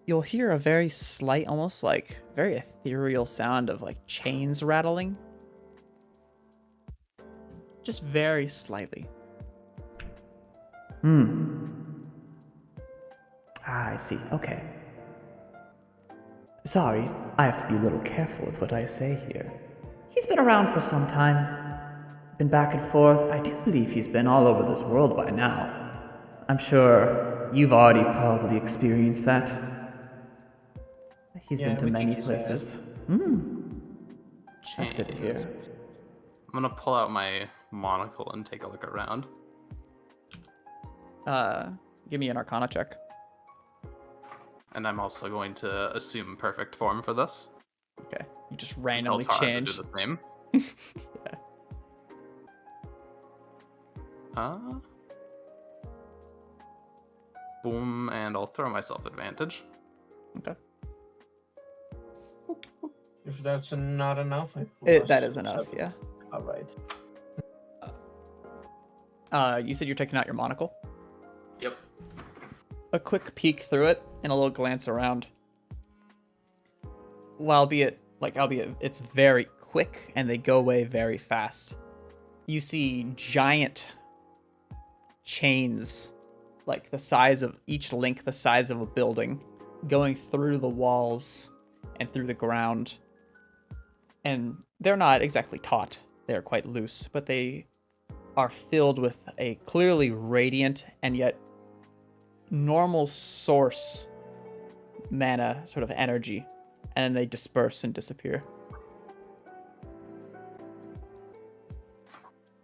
you'll hear a very slight, almost like very ethereal sound of like chains rattling. Just very slightly. I see. Okay. Sorry, I have to be a little careful with what I say here. He's been around for some time. Been back and forth. I do believe he's been all over this world by now. I'm sure you've already probably experienced that. He's been to many places. That's good to hear. I'm gonna pull out my monocle and take a look around. Give me an Arcana check. And I'm also going to assume perfect form for this. Okay. You just randomly Tell Tara to change. do the same. Boom, and I'll throw myself advantage. Okay. If that's not enough, That is enough, yeah. All right. You said you're taking out your monocle? Yep. A quick peek through it and a little glance around. Albeit it's very quick and they go away very fast. You see giant chains, like the size of each link, the size of a building, going through the walls and through the ground. And they're not exactly taut, they're quite loose, but they are filled with a clearly radiant and yet normal source mana sort of energy, and then they disperse and disappear.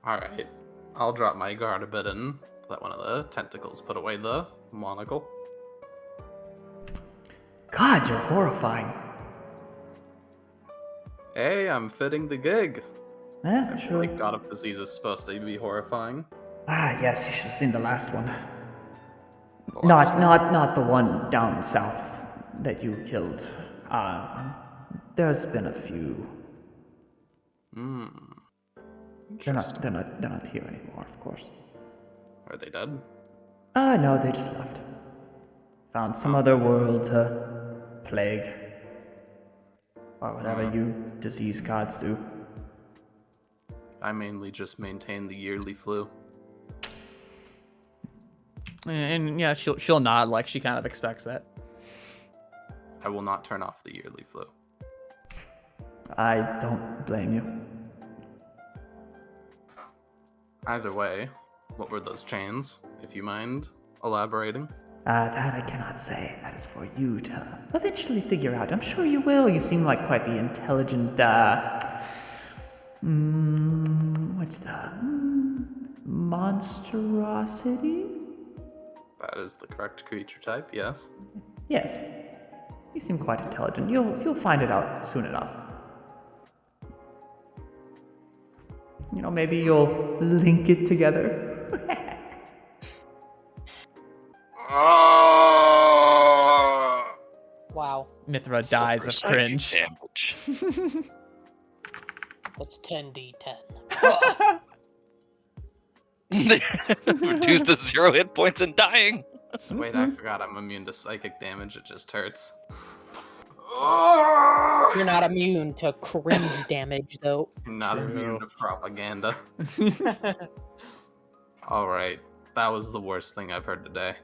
Alright. I'll drop my guard a bit and let one of the tentacles put away the monocle. God, you're horrifying. Hey, I'm fitting the gig. Yeah, sure. Like God of Disease is supposed to be horrifying. Ah, yes, you should have seen the last one. Not the one down south that you killed. There's been a few. They're not here anymore, of course. Are they dead? No, they just left. Found some other world to plague. Or whatever you disease gods do. I mainly just maintain the yearly flu. And yeah, she'll nod like she kind of expects that. I will not turn off the yearly flu. I don't blame you. Either way, what were those chains, if you mind elaborating? That I cannot say. That is for you to eventually figure out. I'm sure you will. You seem like quite the intelligent, what's the... monstrosity? That is the correct creature type, yes. Yes. You seem quite intelligent. You'll find it out soon enough. You know, maybe you'll link it together. Wow. Mithra dies of cringe. Damage. That's 10d10. Reduce the 0 hit points and dying. Wait, I forgot I'm immune to psychic damage, it just hurts. You're not immune to cringe damage, though. Not immune to propaganda. All right, that was the worst thing I've heard today.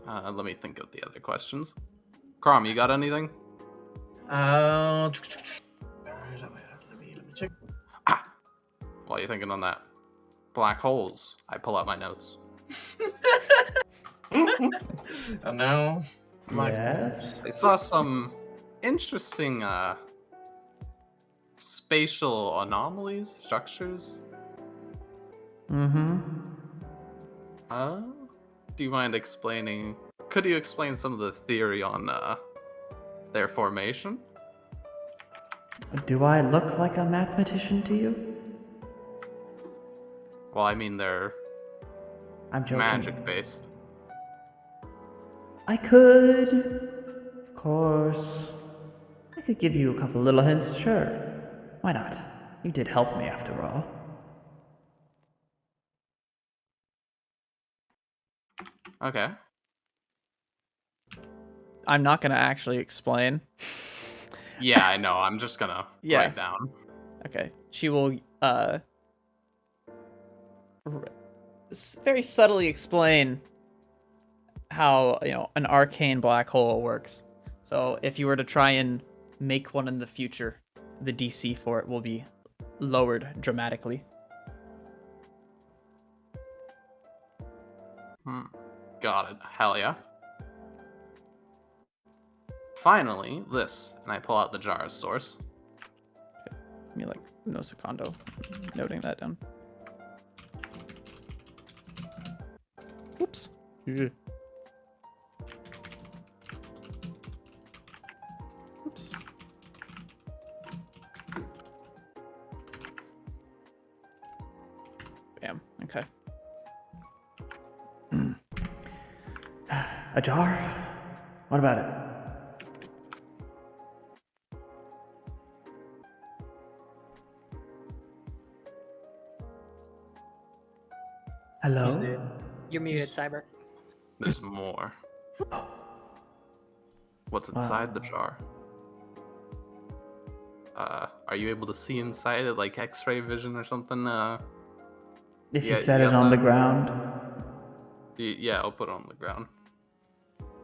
Let me think of the other questions. Crom, you got anything? Let me check. While you're thinking on that, black holes. I pull out my notes. Oh no. Yes. I saw some interesting spatial anomalies, structures. Mm-hmm. Do you mind explaining? Could you explain some of the theory on their formation? Do I look like a mathematician to you? Well, I mean they're I'm joking. magic based. I could. Of course. I could give you a couple little hints, sure. Why not? You did help me after all. Okay. I'm not gonna actually explain. Yeah, I know. I'm just gonna write down. Okay. She will very subtly explain how, an arcane black hole works. So if you were to try and make one in the future, the DC for it will be lowered dramatically. Got it. Hell yeah. Finally, this, and I pull out the jar as source. Give me no secondo, noting that down. Whoops. Oops. Bam. Okay. A jar? What about it? Hello? You're muted, Cyber. There's more. What's inside the jar? Are you able to see inside it, like X-ray vision or something? If you set it on the ground. Yeah, I'll put it on the ground.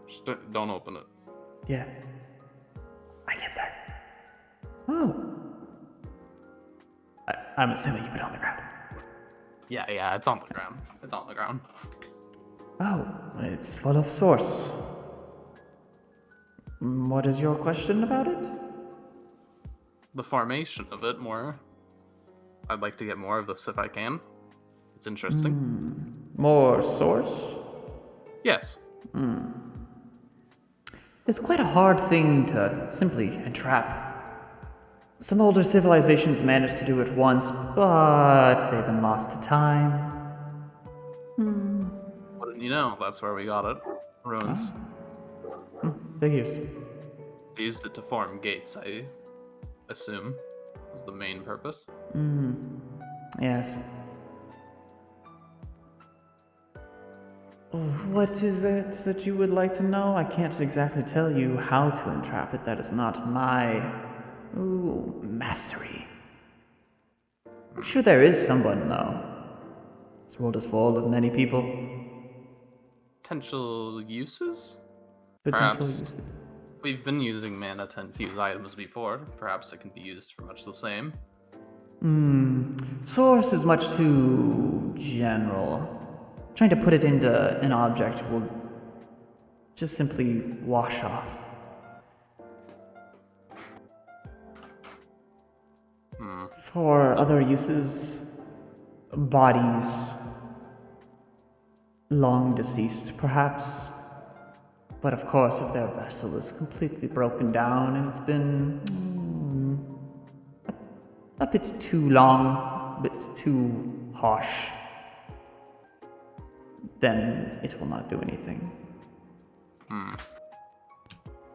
Just don't open it. Yeah. I get that. Oh. I'm assuming you put it on the ground. Yeah, it's on the ground. It's on the ground. Oh, it's full of source. What is your question about it? The formation of it, more. I'd like to get more of this if I can. It's interesting. More source? Yes. It's quite a hard thing to simply entrap. Some older civilizations managed to do it once, but they've been lost to time. Wouldn't you know? That's where we got it. Ruins. Figures. They used it to form gates, I assume, was the main purpose. Yes. What is it that you would like to know? I can't exactly tell you how to entrap it. That is not my mastery. I'm sure there is someone, though. This world is full of many people. Potential uses? Potential Perhaps uses. we've been using mana to infuse items before. Perhaps it can be used for much the same. Source is much too general. Trying to put it into an object will just simply wash off. For other uses, bodies, long deceased perhaps, but of course if their vessel is completely broken down and it's been a bit too long, a bit too harsh, then it will not do anything.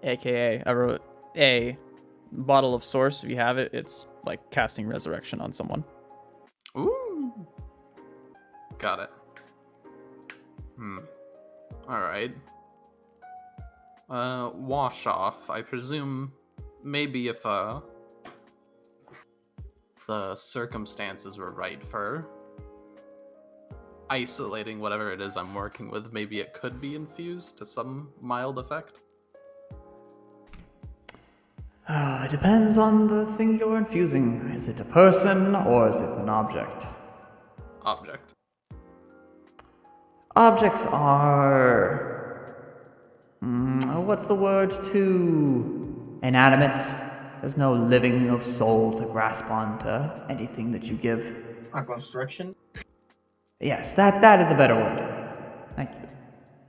AKA, I wrote a bottle of source. If you have it, it's like casting resurrection on someone. Ooh. Got it. Alright. wash off. I presume maybe if the circumstances were right for isolating whatever it is I'm working with, maybe it could be infused to some mild effect. It depends on the thing you're infusing. Is it a person or is it an object? Object. Objects are... what's the word? Too inanimate. There's no living, no soul to grasp onto anything that you give. A construction? Yes, that is a better word. Thank you.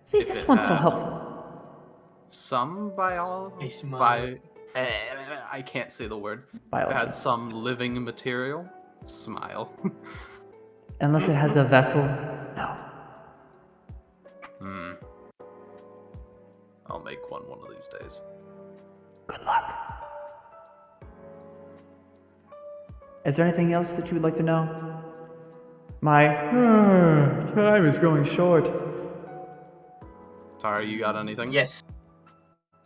See, If this it one's so had helpful. Some biology. A smile. I can't say the word. Biology. It had some living material. Smile. Unless it has a vessel, no. I'll make one of these days. Good luck. Is there anything else that you would like to know? My time is growing short. Tara, you got anything? Yes.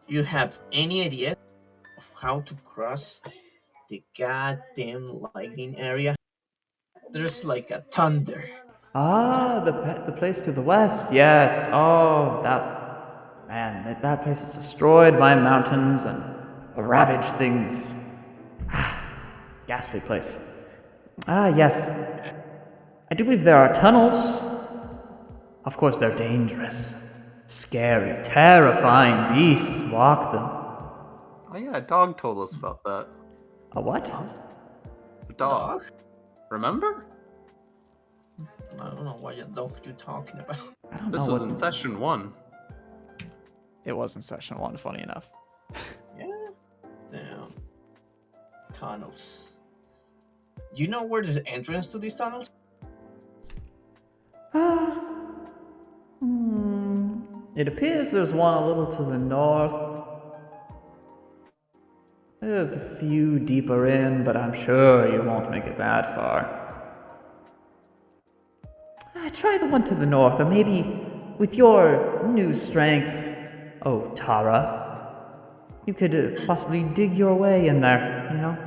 You have any idea of how to cross the goddamn lightning area? There's like a thunder. Ah, the place to the west. Yes. Oh, that place has destroyed my mountains and ravaged things. Ghastly place. Ah, yes. I do believe there are tunnels. Of course, they're dangerous, scary, terrifying beasts walk them. Oh yeah, a dog told us about that. A what? A dog. Remember? I don't know what dog you're talking about. I don't This know was what in session 1. It was in session 1, funny enough. Yeah. Damn. Tunnels. Do you know where there's an entrance to these tunnels? It appears there's one a little to the north. There's a few deeper in, but I'm sure you won't make it that far. Try the one to the north, or maybe with your new strength, oh Tara, you could possibly dig your way in there, you know?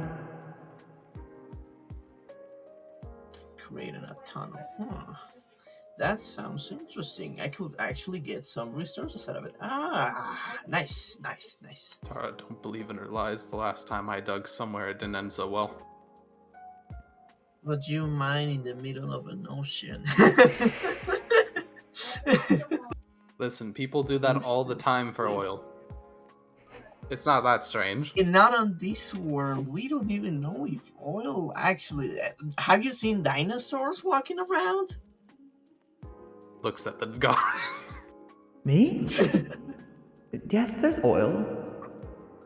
Creating a tunnel. Huh. That sounds interesting. I could actually get some resources out of it. Ah, nice. Tara, don't believe in her lies. The last time I dug somewhere, it didn't end so well. Would you mine in the middle of an ocean? Listen, people do that all the time for oil. It's not that strange. And not on this world. We don't even know if oil actually... Have you seen dinosaurs walking around? Looks at the god. Me? Yes, there's oil.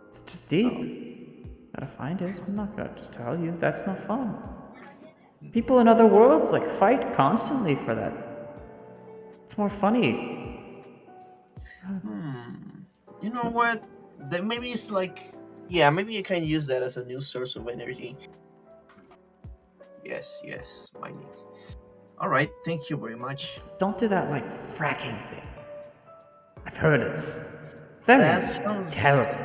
It's just deep. Gotta find it. I'm not gonna just tell you. That's no fun. People in other worlds like fight constantly for that. It's more funny. You know what? Then maybe it's like... Yeah, maybe you can use that as a new source of energy. Yes, mining. Alright, thank you very much. Don't do that like fracking thing. I've heard it's very terrible.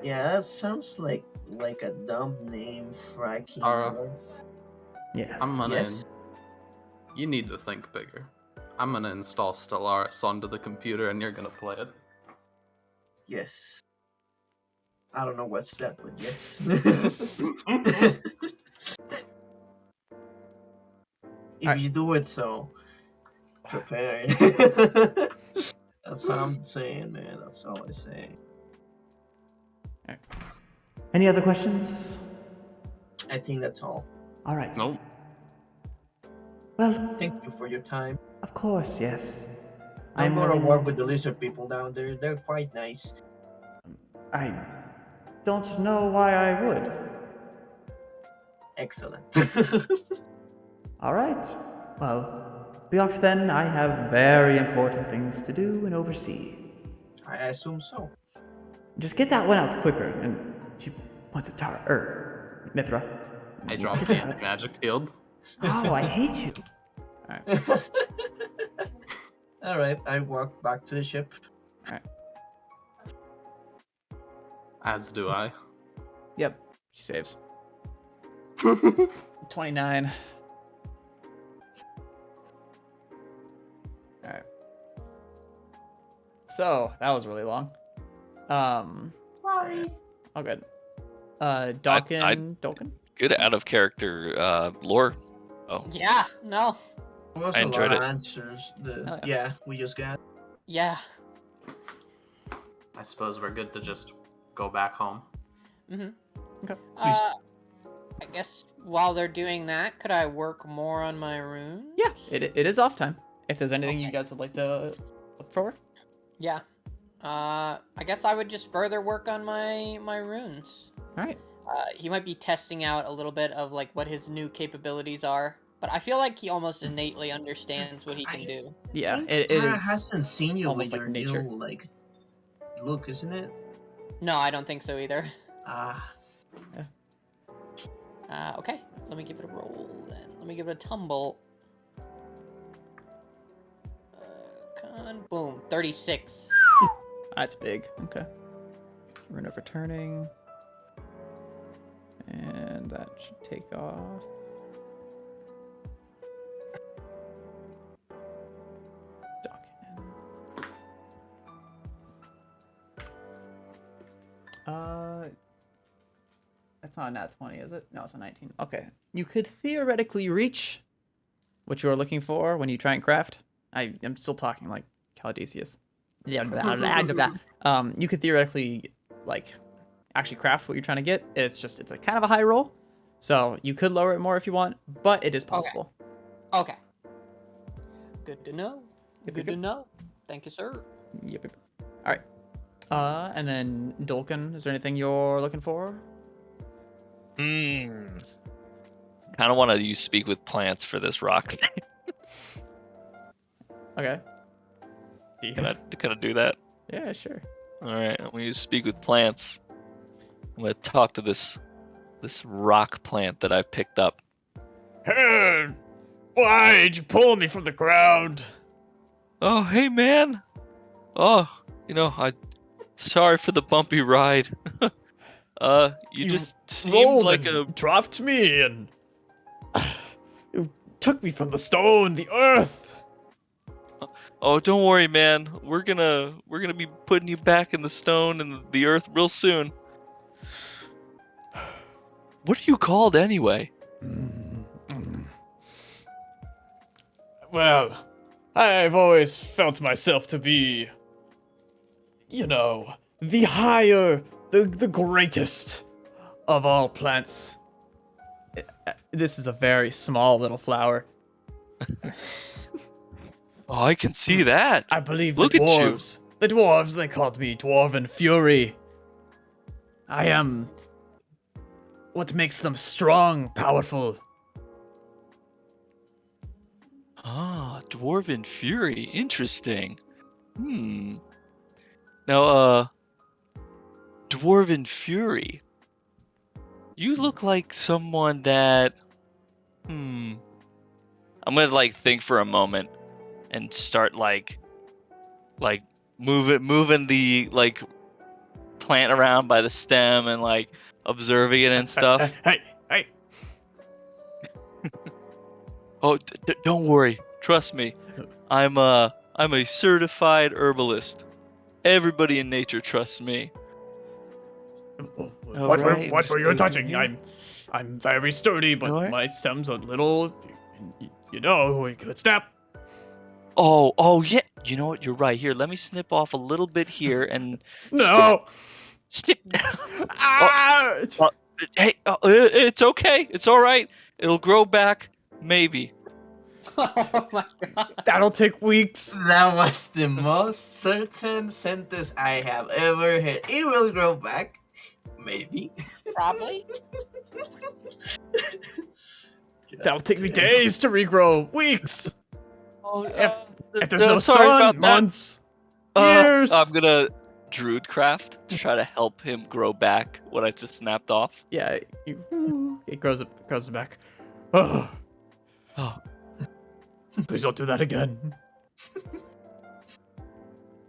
Yeah, that sounds like a dumb name, fracking. Ara. Yes. Yes. You need to think bigger. I'm gonna install Stellaris onto the computer and you're gonna play it. Yes. I don't know what's that, but yes. If you do it, so prepare. That's what I'm saying, man. That's all I say. Any other questions? I think that's all. All right. Nope. Well, Thank you for your time. of course, yes. I'm gonna willing- work with the lizard people down there. They're quite nice. I don't know why I would. Excellent. All right. Well, be off then. I have very important things to do and oversee. I assume so. Just get that one out quicker. And she wants a Tara, Mithra. I dropped the magic field. Oh, I hate you. Alright, I walk back to the ship. As do I. Yep, she saves. 29. Alright. So, that was really long. Sorry. Oh, good. Dalkin? Good out of character lore. Oh, Yeah, no. There was I a enjoyed lot of it. answers. Oh, yeah. Yeah, we just got. Yeah. I suppose we're good to just go back home. Mm-hmm. Okay. I guess while they're doing that, could I work more on my runes? Yeah, it is off time. If there's anything you guys would like to look forward. Yeah. I guess I would just further work on my runes. All right. He might be testing out a little bit of like what his new capabilities are, but I feel like he almost innately understands what he can do. Yeah, it is hasn't seen you almost with like your nature. new look, isn't it? No, I don't think so either. Okay, let me give it a roll then. Let me give it a tumble. Boom, 36. That's big. Okay. Rune of returning. And that should take off. That's not a nat 20, is it? No, it's a 19. Okay. You could theoretically reach what you are looking for when you try and craft. I'm still talking like Caladesius. You could theoretically, like, actually craft what you're trying to get. It's a kind of a high roll. So you could lower it more if you want, but it is possible. Okay. Good to know. Good to know. Thank you, sir. Yep. All right. And then Dolkin, is there anything you're looking for? Kind of want to use speak with plants for this rock. Okay. Can I do that? Yeah, sure. All right, I'm gonna use speak with plants. I'm gonna talk to this rock plant that I picked up. Hey, why'd you pull me from the ground? Oh, hey man. Oh, sorry for the bumpy ride. You just seemed rolled like and dropped me and you took me from the stone, the earth. Oh, don't worry, man. We're gonna be putting you back in the stone and the earth real soon. What are you called anyway? Well, I've always felt myself to be, the higher, the greatest of all plants. This is a very small little flower. Oh, I can see that. I believe Look the at you. dwarves, they called me Dwarven Fury. I am what makes them strong, powerful. Ah, Dwarven Fury. Interesting. Now, Dwarven Fury. You look like someone that... I'm gonna, think for a moment and start, moving the, plant around by the stem and, observing it and stuff. Hey! Oh, don't worry. Trust me. I'm a certified herbalist. Everybody in nature trusts me. What Alright, were you touching? here. I'm very sturdy, but Alright. my stem's a little, we could snap. Oh, yeah. You know what? You're right. Here, let me snip off a little bit here and No! snip. Ah! Hey, it's okay. It's all right. It'll grow back, maybe. Oh my god. That'll take weeks. That was the most certain sentence I have ever heard. It will grow back, maybe. Probably. That'll take me days to regrow. Weeks. Oh, If there's no sorry sun, about that. months, years. I'm gonna druidcraft to try to help him grow back what I just snapped off. Yeah, it grows back. Oh, Oh, please don't do that again.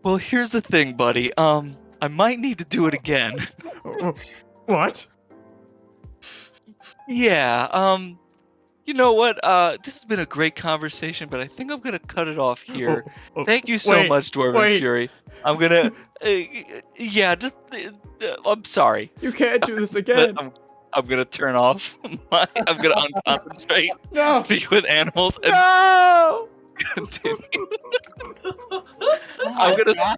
well, here's the thing, buddy. I might need to do it again. What? Yeah, you know what? This has been a great conversation, but I think I'm gonna cut it off here. Thank you so much, Dwarven Fury. I'm gonna, yeah, just, I'm sorry. You can't do this But again. I'm gonna turn off I'm gonna unconcentrate, No. speak with animals, and No. continue. Oh I'm my gonna, God.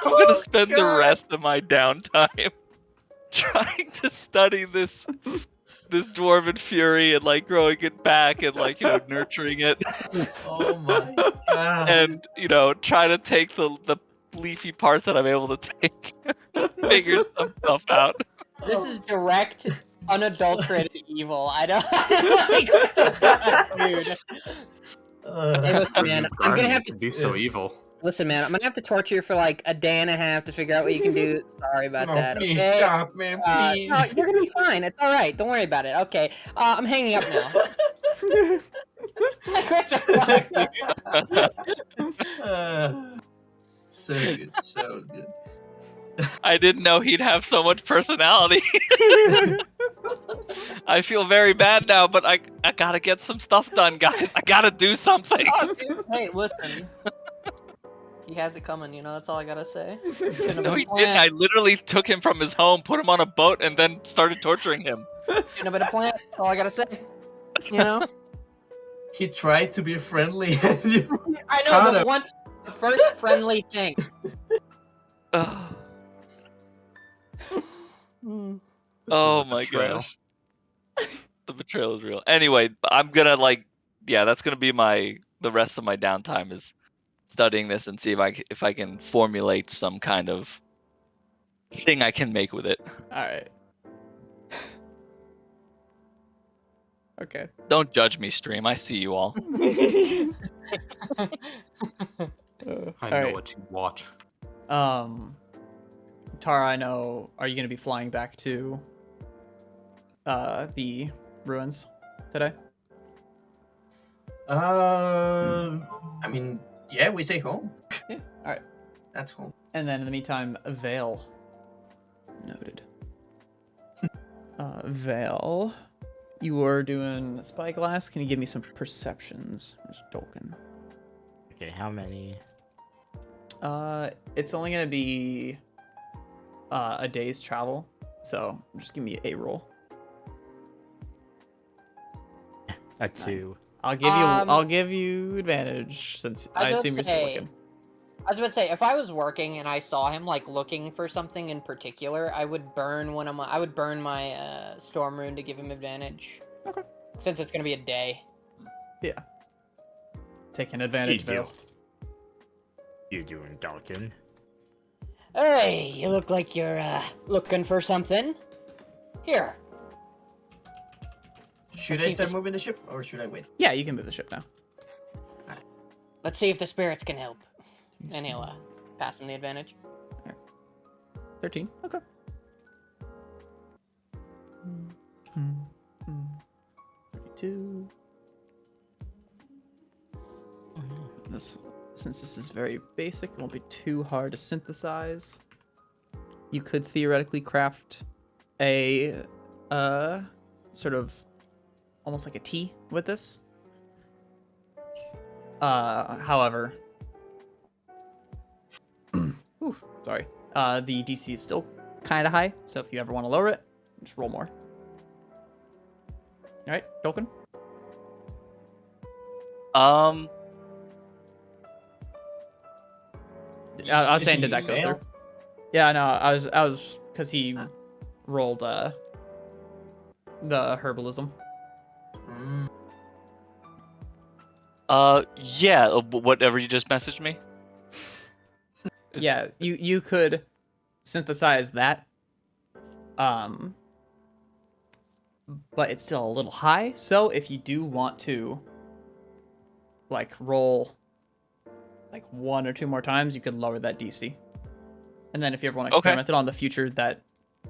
I'm gonna spend the rest of my downtime trying to study this Dwarven Fury and like growing it back and like nurturing it. Oh my god. And try to take the leafy parts that I'm able to take, figure some stuff out. This is direct, unadulterated evil. I don't like what the fuck, dude. Hey, listen, man. I'm gonna have to be so evil. Listen, man. I'm gonna have to torture you for like a day and a half to figure out what you can do. Sorry about No, that. please Okay? stop, man. Please. No, you're gonna be fine. It's all right. Don't worry about it. Okay. I'm hanging up now. Like, what the fuck, dude? So good, so good. I didn't know he'd have so much personality. I feel very bad now, but I gotta get some stuff done, guys. I gotta do something. Oh, dude, hey, listen. He has it coming, that's all I gotta say. No, he didn't. I literally took him from his home, put him on a boat, and then started torturing him. Shouldn't have been a plant. That's all I gotta say. He tried to be friendly. I know, the first friendly thing. Oh my gosh. The betrayal is real. Anyway, I'm gonna that's gonna be the rest of my downtime is studying this and see if I can formulate some kind of thing I can make with it. All right. Okay. Don't judge me, stream. I see you all. I know what you watch. Tara, I know. Are you gonna be flying back to the ruins today? I mean, yeah, we say home. Yeah. All right. That's home. And then in the meantime, Vale. Noted. Vale, you were doing spyglass. Can you give me some perceptions? There's Dolkin. Okay, how many? It's only gonna be a day's travel, so just give me a roll. A 2. I'll give you advantage since I assume you're still looking. I was about to say, if I was working and I saw him like looking for something in particular, I would burn my storm rune to give him advantage. Okay. Since it's gonna be a day. Yeah. Taking advantage, Vale. You doing, Dalkin? Hey, you look like you're looking for something. Here. Should I start moving the ship, or should I wait? Yeah, you can move the ship now. Alright. Let's see if the spirits can help. And he'll pass him the advantage. 13. Okay. 32. Since this is very basic, it won't be too hard to synthesize. You could theoretically craft a sort of almost like a tea with this. However, sorry. The DC is still kind of high, so if you ever want to lower it, just roll more. All right, Dolkin. I was saying, did that go through? Yeah, no, I was because he rolled the herbalism. Yeah, whatever you just messaged me. Yeah, you could synthesize that, but it's still a little high. So if you do want to, roll, 1 or 2 more times, you could lower that DC. And then if you ever want to experiment it on the future, that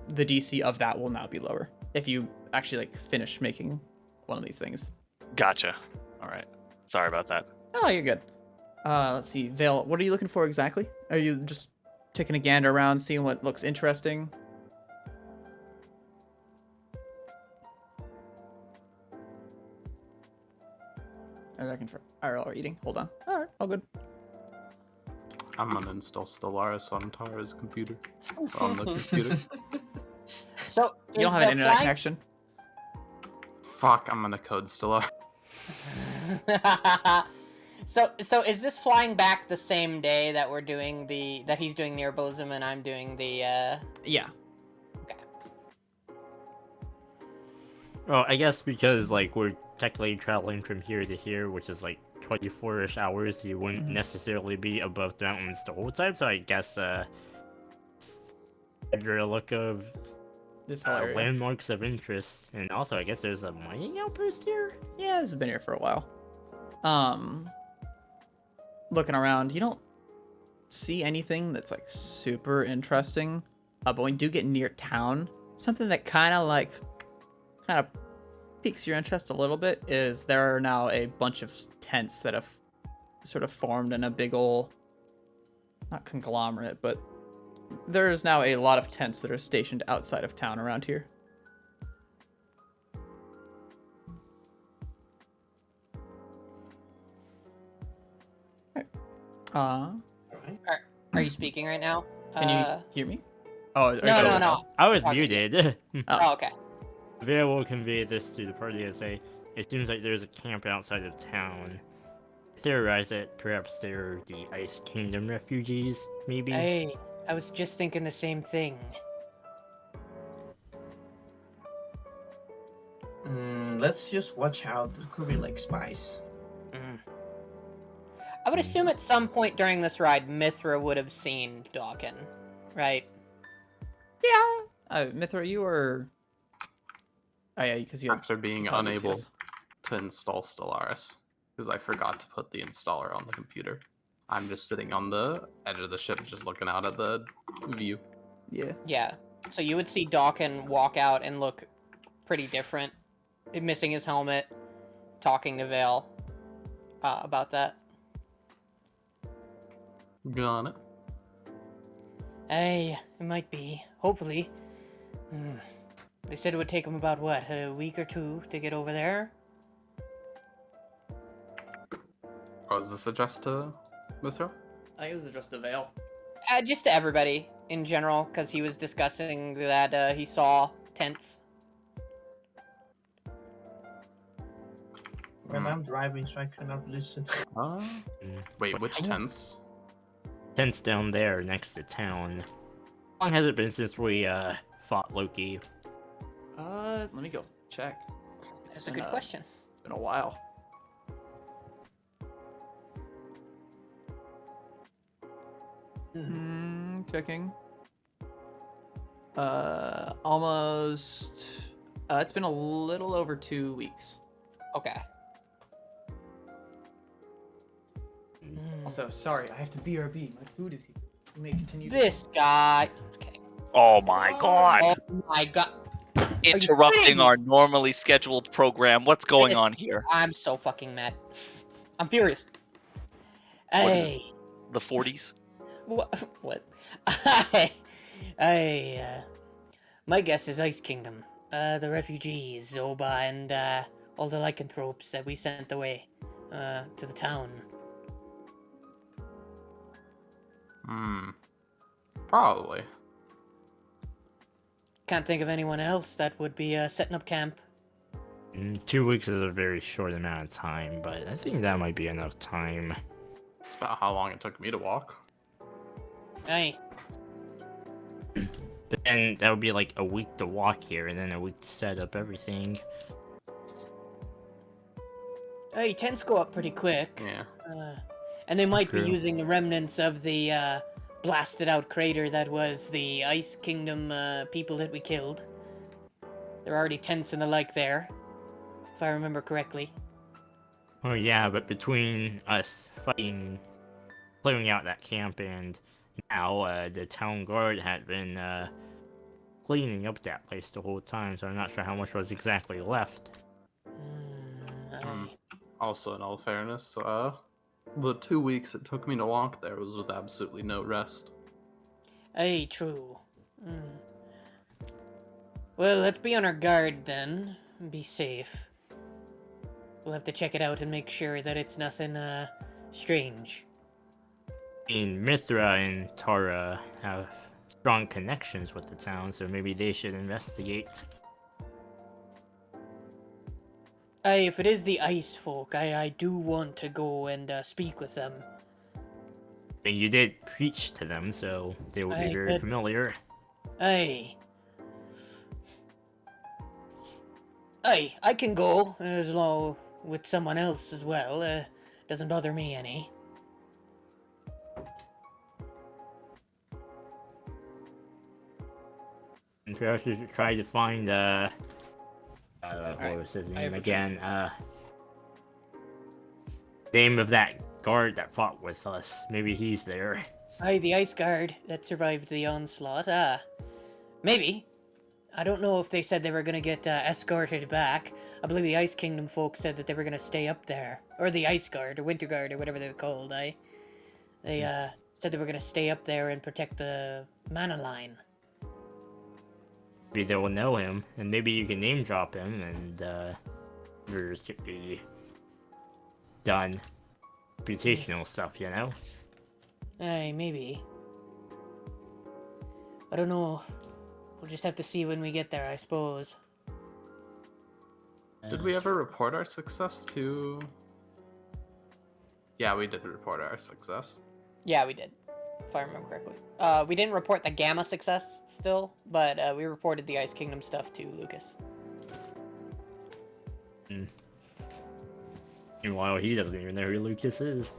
the DC of that will now be lower. If you actually finish making one of these things. Gotcha. All right. Sorry about that. Oh, you're good. Let's see, Vale, what are you looking for exactly? Are you just taking a gander around, seeing what looks interesting? I can try IRL eating. Hold on. All right, all good. I'm gonna install Stellaris on Tara's computer. On the computer. So You don't have an internet connection. Fuck, I'm gonna code Stellaris. So is this flying back the same day that we're doing that he's doing the herbalism and I'm doing the Yeah. Okay. Well, I guess because like we're technically traveling from here to here, which is like 24-ish hours, you wouldn't necessarily be above the mountains the whole time. So I guess under a look of This whole area. landmarks of interest, and also I guess there's a mining outpost here. Yeah, this has been here for a while. Looking around, you don't see anything that's like super interesting. But when you do get near town, something that kind of piques your interest a little bit is there are now a bunch of tents that have sort of formed in a big ol', not conglomerate, but there is now a lot of tents that are stationed outside of town around here. Are you speaking right now? Can you hear me? Oh, No. I was Talking muted. Oh, okay. Vera will convey this to the party as it seems like there's a camp outside of town. Theorize that perhaps they're the Ice Kingdom refugees, maybe? Hey, I was just thinking the same thing. Let's just watch out. There could be like spies. I would assume at some point during this ride, Mithra would have seen Dawkin, right? Yeah. Mithra, you were... Oh yeah, because you have... After being unable to install Stellaris, because I forgot to put the installer on the computer. I'm just sitting on the edge of the ship, just looking out at the view. Yeah. Yeah. So you would see Dawkin walk out and look pretty different, missing his helmet, talking to Vale about that. Got it. Hey, it might be. Hopefully. They said it would take them about, what, a week or two to get over there? Oh, is this addressed to Mithra? I think it was addressed to Vale. Just to everybody in general, because he was discussing that he saw tents. Well, I'm driving, so I cannot listen. Wait, which tents? Tents down there next to town. How long has it been since we fought Loki? Let me go check. That's a good question. It's been a while. Checking. Almost. It's been a little over 2 weeks. Okay. Also, sorry, I have to BRB. My food is here. We may continue. This guy. Okay. Oh my god. Oh my god. Interrupting our normally scheduled program. What's going on here? I'm so fucking mad. I'm furious. What is this, Hey. the 40s? What? My guess is Ice Kingdom. The refugees, Zoba, and all the lycanthropes that we sent away to the town. Probably. Can't think of anyone else that would be setting up camp. 2 weeks is a very short amount of time, but I think that might be enough time. It's about how long it took me to walk. Hey. But then that would be like a week to walk here, and then a week to set up everything. Hey, tents go up pretty quick. Yeah. And they might True. be using the remnants of the blasted out crater that was the Ice Kingdom people that we killed. There are already tents and the like there, if I remember correctly. Oh yeah, but between us clearing out that camp and now the town guard had been cleaning up that place the whole time, so I'm not sure how much was exactly left. Also, in all fairness, the 2 weeks it took me to walk there was with absolutely no rest. Hey, true. Well, let's be on our guard then. Be safe. we'll have to check it out and make sure that it's nothing strange. Mithra and Tara have strong connections with the town, so maybe they should investigate. If it is the ice folk, I do want to go and speak with them. I mean, you did preach to them, so they will be very familiar. Aye. I can go, as long with someone else as well. Doesn't bother me any. And perhaps we should try to find, what was his name again? Name of that guard that fought with us. Maybe he's there. Aye, the ice guard that survived the onslaught. Maybe. I don't know if they said they were gonna get escorted back. I believe the Ice Kingdom folks said that they were gonna stay up there. Or the Ice Guard, or Winter Guard, or whatever they were called, They said they were gonna stay up there and protect the mana line. Maybe they will know him, and maybe you can name drop him, and yours could be done. Reputational stuff, you know? Aye, maybe. I don't know. We'll just have to see when we get there, I suppose. Did we ever report our success to... Yeah, we did report our success. Yeah, we did, if I remember correctly. We didn't report the Gamma success still, but we reported the Ice Kingdom stuff to Lucas. Meanwhile, he doesn't even know who Lucas is.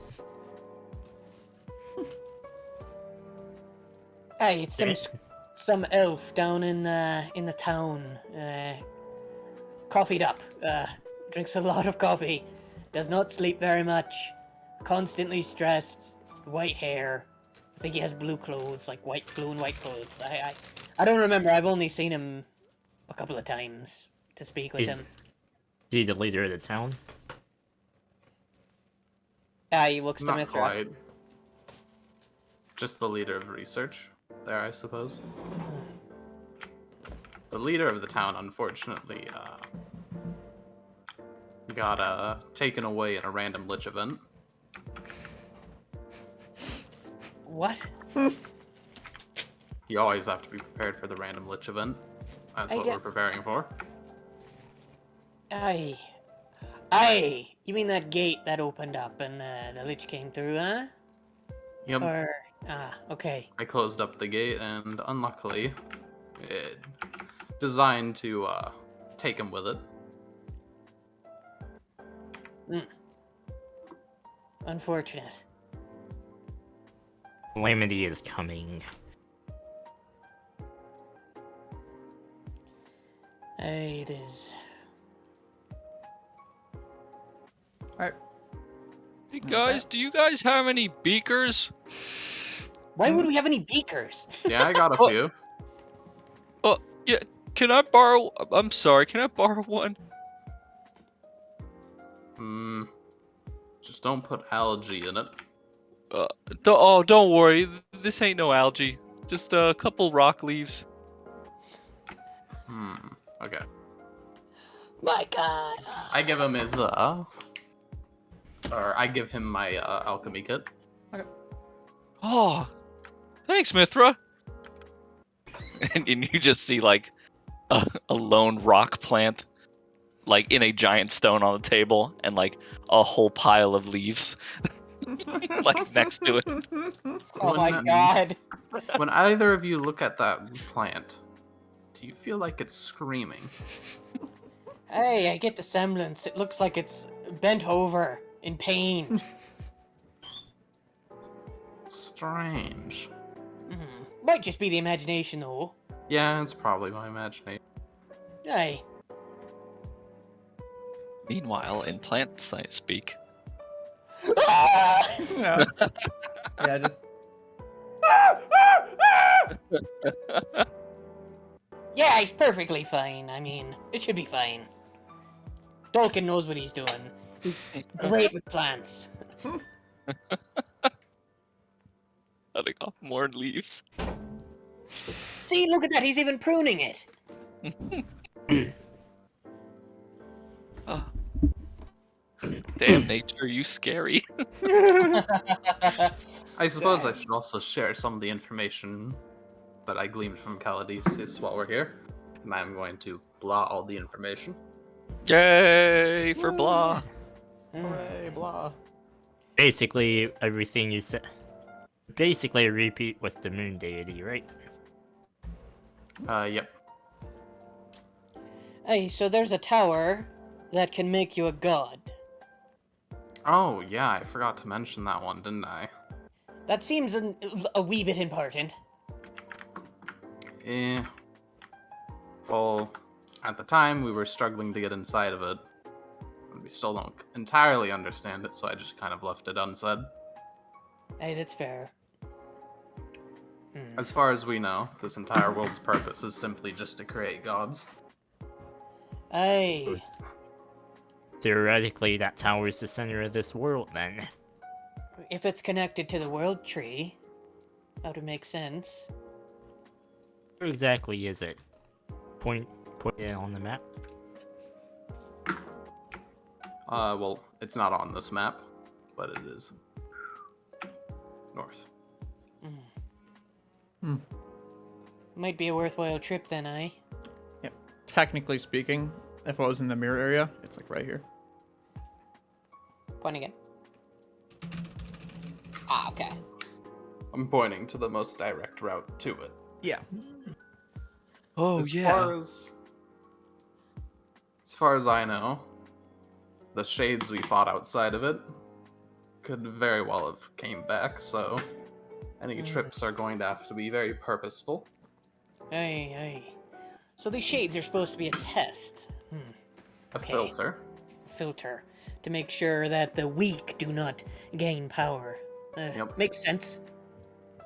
Hey, it's some elf down in the town. Coffeeed up. Drinks a lot of coffee. Does not sleep very much. Constantly stressed. White hair. I think he has blue clothes, like blue and white clothes. I don't remember. I've only seen him a couple of times to speak with him. Is he the leader of the town? He looks to Not Mithra. quite. Just the leader of research there, I suppose. The leader of the town, unfortunately, got taken away in a random lich event. What? You always have to be prepared for the random lich event. That's what we're preparing for. Aye. You mean that gate that opened up and the lich came through, huh? Yep. Okay. I closed up the gate, and unluckily, it designed to take him with it. Unfortunate. Calamity is coming. It is. Alright. Hey guys, do you guys have any beakers? Why would we have any beakers? Yeah, I got a few. Oh, yeah. Can I borrow? I'm sorry. Can I borrow one? Just don't put algae in it. Don't worry. This ain't no algae. Just a couple rock leaves. Okay. My God. I give him his or I give him my alchemy kit. Okay. Oh, thanks, Mithra. And you just see like a lone rock plant, like in a giant stone on the table, and like a whole pile of leaves, like next to it. Oh my God. When either of you look at that plant, do you feel like it's screaming? Hey, I get the semblance. It looks like it's bent over in pain. Strange. Might just be the imagination, though. Yeah, it's probably my imagination. Aye. Meanwhile, in plant science speak. Yeah. Yeah, just Yeah, he's perfectly fine. I mean, it should be fine. Tolkien knows what he's doing. He's great with plants. Cutting off more leaves. See, look at that. He's even pruning it. Damn nature, you scary. I suppose I should also share some of the information that I gleaned from Caladisis while we're here. And I'm going to blah all the information. Yay for blah. Hooray, blah. Basically, everything you said. Basically, a repeat with the moon deity, right? Yep. Hey, so there's a tower that can make you a god. Oh, yeah, I forgot to mention that one, didn't I? That seems a wee bit important. Well, at the time, we were struggling to get inside of it. We still don't entirely understand it, so I just kind of left it unsaid. Hey, that's fair. As far as we know, this entire world's purpose is simply just to create gods. Hey, Theoretically, that tower is the center of this world, then. if it's connected to the world tree, that would make sense. Where exactly is it? Point it on the map. Well, it's not on this map, but it is north. Might be a worthwhile trip then, eh? Yep. Technically speaking, if I was in the mirror area, it's like right here. Pointing it. Ah, okay. I'm pointing to the most direct route to it. Yeah. Oh As yeah. far as I know, the shades we fought outside of it could very well have came back, so any trips are going to have to be very purposeful. Hey. So these shades are supposed to be a test. A Okay. filter. To make sure that the weak do not gain power. Yep. Makes sense.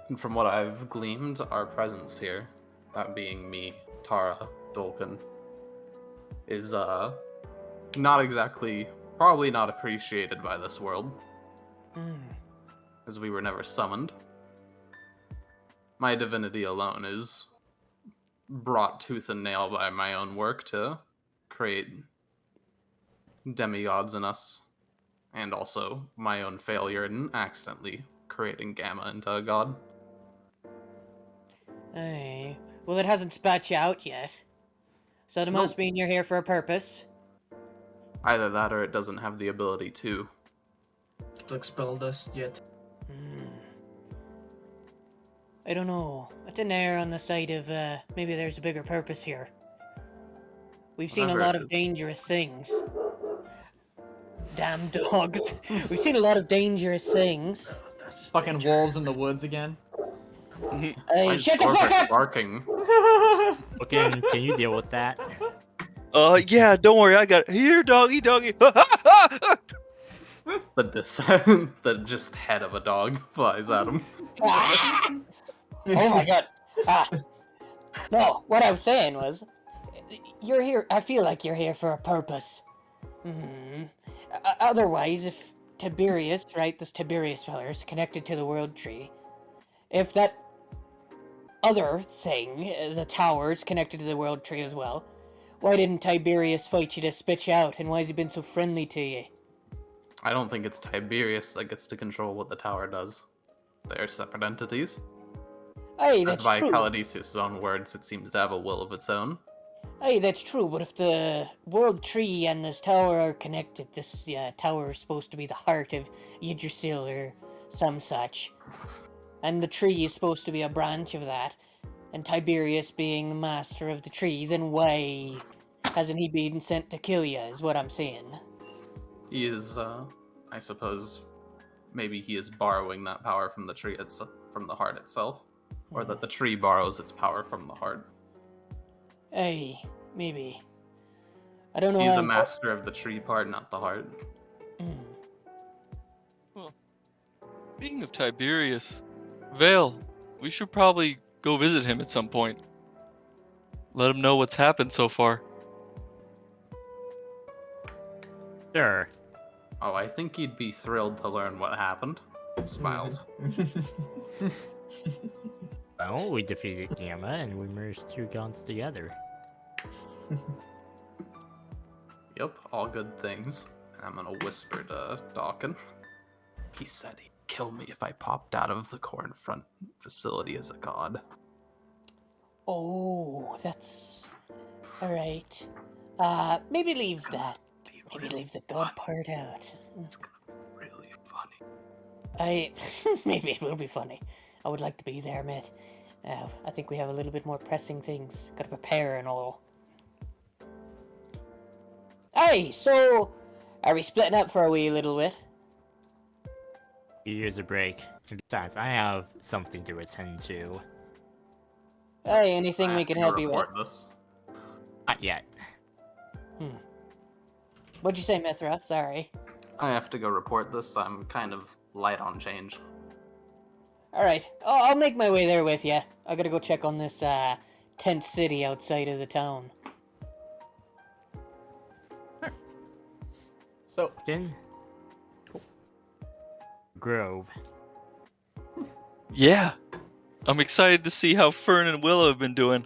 And from what I've gleaned, our presence here, that being me, Tara, Dolkin, is not exactly, probably not appreciated by this world, as we were never summoned. My divinity alone is brought tooth and nail by my own work to create demigods in us, and also my own failure in accidentally creating Gamma into a god. Hey. Well, it hasn't spat you out yet. So it must mean you're here for a purpose. Either that or it doesn't have the ability to. To expel dust yet. I don't know. I tend to err on the side of maybe there's a bigger purpose here. We've seen Whatever a lot it of is. dangerous things. Damn dogs. We've seen a lot of dangerous things. Fucking wolves in the woods again. Hey, My shut the dog fuck is up! barking. Okay, can you deal with that? Yeah, don't worry, I got it. Here, doggy. The just head of a dog flies at him. Ah! Oh my god. No, what I was saying was, you're here. I feel like you're here for a purpose. Otherwise, if Tiberius, right, this Tiberius feller is connected to the world tree, if that other thing, the tower, is connected to the world tree as well, why didn't Tiberius fight you to spit you out, and why has he been so friendly to you? I don't think it's Tiberius that gets to control what the tower does. They are separate entities. Hey, As that's by true. Caladisis' own words, it seems to have a will of its own. Hey, that's true, but if the world tree and this tower are connected, this tower is supposed to be the heart of Yggdrasil or some such. And the tree is supposed to be a branch of that. And Tiberius being the master of the tree, then why hasn't he been sent to kill you, is what I'm saying. He is, I suppose, maybe he is borrowing that power from the tree from the heart itself. Or that the tree borrows its power from the heart. Hey, maybe. I don't know. He's how a master of the tree part, not the heart. Speaking of Tiberius, Vale, we should probably go visit him at some point. Let him know what's happened so far. Sure. Oh, I think he'd be thrilled to learn what happened. Smiles. Well, we defeated Gamma and we merged two gods together. Yep, all good things. I'm gonna whisper to Dawkin. He said he'd kill me if I popped out of the corn front facility as a god. Oh, that's alright. Maybe leave that. Maybe leave the god part out. It's gonna be really funny. Maybe it will be funny. I would like to be there, mate. I think we have a little bit more pressing things. Gotta prepare and all. Hey, so are we splitting up for a wee little bit? Here's a break. And besides, I have something to attend to. Hey, anything I we have can to help you with? report this. Not yet. What'd you say, Mithra? Sorry. I have to go report this. I'm kind of light on change. Alright, I'll make my way there with you. I gotta go check on this tent city outside of the town. So, Then Grove. Yeah. I'm excited to see how Fern and Willow have been doing.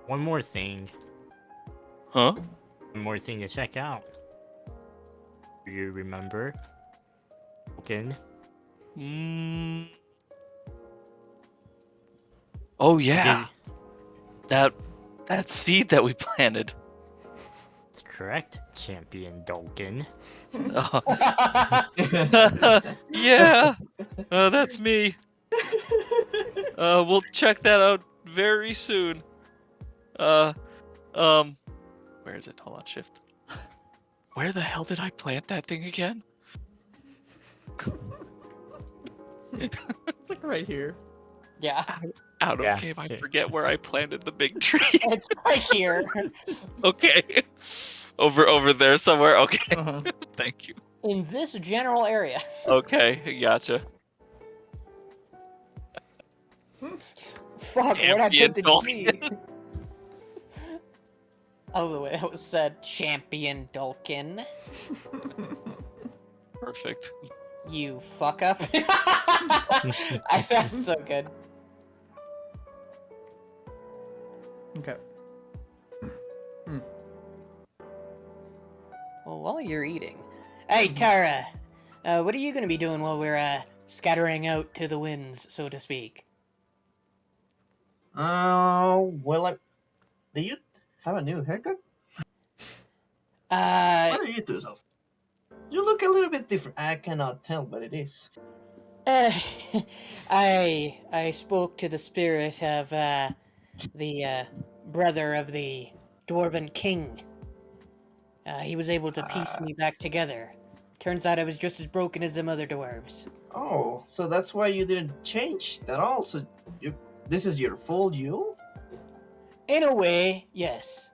One more thing. Huh? One more thing to check out. Do you remember? Again? Oh yeah. That seed that we planted. That's correct, Champion Dolkin. Yeah. That's me. We'll check that out very soon. Where is it? Hold on, shift. Where the hell did I plant that thing again? it's like right here. Yeah, Out of Yeah. game, I forget where I planted the big tree. it's right here. Okay. Over there somewhere. Okay. Uh-huh. Thank you. In this general area. Okay, gotcha. Fuck, where'd I Champion put the Dolkin. G? Oh, the way it was said. Champion Dolkin. Perfect. You fuck up. I felt so good. Okay. Well, while you're eating. Hey, Tara. What are you gonna be doing while we're, scattering out to the winds, so to speak? Well, do you have a new haircut? What do you do, yourself? You look a little bit different. I cannot tell, but it is. I spoke to the spirit of, the, brother of the Dwarven King. He was able to piece me back together. Turns out I was just as broken as them other dwarves. Oh, so that's why you didn't change at all. So this is your full you? In a way, yes.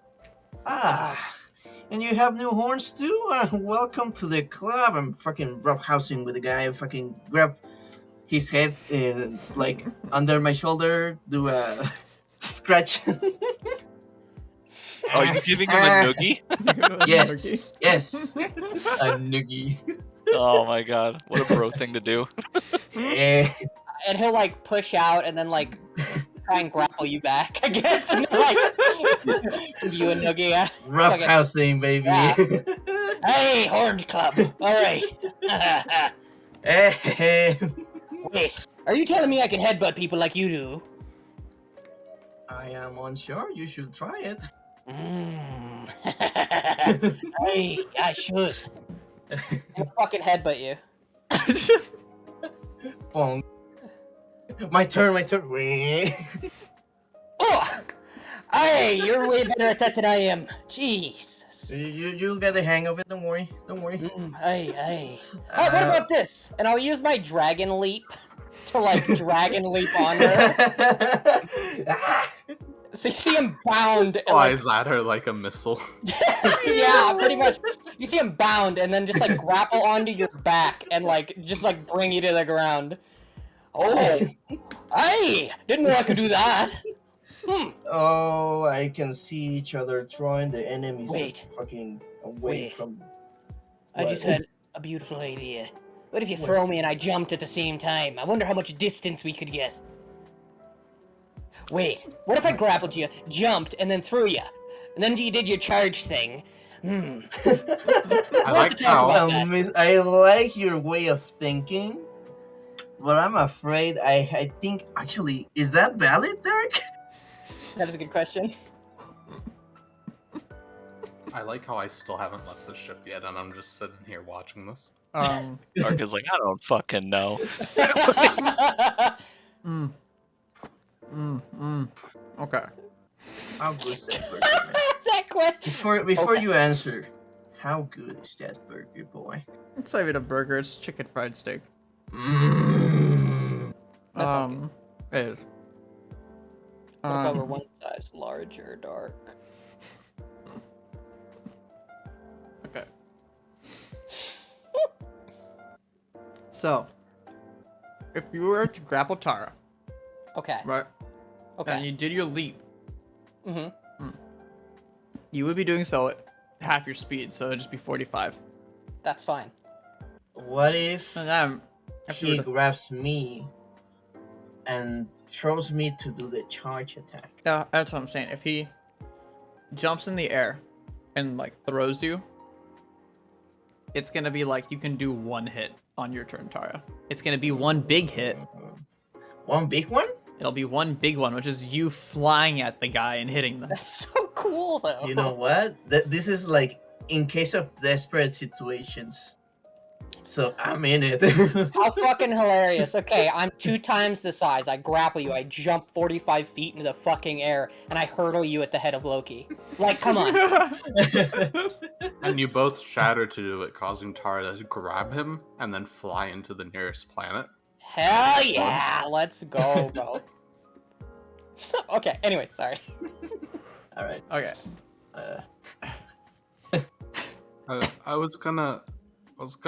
And you have new horns too? Welcome to the club. I'm fucking roughhousing with a guy. I fucking grab his head and like under my shoulder, do a scratch. Are you giving him a noogie? Yes, yes, a noogie. Oh my god, what a bro thing to do. And he'll like push out and then like try and grapple you back, I guess. And then, like give you a noogie. Roughhousing, baby. Yeah. Hey, Horned Club. All right. Hey. Wait, are you telling me I can headbutt people like you do? I am unsure. You should try it. I should. I'll fucking headbutt you. Bong. My turn. Oh! Hey, you're way better at that than I am. Jesus. You'll get the hang of it. Don't worry. Hey. Oh, what about this? And I'll use my dragon leap to like dragon leap on her. So you see him bound. Flies at her like a missile. Yeah, pretty much. You see him bound and then just like grapple onto your back and like just like bring you to the ground. Oh, hey! Didn't know I could do that. Oh, I can see each other throwing the enemies fucking away Wait. from. I just had a beautiful idea. What if you throw me and I jumped at the same time? I wonder how much distance we could get. Wait, what if I grappled you, jumped, and then threw you? And then you did your charge thing. I like how I like your way of thinking, but I'm afraid I think actually is that valid, Derek? That is a good question. I like how I still haven't left the ship yet, and I'm just sitting here watching this. Dark is like, I don't fucking know. Okay. How good is that burger, man? That question. Before Okay. you answer, how good is that burger, boy? It's not even a burger. It's chicken fried steak. Mm. That sounds good. It is. What if I were one size larger, Dark? Okay. So, if you were to grapple Tara, Okay. right, Okay. and you did your leap, Mm-hmm. you would be doing so at half your speed, so it'd just be 45. That's fine. What if And then, if you he were to, grabs me and throws me to do the charge attack? that's what I'm saying. If he jumps in the air and like throws you, it's gonna be like you can do one hit on your turn, Tara. It's gonna be one big hit. One big one? It'll be one big one, which is you flying at the guy and hitting them. That's so cool, though. You know what? This is like in case of desperate situations. So I'm in it. How fucking hilarious. Okay, I'm 2 times the size. I grapple you. I jump 45 feet into the fucking air, and I hurdle you at the head of Loki. Like, come on. And you both shatter to do it, causing Tara to grab him and then fly into the nearest planet. Hell yeah. Let's go, bro. Okay, anyway, sorry. All right. Okay. I was gonna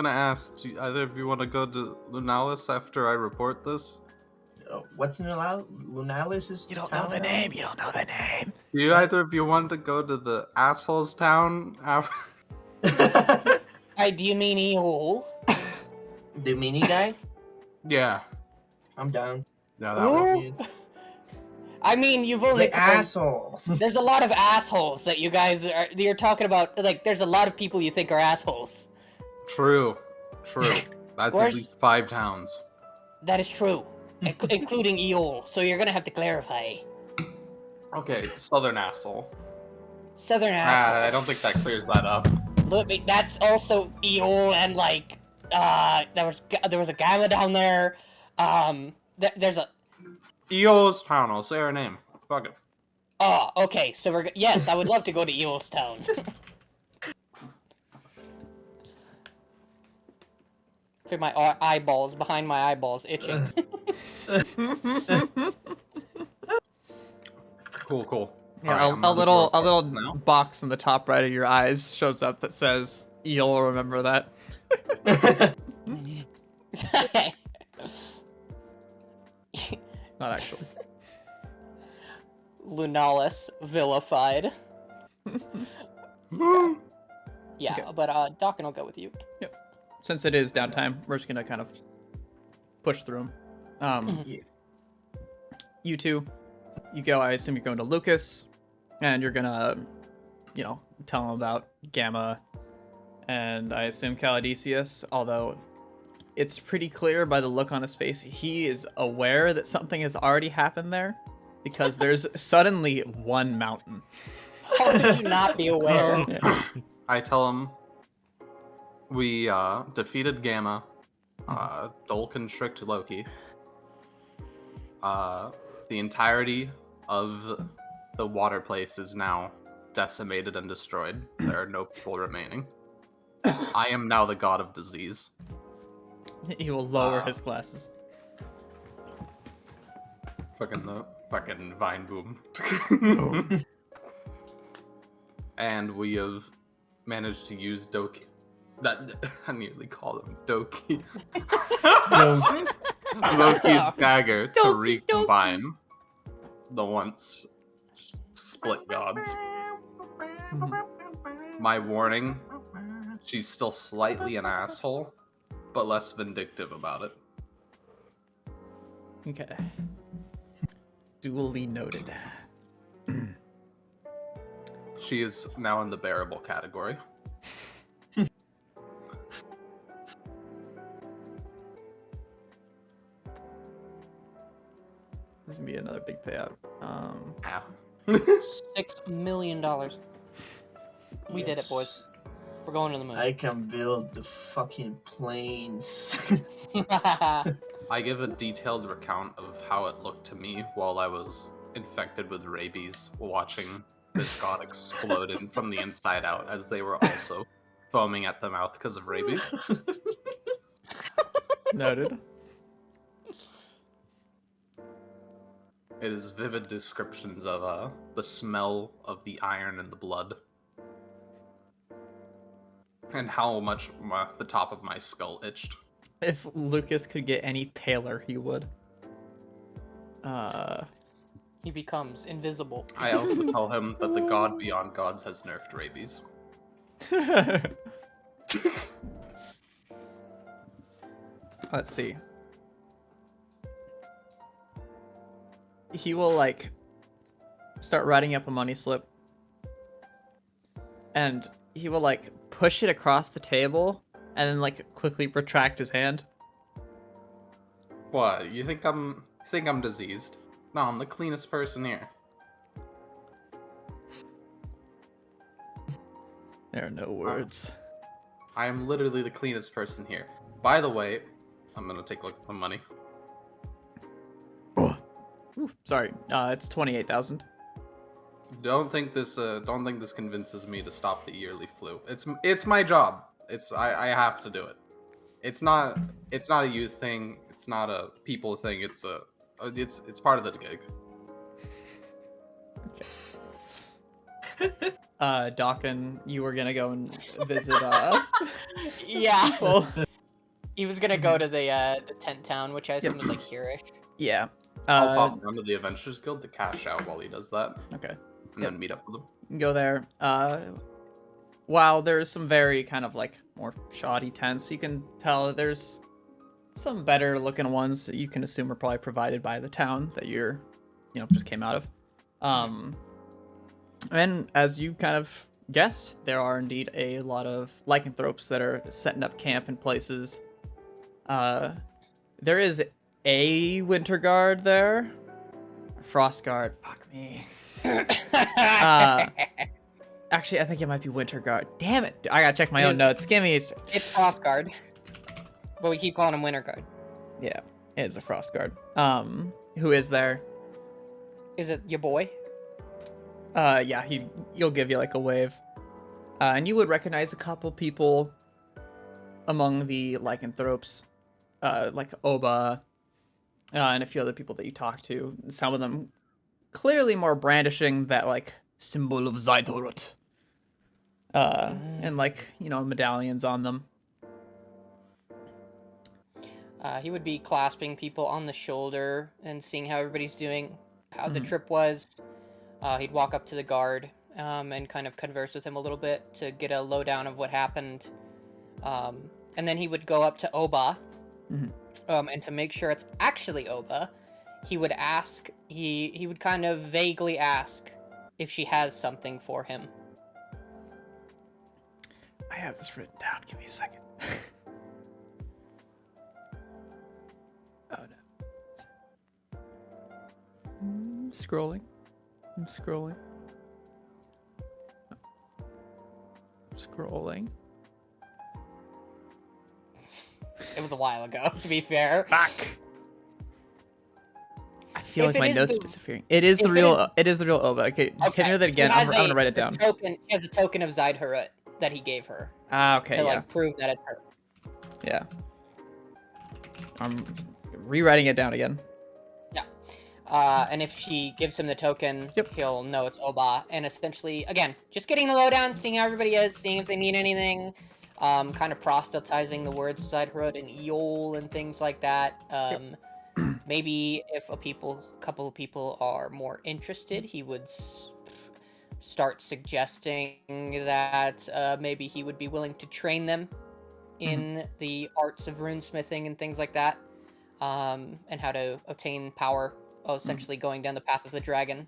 ask, do either of you want to go to Lunalis after I report this? What's Lunalis? You don't know the name. You don't know the name. Do you either of you want to go to the assholes town after? Do you mean Eol? The mini guy? Yeah. I'm down. Yeah, that one. I mean, you've only The asshole. There's a lot of assholes that you're talking about. Like, there's a lot of people you think are assholes. True. That's Where's- at least 5 towns. That is true, including Eol. So you're gonna have to clarify. Okay, southern asshole. Southern assholes. I don't think that clears that up. Look, that's also Eol, and like, there was a gamma down there. There's a. Eol's town. I'll say her name. Fuck it. Oh, okay. So yes, I would love to go to Eol's town. Feel my eyeballs behind my eyeballs itching. Cool. Yeah, Alright, a little now. box in the top right of your eyes shows up that says, "You'll remember that." Not actually. Lunalis vilified. Yeah, Okay. but Dokken will go with you. Since it is downtime, we're just gonna kind of push through 'em. You two, you go. I assume you're going to Lucas, and you're gonna, tell him about Gamma, and I assume Caladesius. Although it's pretty clear by the look on his face, he is aware that something has already happened there, because there's suddenly one mountain. How could you not be aware? I tell him we defeated Gamma. Dolkin tricked Loki. The entirety of the water place is now decimated and destroyed. There are no people remaining. I am now the god of disease. He will lower his glasses. Fucking vine boom. And we have managed to use Doki. I nearly called him Doki. Loki's dagger to recombine the once split gods. My warning, she's still slightly an asshole, but less vindictive about it. Okay. Duly noted. She is now in the bearable category. This is gonna be another big payout. Ow. $6 million. We did it, boys. We're going to the moon. I can build the fucking planes. I give a detailed recount of how it looked to me while I was infected with rabies, watching this god explode from the inside out as they were also foaming at the mouth because of rabies. Noted. It is vivid descriptions of the smell of the iron and the blood. And how much the top of my skull itched. If Lucas could get any paler, he would. He becomes invisible. I also tell him that the god beyond gods has nerfed rabies. Let's see. He will, like, start writing up a money slip. And he will, like, push it across the table and then, like, quickly retract his hand. What? You think I'm diseased? No, I'm the cleanest person here. There are no words. I am literally the cleanest person here. By the way, I'm gonna take a look at the money. Ooh, sorry, it's 28,000. Don't think this convinces me to stop the yearly flu. It's my job. I have to do it. It's not a youth thing. It's not a people thing. It's part of the gig. Dawkin, you were gonna go and visit Yeah. people. He was gonna go to the tent town, which I assume is like here-ish. Yeah. I'll pop down to the Adventurers Guild to cash out while he does that. Okay. And then meet up with him. Go there. While there's some very kind of like more shoddy tents, you can tell that there's some better looking ones that you can assume are probably provided by the town that you're, just came out of. And as you kind of guessed, there are indeed a lot of lycanthropes that are setting up camp in places. There is a winter guard there. A frost guard. Fuck me. Actually, I think it might be winter guard. Damn it! I gotta check my own notes. Give me. It's frost guard, but we keep calling him winter guard. Yeah, it's a frost guard. Who is there? Is it your boy? Yeah, he'll give you like a wave, and you would recognize a couple people among the lycanthropes, like Oba, and a few other people that you talk to. Some of them clearly more brandishing that like symbol of Zaidorot. And like, medallions on them. He would be clasping people on the shoulder and seeing how everybody's doing, how the trip was. He'd walk up to the guard and kind of converse with him a little bit to get a lowdown of what happened. And then he would go up to Oba, and to make sure it's actually Oba, he would ask, he would kind of vaguely ask if she has something for him. I have this written down. Give me a second. Oh no. I'm scrolling. It was a while ago, to be fair. Fuck. I feel like my notes are disappearing. It is the real Oba. Okay, just hit me with it again. I'm gonna write it down. He has a token of Zaidharut that he gave her. Okay, to like prove that it's her. Yeah. I'm rewriting it down again. Yeah. And if she gives him the token, he'll know it's Oba. And essentially, again, just getting the lowdown, seeing how everybody is, seeing if they need anything, kind of proselytizing the words of Zaidharut and Eol and things like that. Maybe if a couple of people are more interested, he would start suggesting that maybe he would be willing to train them in the arts of runesmithing and things like that, and how to obtain power, essentially going down the path of the dragon,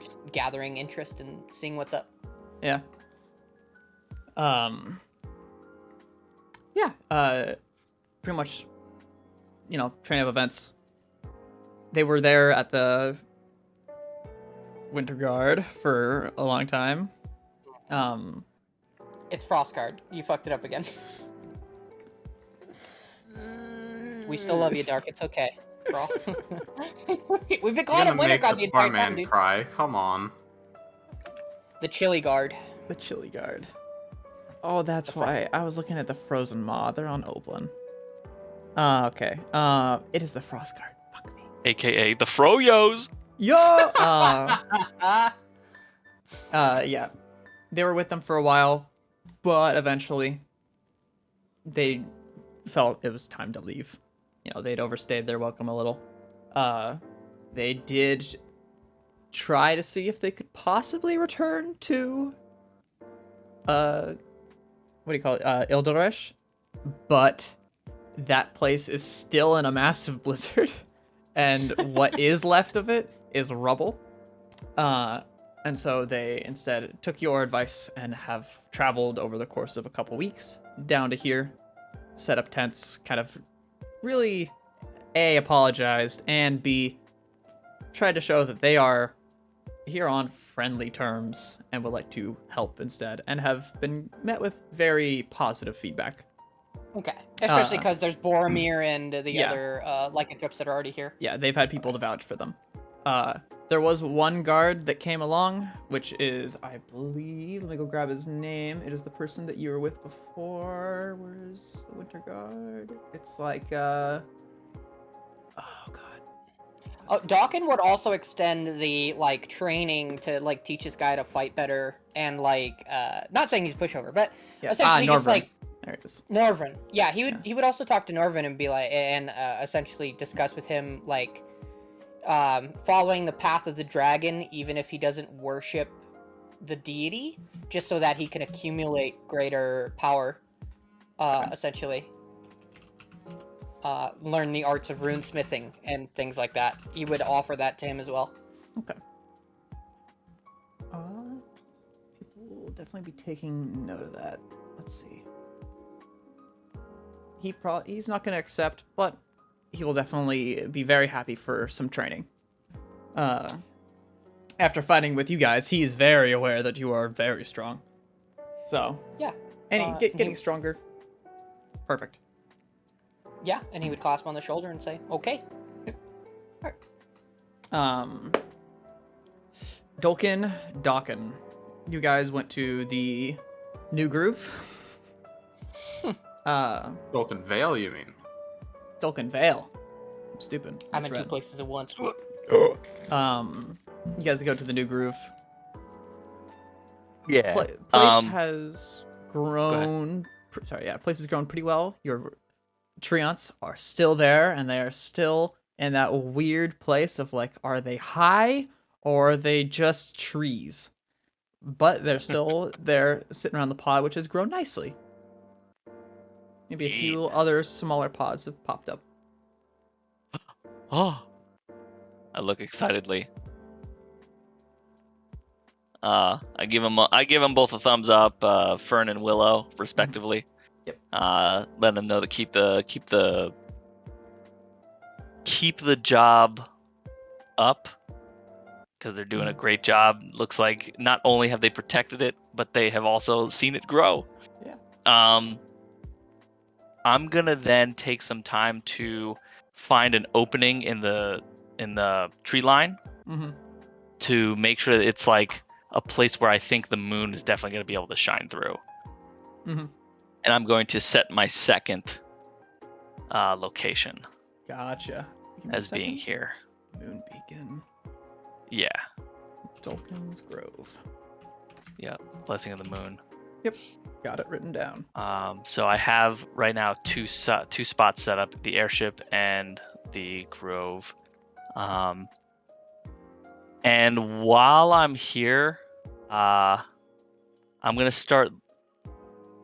just gathering interest and seeing what's up. Yeah. Pretty much, train of events. They were there at the Winter Guard for a long time. It's Frostguard. You fucked it up again. We still love you, Dark. It's okay. We've been calling him Winter Guard the entire time, dude. Cry. Come on. The Chili Guard. The Chili Guard. Oh, that's why I was looking at the Frozen Maw. They're on Oblin. Okay. It is the Frost Guard. Fuck me. AKA the Froyos. Yo! Yeah. They were with them for a while, but eventually they felt it was time to leave. They'd overstayed their welcome a little. They did try to see if they could possibly return to what do you call it? Ildoresh, but that place is still in a massive blizzard, and what is left of it is rubble. And so they instead took your advice and have traveled over the course of a couple weeks down to here, set up tents, kind of really A, apologized, and B, tried to show that they are here on friendly terms and would like to help instead, and have been met with very positive feedback. Okay. Especially because there's Boromir and the other lycanthropes that are already here. Yeah, they've had people to vouch for them. There was one guard that came along, which is, I believe, let me go grab his name. It is the person that you were with before. Where's the Winter Guard? It's like, oh god. Dawkin would also extend the training to teach this guy to fight better and not saying he's pushover, but essentially just Norvin. There it is. Norvin. Yeah, he would also talk to Norvin and be essentially discuss with him following the path of the dragon, even if he doesn't worship the deity, just so that he can accumulate greater power. Essentially. Learn the arts of runesmithing and things like that. He would offer that to him as well. Okay. People will definitely be taking note of that. Let's see. He's not going to accept, but he will definitely be very happy for some training. After fighting with you guys, he's very aware that you are very strong. So yeah, and getting stronger. Perfect. Yeah, and he would clasp on the shoulder and say, "Okay." All right. Dawkin, you guys went to the New Groove. Dolken Vale, you mean? Dolken Vale. I'm stupid. I'm in two places at once. You guys go to the New Groove. Yeah. Place has grown. Place has grown pretty well. Your treants are still there, and they are still in that weird place of are they high or are they just trees? But they're still there, sitting around the pod, which has grown nicely. Maybe a few other smaller pods have popped up. Oh, I look excitedly. I give them both a thumbs up, Fern and Willow, respectively. Yep. Let them know to keep the job up, because they're doing a great job. Looks like not only have they protected it, but they have also seen it grow. Yeah. I'm gonna then take some time to find an opening in the tree line, to make sure that it's a place where I think the moon is definitely gonna be able to shine through. Mm-hmm. And I'm going to set my second location. Gotcha. As being here. Moon Beacon. Yeah. Dolken's Grove. Yeah. Blessing of the Moon. Yep. Got it written down. So I have right now two spots set up: the airship and the grove. And while I'm here, I'm gonna start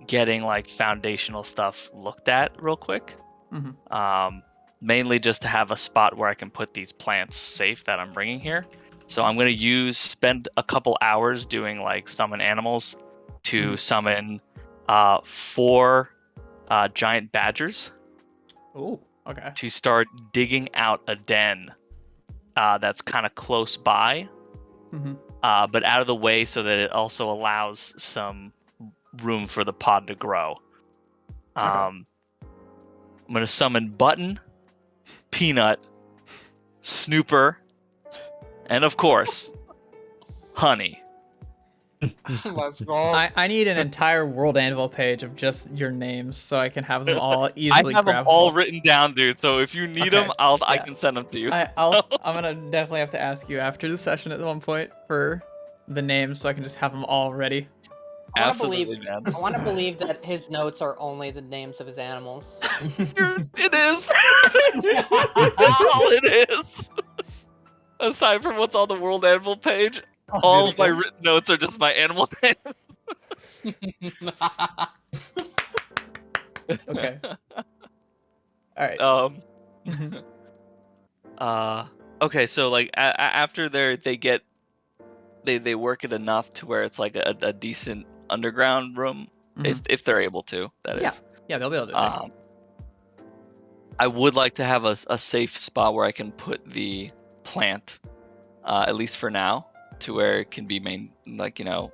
getting foundational stuff looked at real quick. Mm-hmm. Mainly just to have a spot where I can put these plants safe that I'm bringing here. So I'm gonna spend a couple hours doing like summon animals to summon 4 giant badgers Ooh, okay. to start digging out a den that's kind of close by, but out of the way so that it also allows some room for the pod to grow. I'm gonna summon Button, Peanut, Snooper, and of course, Honey. Let's go. I need an entire World Anvil page of just your names so I can have them all easily I have them grabbable. all written down, dude. So if you need them, I can send them to you. I'm gonna definitely have to ask you after the session at one point for the names so I can just have them all ready. Absolutely, man. I want to believe that his notes are only the names of his animals. It is. That's all it is. Aside from what's on the World Anvil page, all of my written notes are just my animal names. Okay. All right. Okay, so like after they work it enough to where it's like a decent underground room, if they're able to, that is. Yeah, they'll be able to. I would like to have a safe spot where I can put the plant, at least for now, to where it can be kind of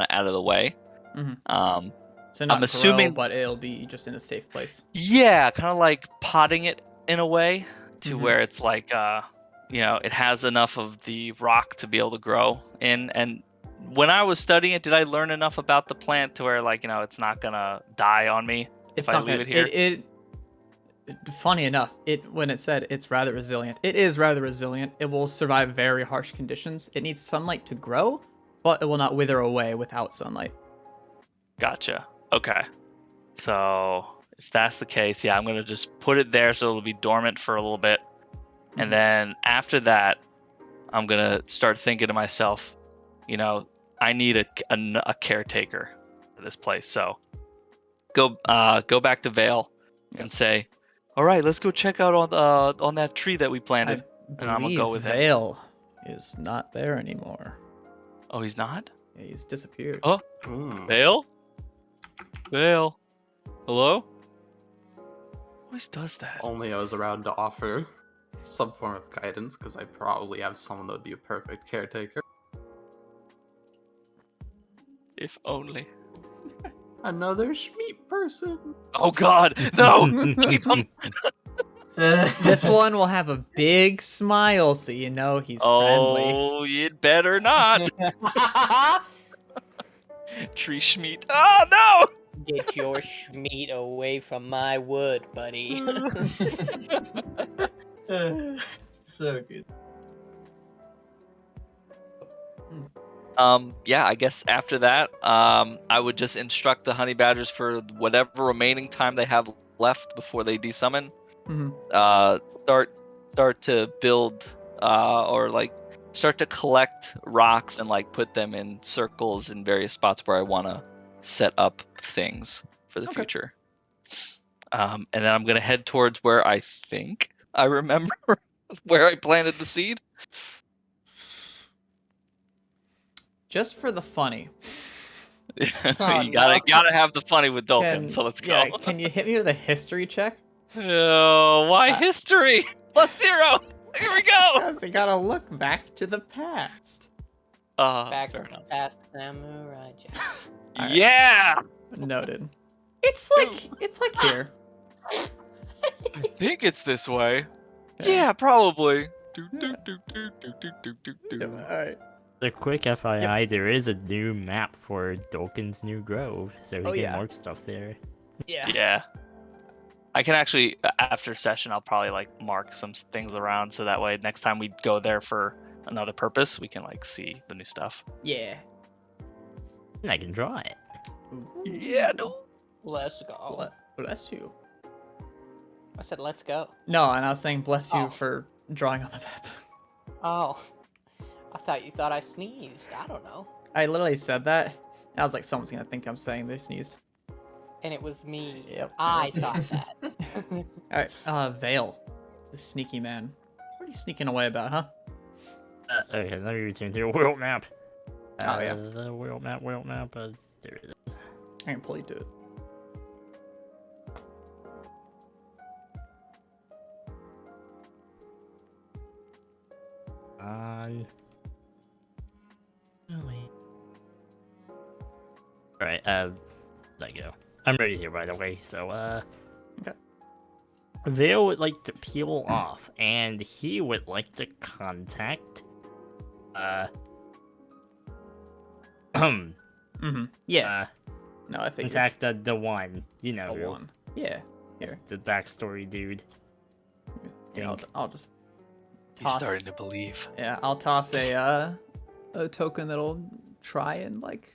out of the way. So not I'm assuming, but it'll be just in a safe place. Yeah, kind of like potting it in a way to where it's like, it has enough of the rock to be able to grow in. And when I was studying it, did I learn enough about the plant to where it's not gonna die on me if I leave it here? Funny enough, when it said it's rather resilient, it is rather resilient. It will survive very harsh conditions. It needs sunlight to grow, but it will not wither away without sunlight. Gotcha. Okay. So if that's the case, I'm gonna just put it there so it'll be dormant for a little bit, and then after that, I'm gonna start thinking to myself, I need a caretaker for this place. So go back to Vale and say, all right, let's go check out on that tree that we planted, and I'm gonna go with him. Vale is not there anymore. Oh, he's not? Yeah, he's disappeared. Oh, Vale? Vale? Hello? Always does that. Only I was around to offer some form of guidance, because I probably have someone that would be a perfect caretaker. If only. Another Schmeat person. Oh God, no! Keep him. This one will have a big smile, so you know he's friendly. Oh, you'd better not. Tree Schmeat. Oh no! Get your Schmeat away from my wood, buddy. So good. I guess after that, I would just instruct the honey badgers for whatever remaining time they have left before they desummon. Start to build, or start to collect rocks and put them in circles in various spots where I want to set up things for the future. And then I'm gonna head towards where I think I remember where I planted the seed. Just for the funny. You gotta have the funny with Dolphin, so let's go. Yeah, can you hit me with a history check? Oh, why history? +0! Here we go! Because you gotta look back to the past. Back fair enough. past Samurai Jack. Right. Yeah! Noted. It's like here. I think it's this way. Yeah, probably. Alright. A quick FYI, there is a new map for Dolkin's New Grove, so we can mark stuff there. Yeah. I can actually, after session, I'll probably mark some things around so that way next time we go there for another purpose, we can see the new stuff. Yeah. And I can draw it. Yeah, no. Let's go. Bless you. I said let's go. No, and I was saying bless you for drawing on the map. Oh. I thought you thought I sneezed. I don't know. I literally said that. And I was like, someone's gonna think I'm saying they sneezed. And it was me. Yep. I thought that. Alright, Vale. The sneaky man. What are you sneaking away about, huh? Okay, let me return to the world map. Oh, yeah. The world map. There it is. I can pull you to it. Oh, wait. Alright, there you go. I'm ready here, by the way, so, Okay. Vale would like to peel off, and he would like to contact, Yeah. No, I think contact the one, you know, the one. Yeah. Here. the backstory dude. Yeah, I'll just He's toss. starting to believe. Yeah, I'll toss a token that'll try and look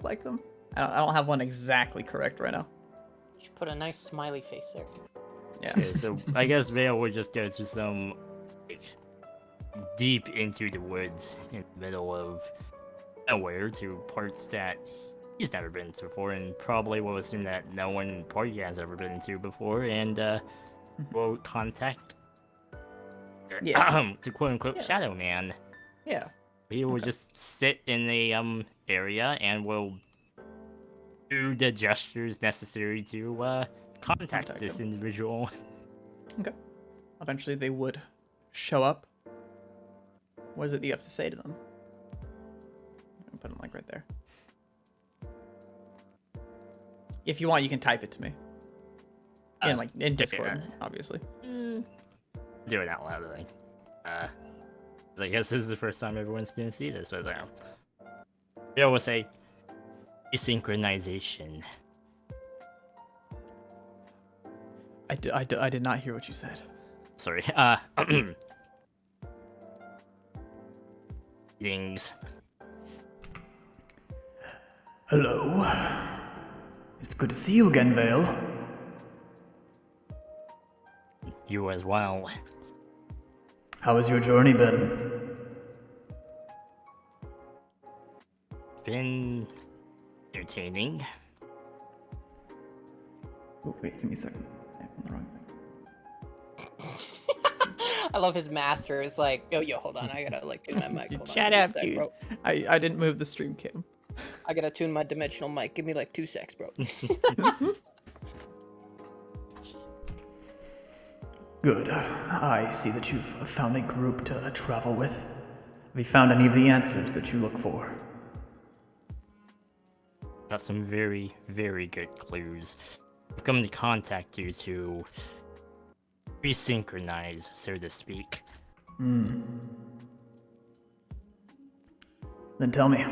like them. I don't have one exactly correct right now. Just put a nice smiley face there. Yeah. Okay, so I guess Vale would just go to some, like, deep into the woods in the middle of nowhere to parts that he's never been to before, and probably will assume that no one in the party has ever been to before, and will contact, to quote unquote, Shadow Man. Yeah. He will just sit in the area and will do the gestures necessary to contact this individual. Okay. Eventually they would show up. What is it that you have to say to them? I'll put them like right there. If you want, you can type it to me. In Discord, obviously. Do it out loud, I think. I guess this is the first time everyone's gonna see this, so I will say desynchronization. I did not hear what you said. Sorry. Things. Hello. It's good to see you again, Vale. You as well. How has your journey been? Been entertaining. Oh, wait, give me a second. I'm on the wrong thing. I love his master is like, yo, hold on, I gotta tune my mic. Hold Shut on, up, dude. bro. I didn't move the stream cam. I gotta tune my dimensional mic. Give me 2 secs, bro. Good. I see that you've found a group to travel with. Have you found any of the answers that you look for? Got some very, very good clues. I've come to contact you to resynchronize, so to speak. Then tell me,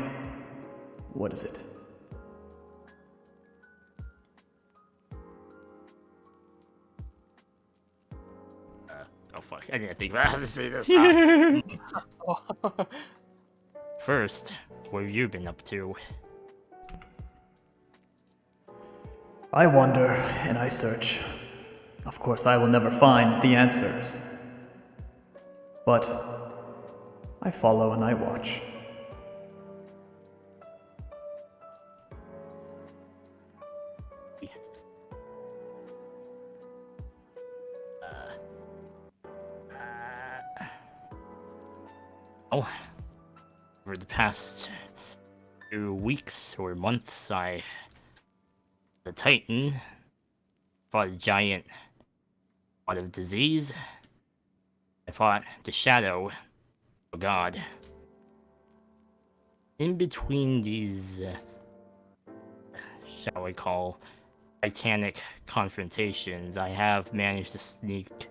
what is it? Oh fuck, I didn't think about how to say this. First, what have you been up to? I wander and I search. Of course, I will never find the answers. But I follow and I watch. Over the past few weeks or months, the Titan fought a giant out of disease. I fought the Shadow, oh god. In between these, shall we call, titanic confrontations, I have managed to sneak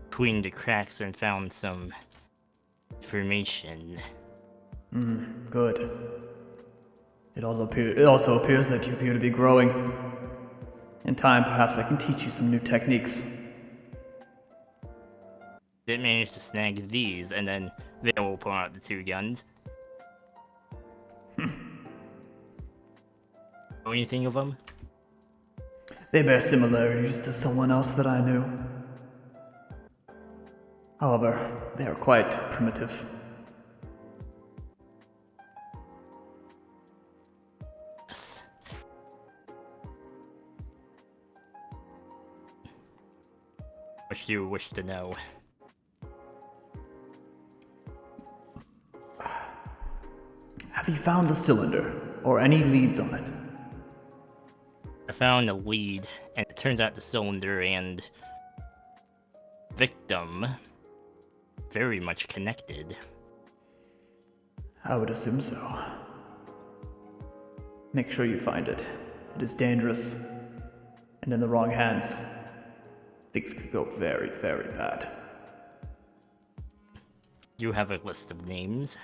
between the cracks and found some information. Good. It also appears that you appear to be growing. In time, perhaps I can teach you some new techniques. Did manage to snag these, and then they will pull out the 2 guns. Know anything of them? They bear similarities to someone else that I knew. However, they are quite primitive. Yes. What do you wish to know? Have you found the cylinder, or any leads on it? I found a lead, and it turns out the cylinder and victim very much connected. I would assume so. Make sure you find it. It is dangerous, and in the wrong hands, things could go very, very bad. You have a list of names.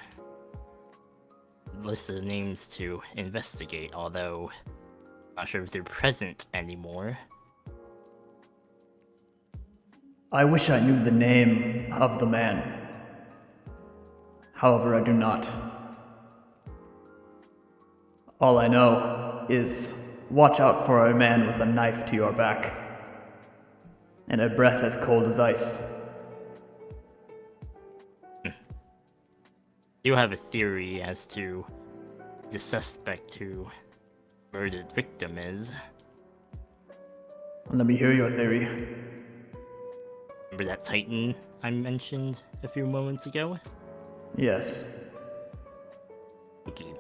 List of names to investigate, although not sure if they're present anymore. I wish I knew the name of the man. However, I do not. All I know is watch out for a man with a knife to your back and a breath as cold as ice. You have a theory as to the suspect who murdered victim is. Let me hear your theory. Remember that Titan I mentioned a few moments ago? Yes. Okay.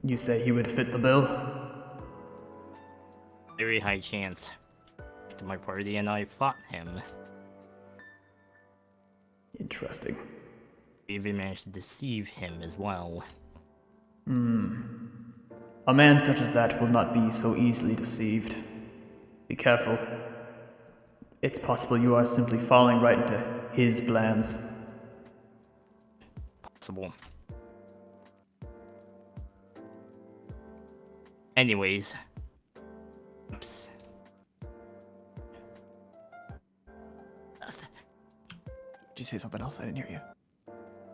You say he would fit the bill? Very high chance. My party and I fought him. Interesting. We even managed to deceive him as well. A man such as that will not be so easily deceived. Be careful. It's possible you are simply falling right into his plans. Possible. Anyways. Oops. Did you say something else? I didn't hear you.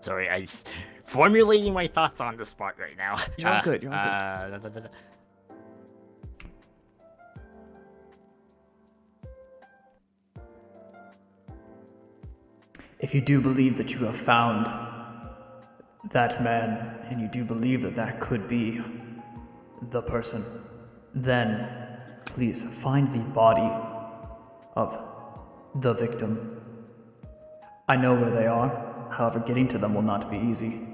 Sorry, I'm just formulating my thoughts on the spot right now. You're all good. You're all good. If you do believe that you have found that man, and you do believe that that could be the person, then please find the body of the victim. I know where they are, however, getting to them will not be easy,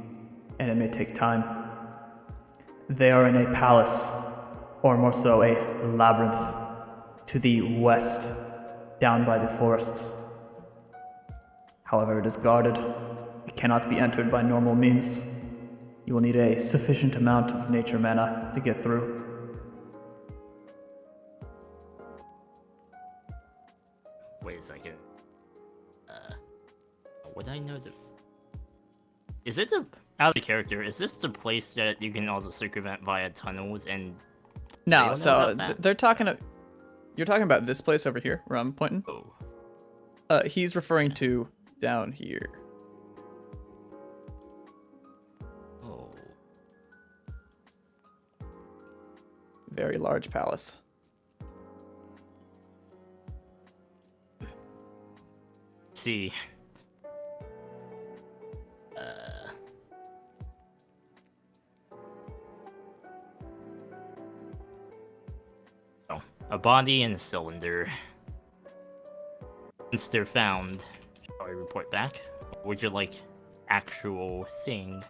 and it may take time. They are in a palace, or more so a labyrinth, to the west, down by the forests. However, it is guarded. It cannot be entered by normal means. You will need a sufficient amount of nature mana to get through. Wait a second. Would I know the... Is it the... Out of character, is this the place that you can also circumvent via tunnels and... No, so they're talking... You're talking about this place over here, where I'm pointing? Oh. He's referring to down here. Oh. Very large palace. See. Oh, a body and a cylinder. Once they're found, shall I report back? Would you like actual thing?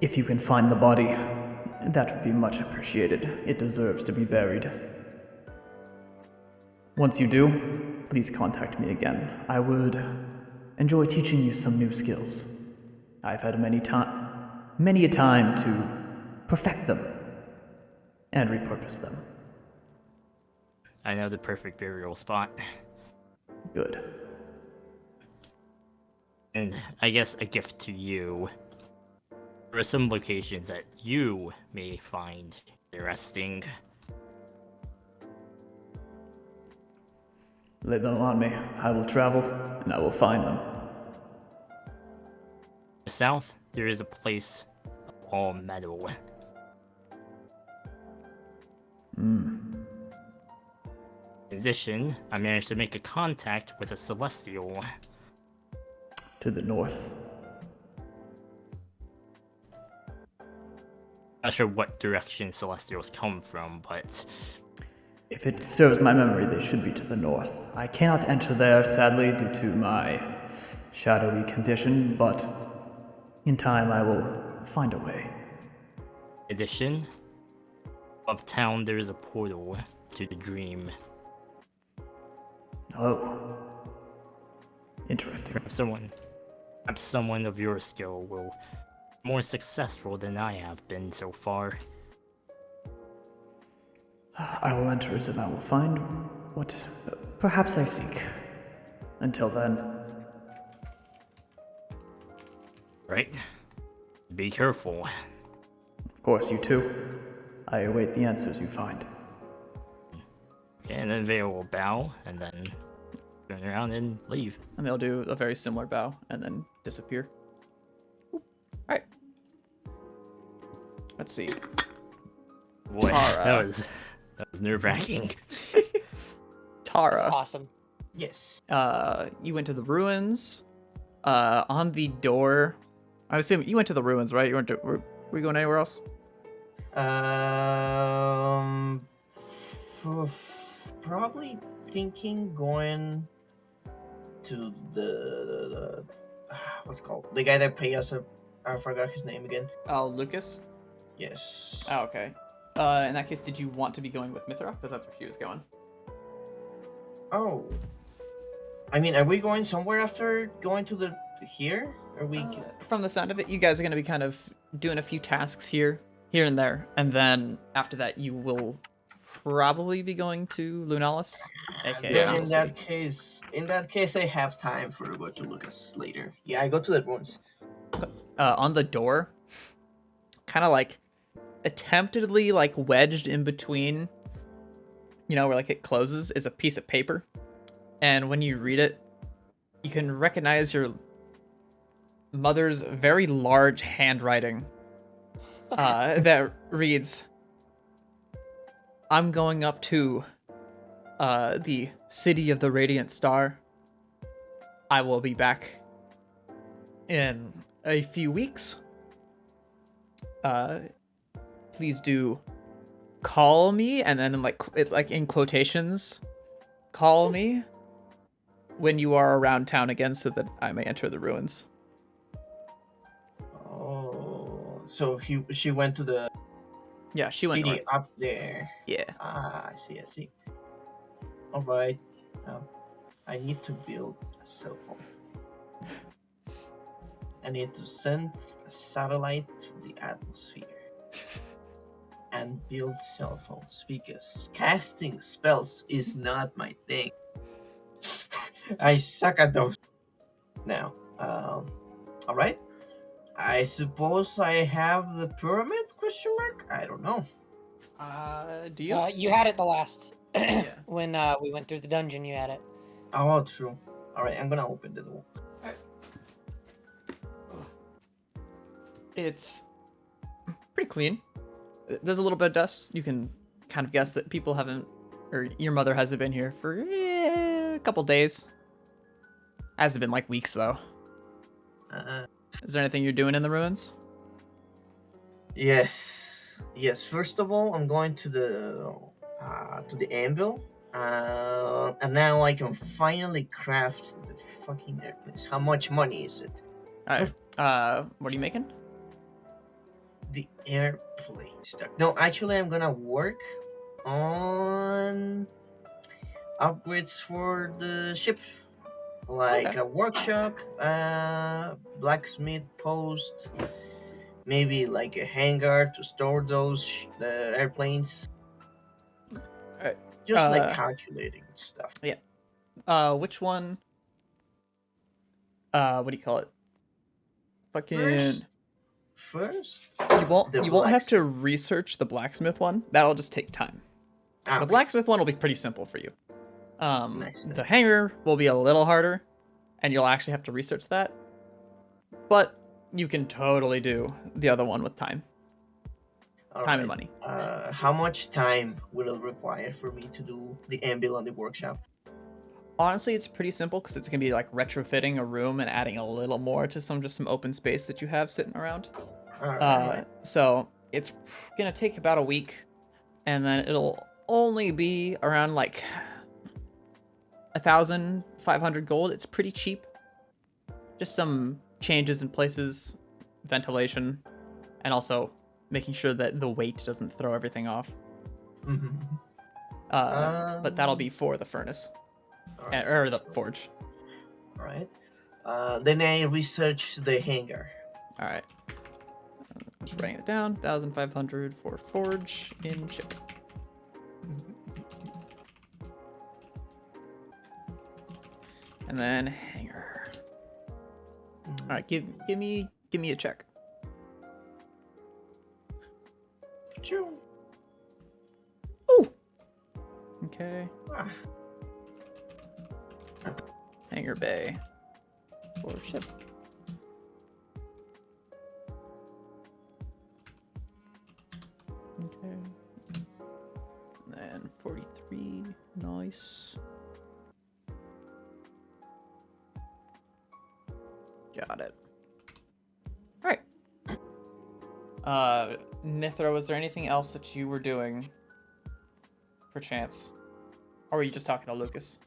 If you can find the body, that would be much appreciated. It deserves to be buried. Once you do, please contact me again. I would enjoy teaching you some new skills. I've had many a time to perfect them and repurpose them. I know the perfect burial spot. Good. And I guess a gift to you. There are some locations that you may find interesting. Lay them on me. I will travel, and I will find them. The south, there is a place of all metal. In addition, I managed to make a contact with a celestial. To the north. Not sure what direction celestials come from, but If it serves my memory, they should be to the north. I cannot enter there, sadly, due to my shadowy condition, but in time I will find a way. Addition of town, there is a portal to the dream. Oh. Interesting. Someone of your skill will more successful than I have been so far. I will enter it and I will find what perhaps I seek. Until then. Right? Be careful. Of course, you too. I await the answers you find. Okay, and then Vale will bow and then turn around and leave. And they'll do a very similar bow and then disappear. Alright. Let's see. Boy, Tara. that was nerve-wracking. Tara. That's awesome. Yes. You went to the ruins. On the door. I assume you went to the ruins, right? Were you going anywhere else? Probably thinking going to the what's it called, the guy that paid us. I forgot his name again. Oh, Lucas? Yes. Oh, okay. In that case, did you want to be going with Mithra? Because that's where she was going. Oh. I mean, are we going somewhere after going to the here? Are we? From the sound of it, you guys are going to be kind of doing a few tasks here and there, and then after that, you will probably be going to Lunalis. AKA Then in Lunalis that case, I have time for to go to Lucas later. Yeah, I go to the ruins. On the door, kind of like attemptedly like wedged in between, where like it closes, is a piece of paper, and when you read it, you can recognize your mother's very large handwriting that reads, "I'm going up to the city of the Radiant Star. I will be back in a few weeks. Please do call me," and then it's like in quotations, "call me when you are around town again so that I may enter the ruins." Oh, so she went to the She went city north. up there. Yeah. Ah, I see. All right. I need to build a cell phone. I need to send a satellite to the atmosphere and build cell phones because casting spells is not my thing. I suck at those. Now, all right. I suppose I have the pyramid? Question mark? I don't know. Do you? You had it the last when we went through the dungeon. You had it. Oh, true. All right, I'm gonna open the door. It's pretty clean. There's a little bit of dust. You can kind of guess that people haven't, or your mother hasn't been here for a couple days. Hasn't been like weeks though. Is there anything you're doing in the ruins? Yes. First of all, I'm going to the anvil, and now I can finally craft the fucking airplanes. How much money is it? All right. What are you making? The airplanes. No, actually, I'm gonna work on upgrades for the ship, like a workshop, blacksmith post, maybe like a hangar to store those airplanes. Just like calculating stuff. Yeah. Which one? What do you call it? Fucking. First, you won't have to research the blacksmith one. That'll just take time. The blacksmith one will be pretty simple for you. Nice. The hangar will be a little harder, and you'll actually have to research that. But you can totally do the other one with time. Time and money. How much time will it require for me to do the anvil on the workshop? Honestly, it's pretty simple because it's gonna be like retrofitting a room and adding a little more to some open space that you have sitting around. Right. So it's gonna take about a week, and then it'll only be around like 1,500 gold. It's pretty cheap. Just some changes in places, ventilation, and also making sure that the weight doesn't throw everything off. Mm-hmm. But that'll be for the furnace, Alright. or the forge. All right. Then I research the hangar. All right. Just writing it down. 1,500 for forge in chip. And then hanger. All right, give me a check. Sure. Ooh. Okay. Ah. Hangar bay for ship. Okay. And 43. Nice. Got it. All right. Mithra, was there anything else that you were doing, perchance? Or were you just talking to Lucas?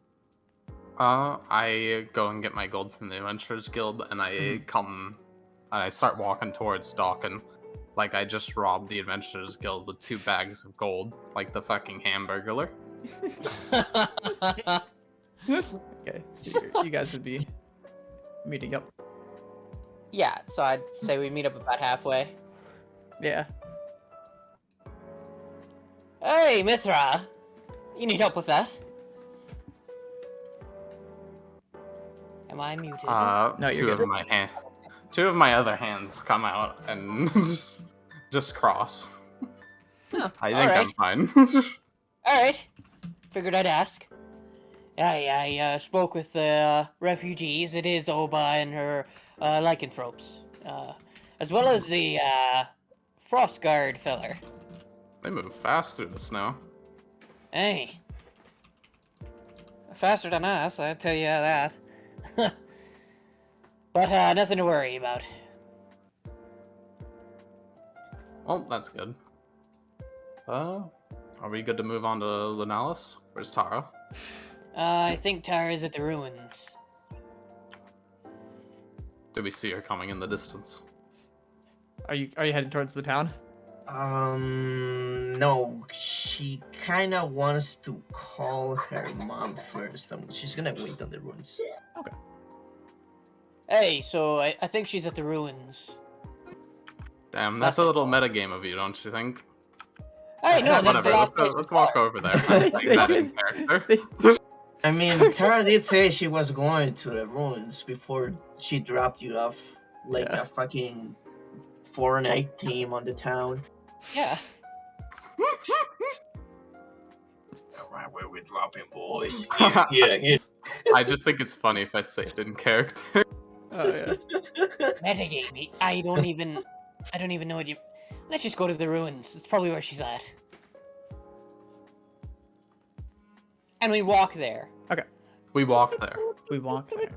I go and get my gold from the Adventurers Guild, and I I start walking towards Dawkin. Like I just robbed the Adventurers Guild with 2 bags of gold, like the fucking Hamburglar. Okay, so you guys would be meeting up. Yeah, so I'd say we meet up about halfway. Yeah. Hey, Mithra! You need help with that? Am I muted? No, you're good. Two of my other hands come out and just cross. Oh, I think alright. I'm fine. Alright. Figured I'd ask. I spoke with the refugees. It is Oba and her lycanthropes. As well as the frost guard feller. They move fast through the snow. Hey. Faster than us, I tell you that. But nothing to worry about. Oh, that's good. Are we good to move on to Lunalis? Where's Tara? I think Tara's at the ruins. Did we see her coming in the distance? Are you headed towards the town? No. She kind of wants to call her mom first. She's gonna wait on the ruins. Okay. Hey, so I think she's at the ruins. Damn, that's a little metagame of you, don't you think? Hey, no, that's the Whatever, last let's walk over there. I think that in character. I mean, Tara did say she was going to the ruins before she dropped you off like a fucking Fortnite team on the town. Yeah. Alright, where we dropping, boys? Yeah. I just think it's funny if I say it in character. Oh yeah. Metagame. I don't even know what you. Let's just go to the ruins. That's probably where she's at. And we walk there. Okay. We walk there. We walk there.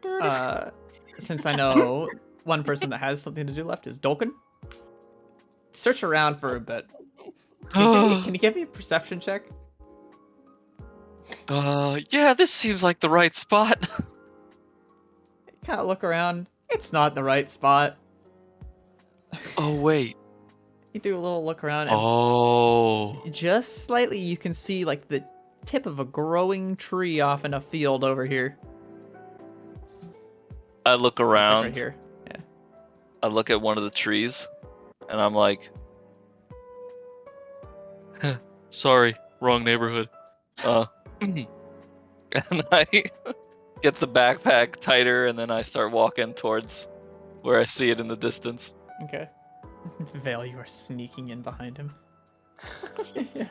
Alright. Since I know one person that has something to do left is Dolkin. Search around for a bit. Can you give me a perception check? Yeah, this seems like the right spot. Kind of look around. It's not the right spot. Oh, wait. You do a little look around, and Oh. just slightly you can see like the tip of a growing tree off in a field over here. I look around. Right here. Yeah. I look at one of the trees, and I'm like, sorry, wrong neighborhood. And I get the backpack tighter, and then I start walking towards where I see it in the distance. Okay. Vale, you are sneaking in behind him. Yeah.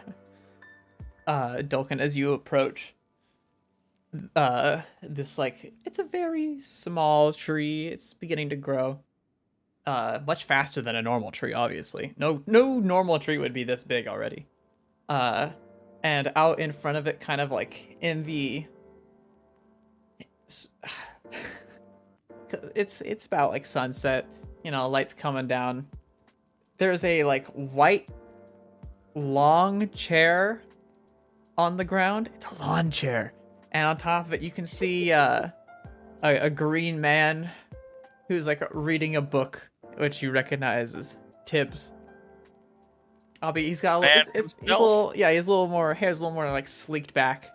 Dolkin, as you approach, this it's a very small tree. It's beginning to grow. Much faster than a normal tree, obviously. No normal tree would be this big already. And out in front of it, kind of like in the... It's about like sunset, lights coming down. There's a like white long chair on the ground. It's a lawn chair. And on top of it, you can see a green man who's like reading a book, which you recognize as Tibbs. He's got a little, he's a little, yeah, he's a little more, hair's a little more like sleeked back.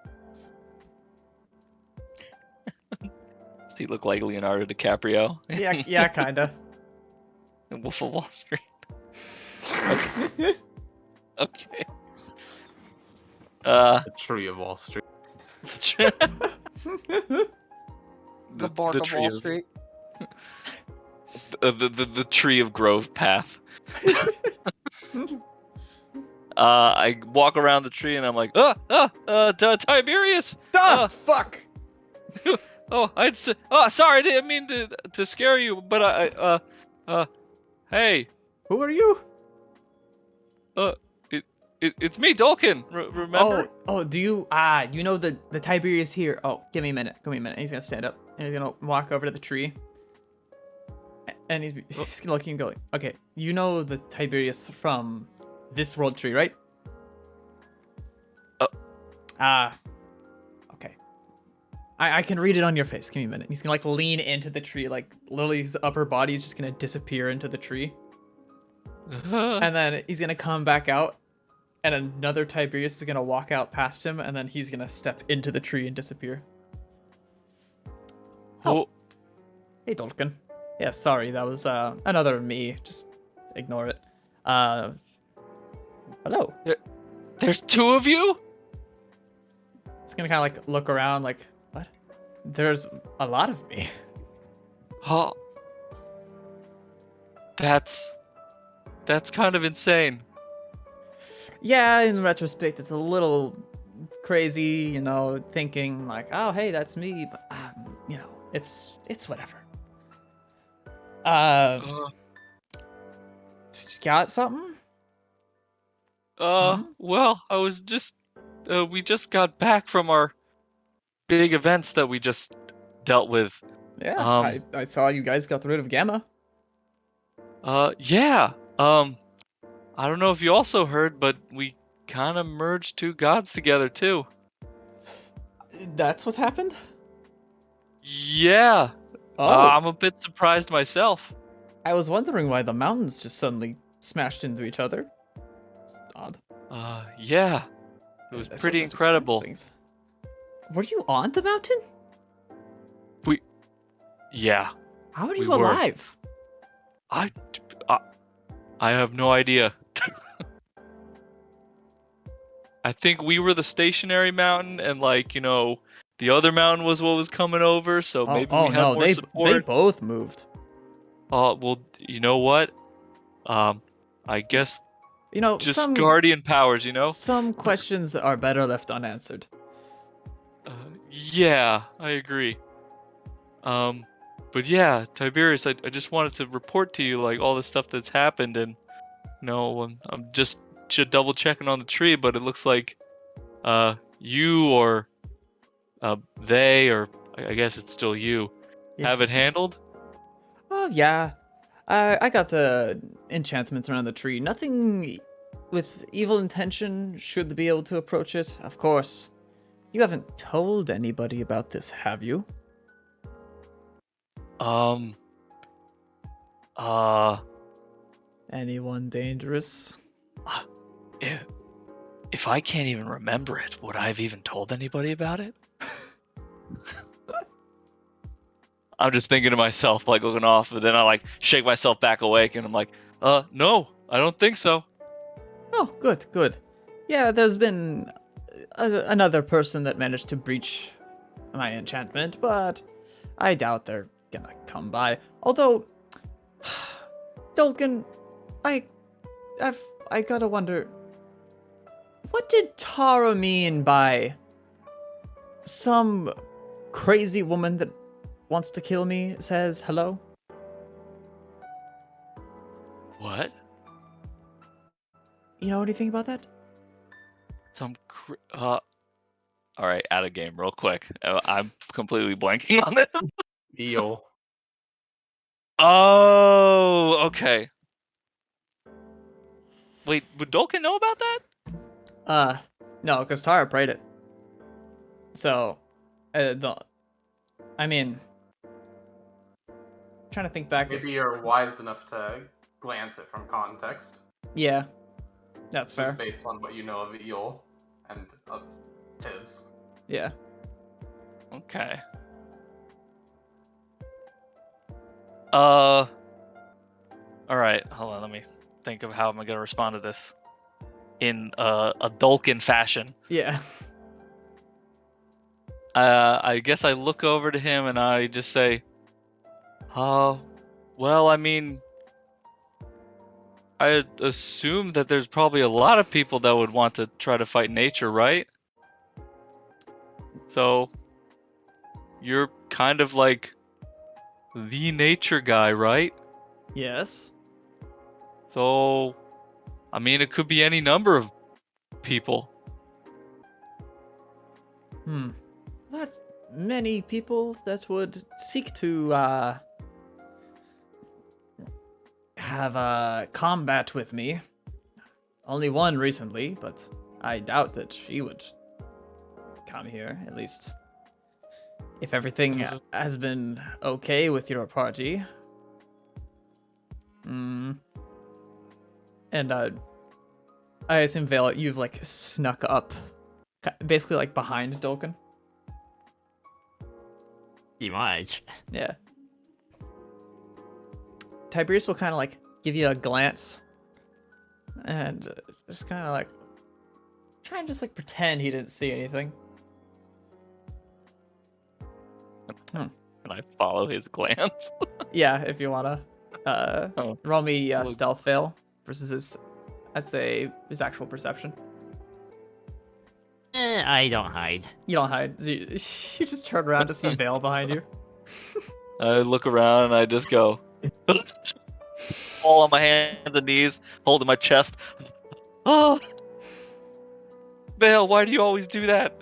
Does he look like Leonardo DiCaprio? Yeah, kinda. In Wolf of Wall Street. Okay. Okay. The Tree of Wall Street. The bark of Wall Street. The Tree of Grove path. I walk around the tree and I'm like, Tiberius! Fuck! Sorry, I didn't mean to scare you, but hey. Who are you? It's me, Dolkin. Remember? Oh, do you? You know the Tiberius here. Oh, give me a minute. He's gonna stand up and he's gonna walk over to the tree. And he's gonna look and go, okay, you know the Tiberius from this world tree, right? Okay. I can read it on your face. Give me a minute. He's gonna like lean into the tree, like literally his upper body is just gonna disappear into the tree. And then he's gonna come back out, and another Tiberius is gonna walk out past him, and then he's gonna step into the tree and disappear. Oh. Hey, Dolkin. Yeah, sorry, that was another me. Just ignore it. Hello. There's two of you? It's gonna kind of like look around, like, what? There's a lot of me. Oh. That's kind of insane. Yeah, in retrospect, it's a little crazy, thinking like, oh, hey, that's me, but it's whatever. Got something? Well, I was just, we just got back from our big events that we just dealt with. Yeah, I saw you guys got rid of Gamma. Yeah. I don't know if you also heard, but we kind of merged two gods together too. That's what happened? Yeah. I'm a bit surprised myself. I was wondering why the mountains just suddenly smashed into each other. It's odd. Yeah. It was pretty incredible. Were you on the mountain? Yeah. How are you alive? I have no idea. I think we were the stationary mountain, and the other mountain was what was coming over, so maybe we had more support. They both moved. Well, you know what? I guess just some guardian powers, Some questions are better left unanswered. Yeah, I agree. But yeah, Tiberius, I just wanted to report to you all the stuff that's happened, and I'm just double checking on the tree, but it looks like you or they, or I guess it's still you, have it handled. Oh yeah, I got the enchantments around the tree. Nothing with evil intention should be able to approach it. Of course, you haven't told anybody about this, have you? Anyone dangerous? If I can't even remember it, would I have even told anybody about it? I'm just thinking to myself, looking off, but then I shake myself back awake, and I'm like, no, I don't think so. Oh, good. Yeah, there's been another person that managed to breach my enchantment, but I doubt they're gonna come by. Although, Dolkin, I gotta wonder, what did Tara mean by some crazy woman that wants to kill me says hello? What? You know anything about that? All right, out of game real quick. I'm completely blanking on it. Eel. Oh, okay. Wait, would Dolkin know about that? No, because Tara prayed it. So, I mean, trying to think back. Maybe you're wise enough to glance it from context. Yeah, that's fair. Just based on what you know of Eel and of Tibbs. Yeah. Okay. All right, hold on. Let me think of how I'm gonna respond to this in a Dulkin fashion. Yeah. I guess I look over to him and I just say, well, I mean, I assume that there's probably a lot of people that would want to try to fight nature, right? So, you're kind of like the nature guy, right? Yes. So, I mean, it could be any number of people. Not many people that would seek to have combat with me. Only one recently, but I doubt that she would come here, at least if everything has been okay with your party. And I assume, Vale, you've like snuck up basically like behind Dolkin. Pretty much. Yeah. Tiberius will kind of like give you a glance and just kind of like try and just like pretend he didn't see anything. Can I follow his glance? Yeah, if you wanna. Roll me Well, stealth fail versus his, I'd say, his actual perception. I don't hide. You don't hide. You just turn around to see Vale behind you. I look around and I just go, all on my hands and knees, holding my chest. Oh, Vale, why do you always do that?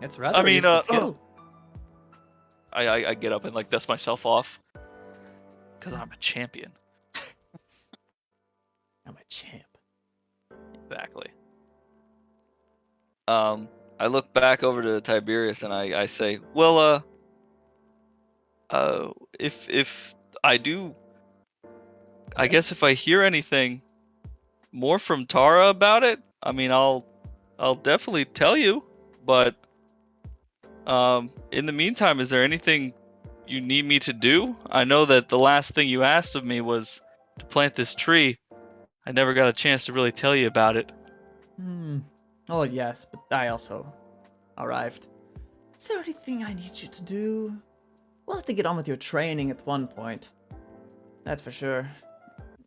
It's rather I mean, useful skill. I get up and like dust myself off because I'm a champion. I'm a champ. Exactly. I look back over to Tiberius and I say, well, if I do, I guess if I hear anything more from Tara about it, I mean, I'll definitely tell you. But in the meantime, is there anything you need me to do? I know that the last thing you asked of me was to plant this tree. I never got a chance to really tell you about it. Oh, yes, but I also arrived. Is there anything I need you to do? We'll have to get on with your training at one point. That's for sure.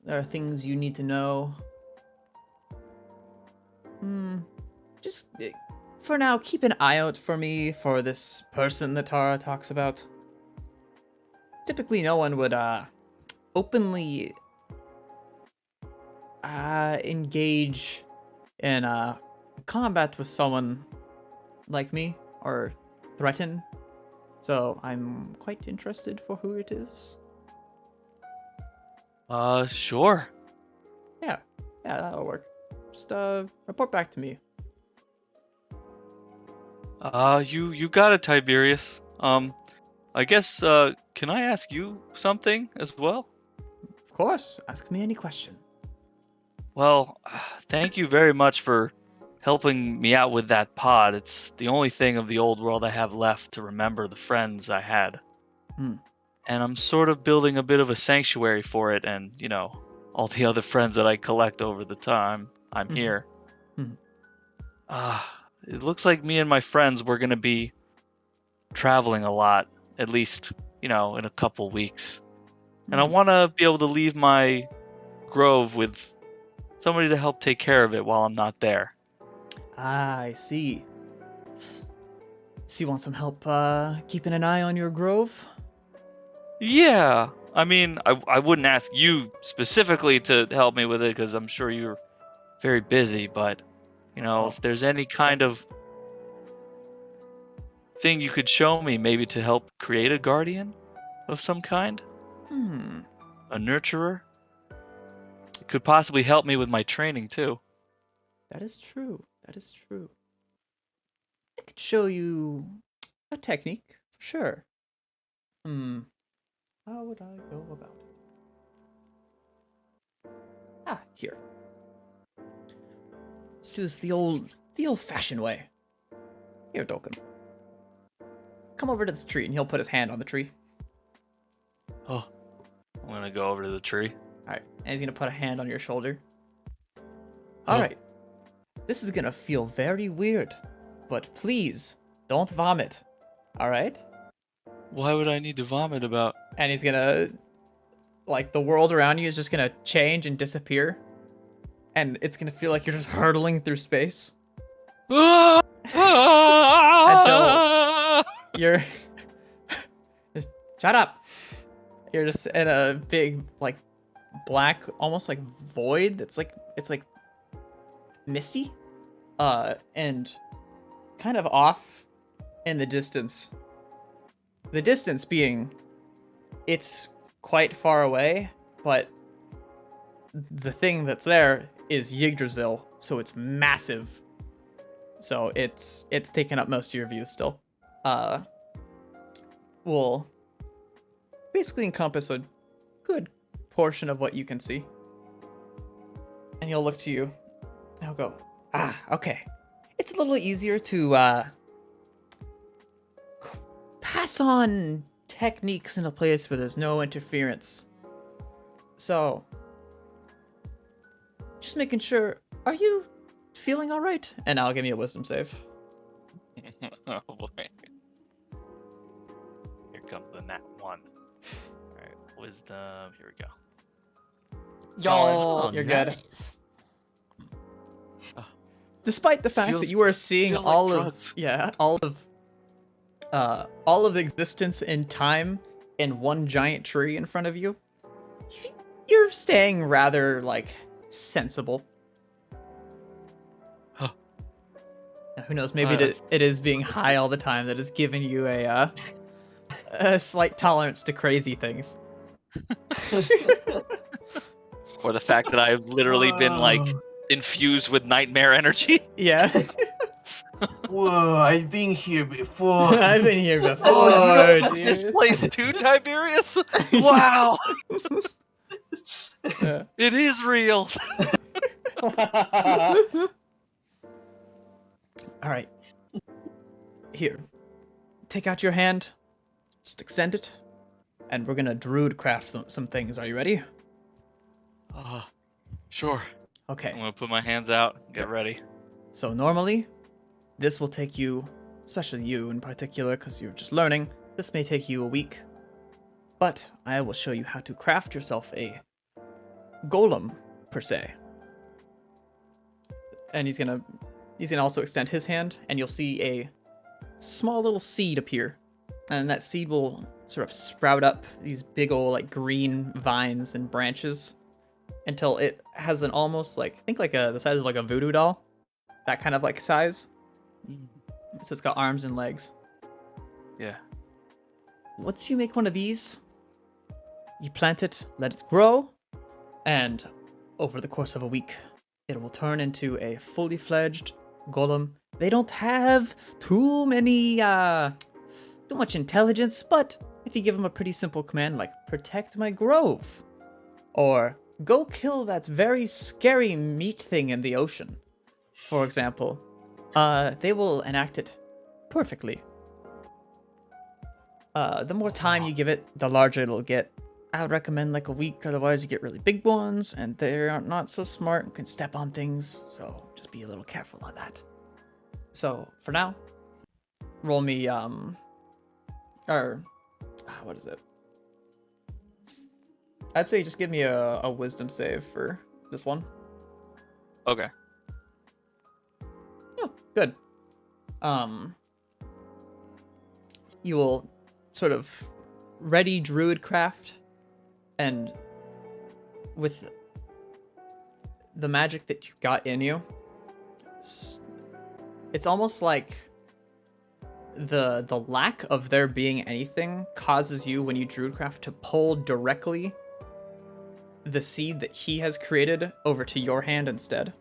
There are things you need to know. Just, for now, keep an eye out for me for this person that Tara talks about. Typically, no one would, openly, engage in, combat with someone like me, or threaten. So, I'm quite interested for who it is. Sure. Yeah, that'll work. Just, report back to me. You got it, Tiberius. I guess, can I ask you something as well? Of course, ask me any question. Well, thank you very much for helping me out with that pod. It's the only thing of the old world I have left to remember the friends I had. And I'm sort of building a bit of a sanctuary for it and, you know, all the other friends that I collect over the time I'm here. It looks like me and my friends were going to be traveling a lot, at least, you know, in a couple weeks. And I want to be able to leave my grove with somebody to help take care of it while I'm not there. I see. So you want some help keeping an eye on your grove? Yeah. I mean, I wouldn't ask you specifically to help me with it because I'm sure you're very busy, but, you know, if there's any kind of thing you could show me, maybe to help create a guardian of some kind? A nurturer? could possibly help me with my training too. That is true. That is true. I could show you a technique, for sure. How would I go about it? Here. Let's do this the old-fashioned way. Here, Dolken. Come over to this tree, and he'll put his hand on the tree. Oh, I'm gonna go over to the tree. All right, and he's gonna put a hand on your shoulder. All right. This is gonna feel very weird, but please don't vomit. All right? Why would I need to vomit about? And he's gonna, like, the world around you is just gonna change and disappear, and it's gonna feel like you're just hurtling through space until you're just shut up. You're just in a big, like, black, almost like void. It's like misty, and kind of off in the distance. The distance being, it's quite far away, but the thing that's there is Yggdrasil, so it's massive. So it's taking up most of your view still. Will basically encompass a good portion of what you can see. And he'll look to you. He'll go, okay. It's a little easier to pass on techniques in a place where there's no interference. So, just making sure, are you feeling all right? And I'll give you a wisdom save. Oh boy. Here comes the nat 1. Alright, wisdom. Here we go. Yo, you're good. Despite the fact that you are seeing like all drugs. all of existence in time in one giant tree in front of you, you're staying rather, like, sensible. Huh. Now, who knows? Maybe it is being high all the time that is giving you a slight tolerance to crazy things. Or the fact that I've literally been, like, infused with nightmare energy. Yeah. Whoa, I've been here before. I've been here before, Oh, no, dude. this place too, Tiberius? Wow. Yeah. It is real. All right. Here. Take out your hand. Just extend it. And we're gonna druid craft some things. Are you ready? Sure. Okay. I'm gonna put my hands out. Get ready. So normally, this will take you, especially you in particular, because you're just learning, this may take you a week. But I will show you how to craft yourself a golem, per se. And he's gonna also extend his hand, and you'll see a small little seed appear. And that seed will sort of sprout up these big old, like, green vines and branches until it has an almost, like, think like the size of, like, a voodoo doll. That kind of, like, size. So it's got arms and legs. Yeah. Once you make one of these, you plant it, let it grow, and over the course of a week, it will turn into a fully fledged golem. They don't have too much intelligence, but if you give them a pretty simple command like protect my grove, or go kill that very scary meat thing in the ocean, for example, they will enact it perfectly. The more time you give it, the larger it'll get. I would recommend like a week, otherwise you get really big ones, and they're not so smart and can step on things, so just be a little careful on that. So, for now, roll me, what is it? I'd say just give me a wisdom save for this one. Okay. Oh, good. You will sort of ready druidcraft, and with the magic that you got in you, it's almost like the lack of there being anything causes you, when you druidcraft, to pull directly the seed that he has created over to your hand instead.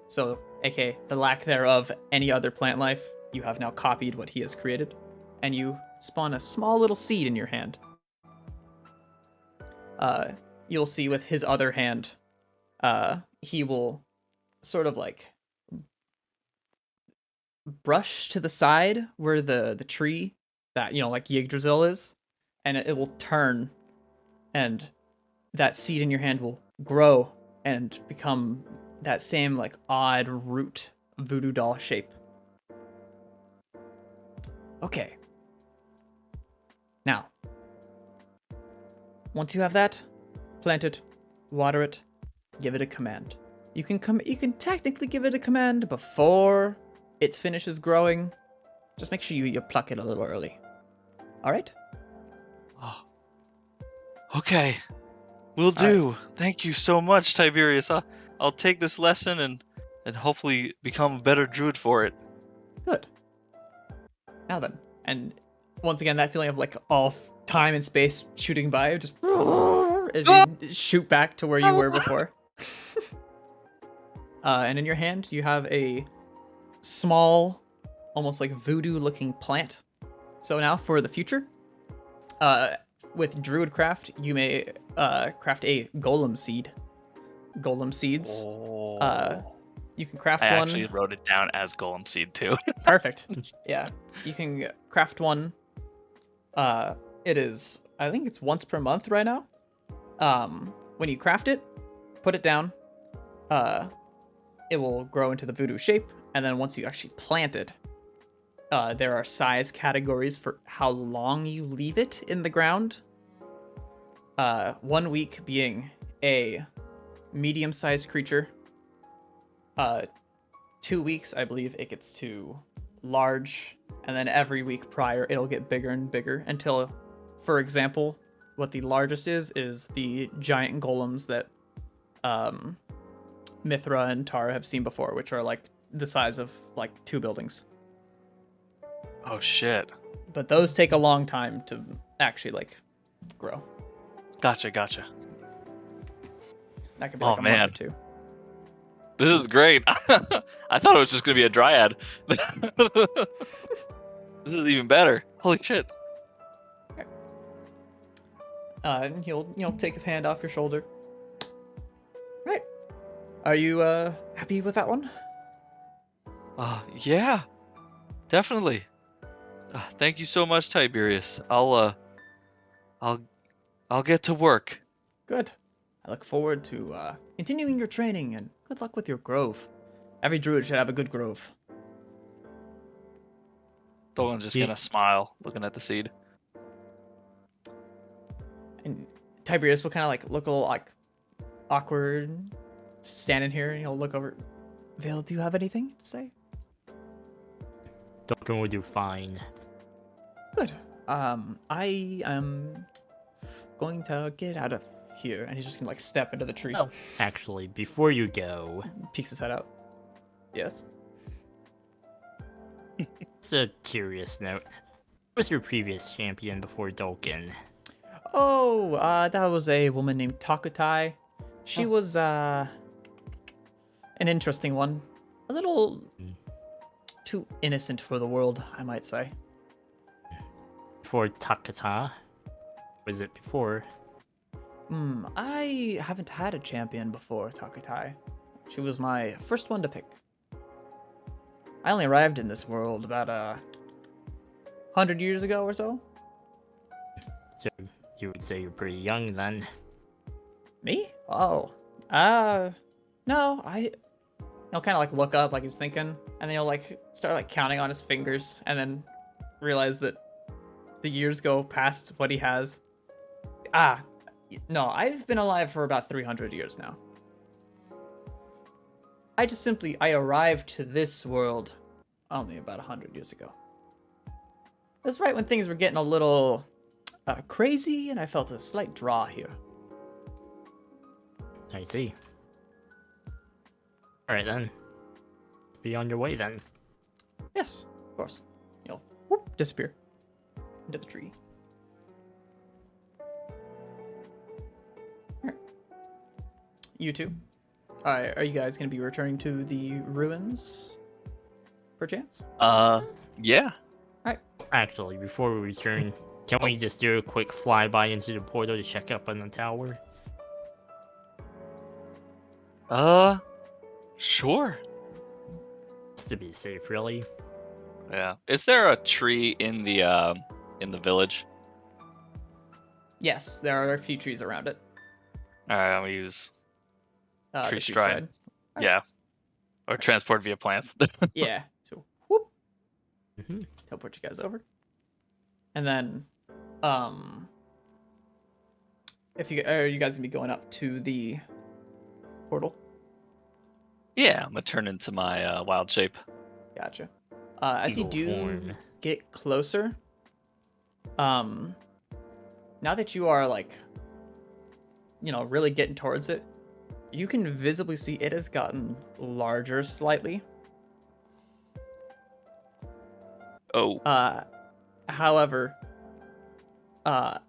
So, aka the lack thereof any other plant life, you have now copied what he has created, and you spawn a small little seed in your hand. You'll see with his other hand, he will sort of like brush to the side where the tree that, like Yggdrasil is, and it will turn, and that seed in your hand will grow and become that same like odd root voodoo doll shape. Okay. Now, once you have that, plant it, water it, give it a command. You can technically give it a command before it finishes growing. Just make sure you pluck it a little early. All right? Oh. Okay. Will do. Thank you so much, Tiberius. I'll take this lesson and hopefully become a better druid for it. Good. Now then. And once again, that feeling of like all time and space shooting by, just as you shoot back to where you were before. And in your hand, you have a small, almost like voodoo-looking plant. So now for the future, with Druidcraft, you may craft a golem seed. Golem seeds. You can craft one. I actually wrote it down as golem seed too. Perfect. Yeah, you can craft one. It is, I think it's once per month right now. When you craft it, put it down. It will grow into the voodoo shape, and then once you actually plant it, there are size categories for how long you leave it in the ground. 1 week being a medium-sized creature. 2 weeks, I believe, it gets to large, and then every week prior, it'll get bigger and bigger until, for example, what the largest is the giant golems that Mithra and Tara have seen before, which are like the size of like 2 buildings. Oh shit. But those take a long time to actually like grow. Gotcha. That could be like a month or 2. This is great. I thought it was just gonna be a dryad. This is even better. Holy shit. And he'll take his hand off your shoulder. Right. Are you happy with that one? Yeah. Definitely. Thank you so much, Tiberius. I'll get to work. Good. I look forward to continuing your training, and good luck with your grove. Every druid should have a good grove. Dolan's just gonna smile, looking at the seed. And Tiberius will kind of like look a little like awkward, standing here, and he'll look over. Vale, do you have anything to say? Duncan will do fine. Good. I am going to get out of here, and he's just gonna like step into the tree. Oh, actually, before you go, peeks his head out. Yes. It's a curious note. Who was your previous champion before Dolkin? Oh, that was a woman named Takutai. She was an interesting one. A little too innocent for the world, I might say. Before Takata? Was it before? I haven't had a champion before Takutai. She was my first one to pick. I only arrived in this world about 100 years ago or so. So you would say you're pretty young then? Me? Oh. No, he'll kind of like look up like he's thinking, and then he'll like start like counting on his fingers, and then realize that the years go past what he has. No, I've been alive for about 300 years now. I arrived to this world only about 100 years ago. That's right when things were getting a little crazy, and I felt a slight draw here. I see. Alright then. Be on your way then. Yes, of course. You'll disappear into the tree. You two. Are you guys gonna be returning to the ruins, perchance? Yeah. Actually, before we return, can we just do a quick flyby into the portal to check up on the tower? Sure. Just to be safe, really. Yeah. Is there a tree in the village? Yes, there are a few trees around it. All right, I'm gonna use The tree tree stride. Yeah. Or transport via plants. Yeah. So whoop, Mm-hmm. teleport you guys over. And then, if you are you guys gonna be going up to the portal? Yeah, I'm gonna turn into my wild shape. Gotcha. As you Eagle do form. get closer, now that you are like, really getting towards it, you can visibly see it has gotten larger slightly. Oh. However, I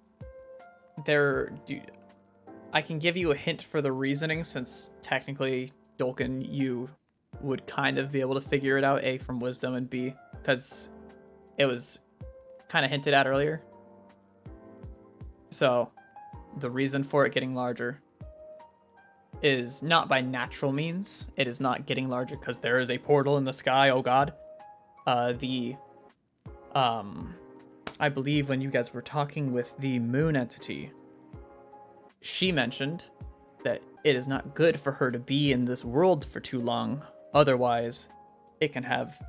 can give you a hint for the reasoning, since technically, Dolkin, you would kind of be able to figure it out, A, from wisdom, and B, because it was kind of hinted at earlier. So, the reason for it getting larger is not by natural means. It is not getting larger because there is a portal in the sky, oh god. I believe when you guys were talking with the moon entity, she mentioned that it is not good for her to be in this world for too long. Otherwise, it can have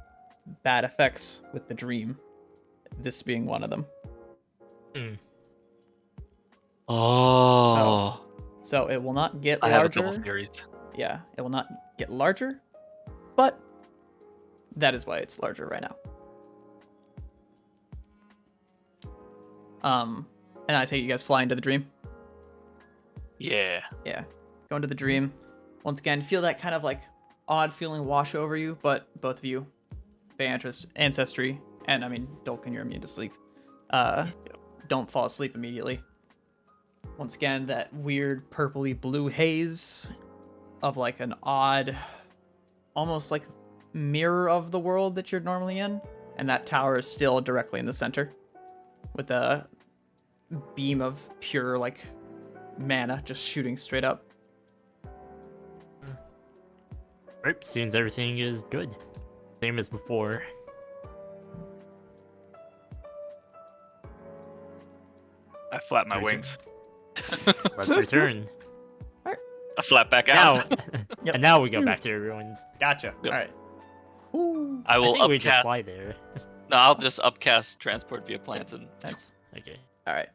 bad effects with the dream. This being one of them. Oh. So it will not get I larger. have a couple theories. Yeah, it will not get larger, but that is why it's larger right now. And I take you guys fly into the dream. Yeah. Yeah, go into the dream. Once again, feel that kind of like odd feeling wash over you, but both of you, Beatrice, Ancestry, and I mean, Dolkin, you're immune to sleep. Don't fall asleep immediately. Once again, that weird purpley blue haze of like an odd, almost like mirror of the world that you're normally in, and that tower is still directly in the center with a beam of pure like mana just shooting straight up. Right, seems everything is good. Same as before. I flap my wings. Let's return. I flap back out. Now, and now we go back to the ruins. Gotcha. Yep. All right. I will think we just upcast. fly there. No, I'll just upcast transport via plants and. That's Okay. all right.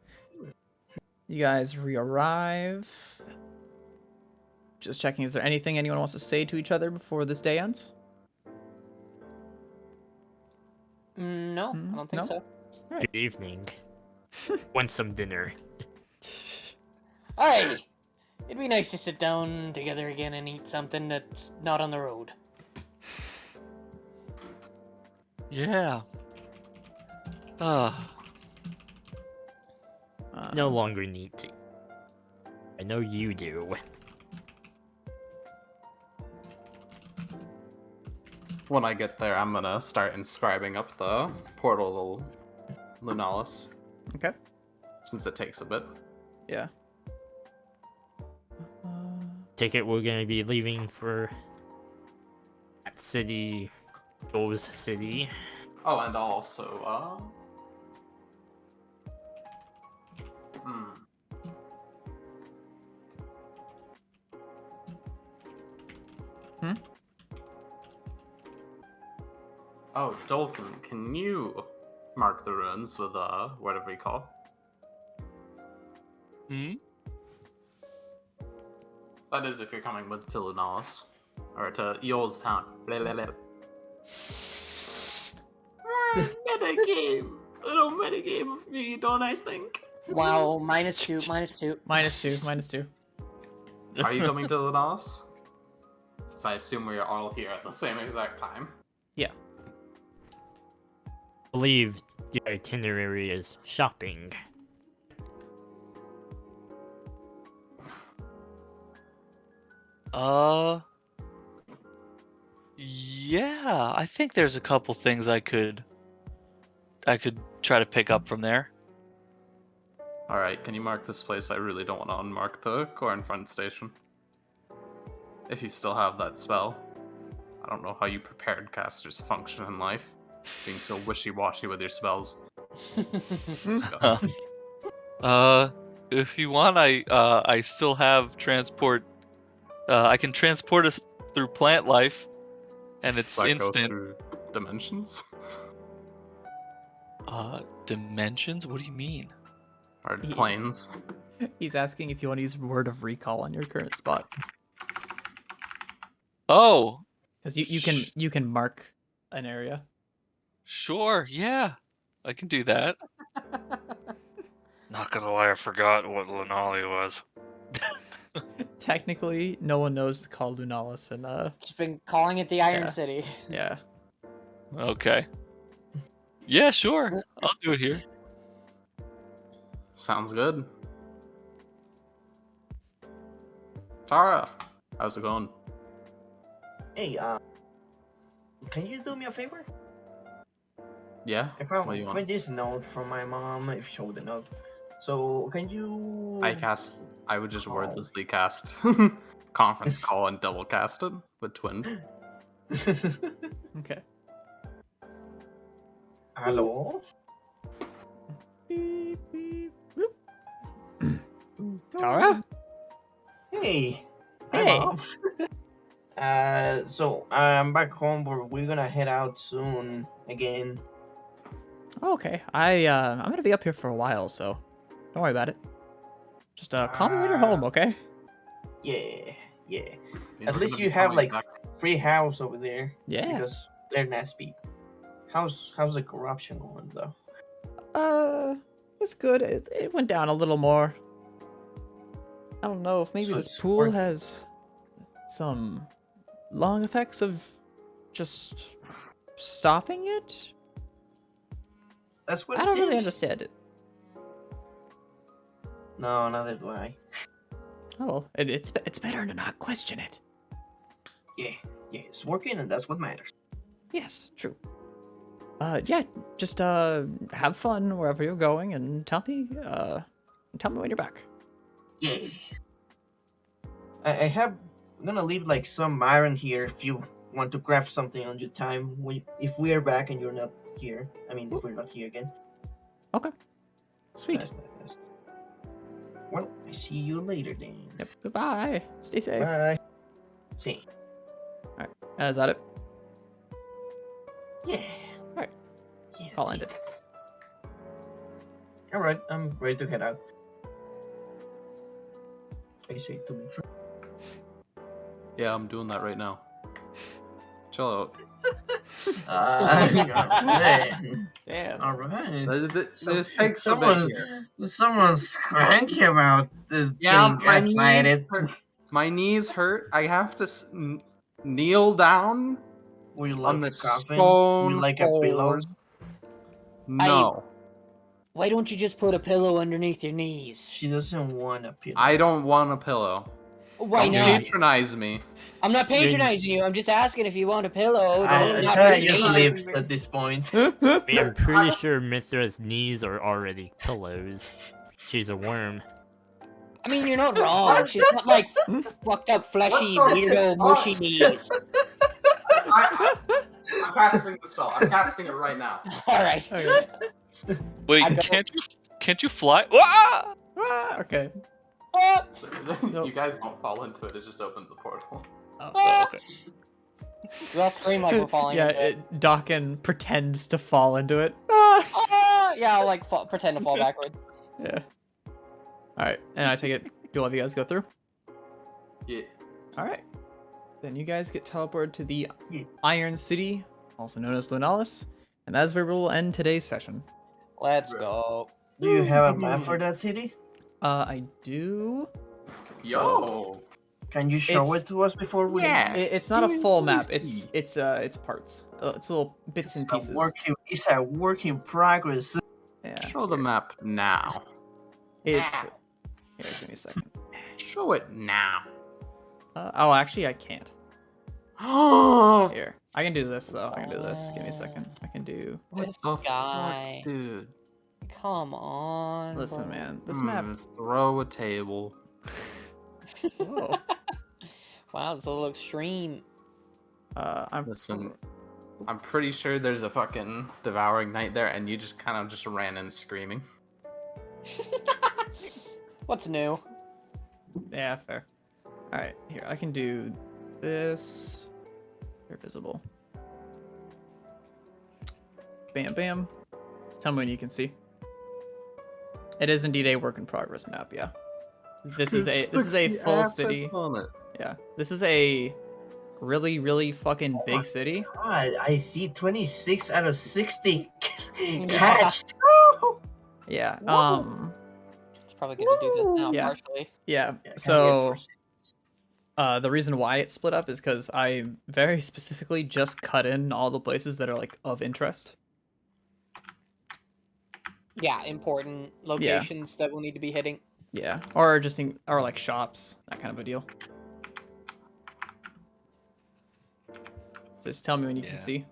You guys re-arrive. Just checking, is there anything anyone wants to say to each other before this day ends? No, I don't think No? so. Good evening. Want some dinner? Alrighty. It'd be nice to sit down together again and eat something that's not on the road. Yeah. No longer need to. I know you do. When I get there, I'm gonna start inscribing up the portal to Lunalis, Okay. since it takes a bit. Yeah. Take it we're gonna be leaving for that city, Goes City. Oh, and also, Oh, Dolkin, can you mark the ruins with, whatever you call? Hmm? That is if you're coming with to Lunalis. Or to Eol's town. Blah, blah, blah. Metagame! Little metagame of me, don't I think? Wow, -2, -2. -2. Are you coming to Lunalis? Since I assume we are all here at the same exact time. Yeah. Believe the itinerary is shopping. Yeah, I think there's a couple things I could try to pick up from there. Alright, can you mark this place? I really don't want to unmark the Corn Front Station. If you still have that spell. I don't know how you prepared casters function in life. Being so wishy-washy with your spells. Disgusting. If you want, I still have transport. I can transport us through plant life, and it's Does that instant. go through dimensions? Dimensions? What do you mean? Or planes? He's asking if you want to use Word of Recall on your current spot. Oh, Because you can mark an area. sure, yeah, I can do that. Not gonna lie, I forgot what Lunali was. Technically, no one knows it's called Lunalis, and Just been calling it the Iron Yeah. City. yeah. Okay. Yeah, sure. I'll do it here. Sounds good. Tara, how's it going? Hey, can you do me a favor? Yeah? If I What do you want? find this note from my mom, if she showed the note, so can you? I would just Oh. wordlessly cast conference call and double cast it with Twin. Okay. Hello. Beep, beep, bloop. Tara? Hey. Hi, Hey. Mom. So I'm back home, but we're gonna head out soon again. Okay. I'm gonna be up here for a while, so don't worry about it. Just call me when you're home, okay? Yeah, yeah. You're At least gonna you be have coming like back. free house over there. Yeah. Because they're nice people. How's the corruption going though? It's good. It went down a little more. I don't know if maybe So this it's pool working. has some long effects of just stopping it. That's what I it don't really seems. understand it. No, neither do I. Oh well, it's better to not question it. Yeah, it's working, and that's what matters. Yes, true. Yeah, just have fun wherever you're going, and tell me when you're back. Yeah. I'm gonna leave like some iron here if you want to craft something on your time. If we are back and you're not here. I mean, if we're not here again. Okay. Sweet. Nice. Well, I see you later then. Yep. Goodbye. Stay safe. Bye. See. All right. Is that it? Yeah. Alright. Yeah, I'll that's end it. All right, I'm ready to head out. I say to me. Yeah, I'm doing that right now. Chill out. Damn. All right. This takes a bit Someone, here. someone's cranky about the Yeah, getting gaslighted. my knees hurt. I have to kneel down Would you on like the a coffin? stone Would you like a pillow? floors. No, Why don't you just put a pillow underneath your knees? She doesn't want a pillow. I don't want a pillow. Why Don't not? patronize me. I'm not patronizing you. I'm just asking if you want a pillow. I Not try patronizing just you. lives at this point. I'm pretty sure Mithra's knees are already pillows. She's a worm. I mean, you're not wrong. She's not like fucked up, fleshy, weirdo, mushy knees. I'm casting the spell. I'm casting it right now. All right. Okay. Wait, I go- can't you fly? Ah! Ah, okay. Oh, You guys don't fall into it. It just opens a portal. oh. Okay. We all scream like we're falling Yeah, into it. Dawkin pretends to fall into it. Ah! Ah! Yeah, I'll like pretend to fall backward. Yeah. All right, and I take it. Do all of you guys go through? Yeah. All right. Then you guys get teleported to the Yeah. Iron City, also known as Lunalis, and that is where we will end today's session. Let's go. Do you have a map for that city? I do. Yo. Can you show It's- it to us before we? It's not a full map. It's parts. It's little bits and pieces. It's a work in progress. Yeah. Show the map now. It's. Here, give me a second. Show it now. Oh, actually, I can't. Here, I can do this though. I can do this. Give me a second. I can do. This the guy. fuck, dude? Come on. Listen, bro. man. This map. Throw a table. Whoa. Wow, it's a little extreme. Listen, I'm pretty sure there's a fucking devouring knight there, and you just kind of just ran in screaming. What's new? Yeah, fair. All right, here I can do this. They're visible. Bam, bam. Tell me when you can see. It is indeed a work in progress map. Yeah. This is a full city. Yeah. This is a really, really fucking big city. God, I see 26 out of 60 Yeah. catched. Yeah. It's probably good to do this now, Yeah. partially. Yeah. So the reason why it's split up is because I very specifically just cut in all the places that are like of interest. Yeah, important locations that we'll need to be hitting. Yeah. Or just or like shops, that kind of a deal. Just tell me when you can see.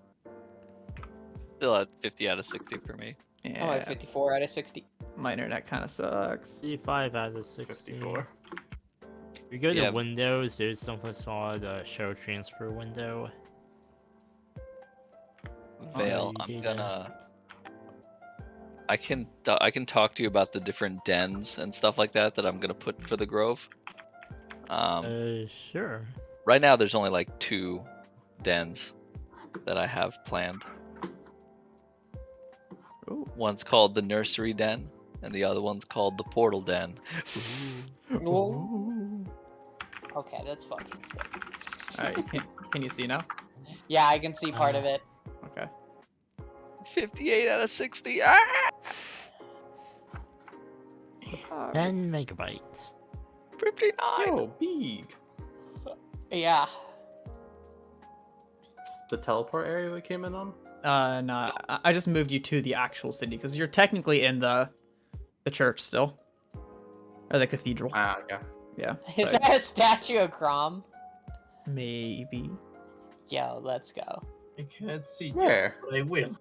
Still at 50 out of 60 for me. Yeah. I'm at 54 out of 60. My internet kind of sucks. 55 out of 60. 54. If you go to Windows, there's something called a show transfer window. Vale, I'm gonna. I can talk to you about the different dens and stuff like that I'm gonna put for the Grove. Sure. Right now, there's only like 2 dens that I have planned. Ooh. One's called the Nursery Den, and the other one's called the Portal Den. Ooh. Okay, that's fucking sick. Alright, can you see now? Yeah, I can see part of it. Okay. 58 out of 60. Ah! 10 megabytes. 59. Yo, big. Yeah. The teleport area we came in on? No, I just moved you to the actual city because you're technically in the church still, or the cathedral. Ah, okay. Yeah. Is so that a statue of Grom? maybe? Yo, let's go. I can't see. Where? But I will.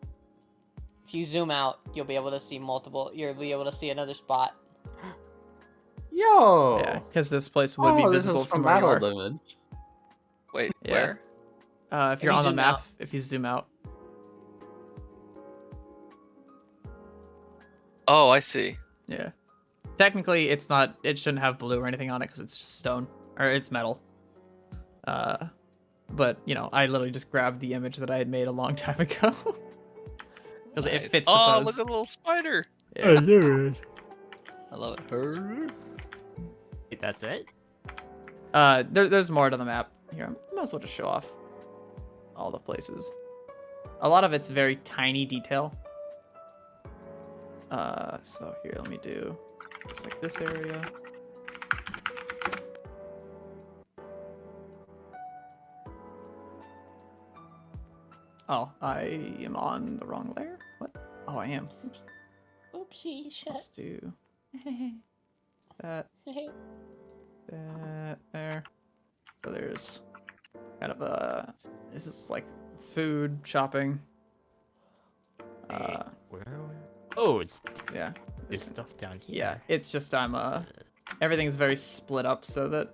If you zoom out, you'll be able to see multiple. You'll be able to see another spot. Yo! Yeah, because this place would be this visible is from from where you Battle are. Image. Wait, Yeah. where? If you're you on the zoom map, out. if you zoom out. Oh, I see. Yeah. Technically, it's not. It shouldn't have blue or anything on it because it's just stone or it's metal. But you know, I literally just grabbed the image that I had made a long time ago because it Nice. fits the Oh, pose. look at the little spider. Yeah. I love it. Wait, that's it? There's more to the map. Here, I might as well just show off all the places. A lot of it's very tiny detail. So here, let me do just like this area. Oh, I am on the wrong layer? What? Oh, I am. Oops. Oopsie, shit. Let's do that, that, there. So there's kind of a, this is like food, shopping. Where? Oh, it's Yeah. there's stuff down here. Yeah, it's just everything's very split up so that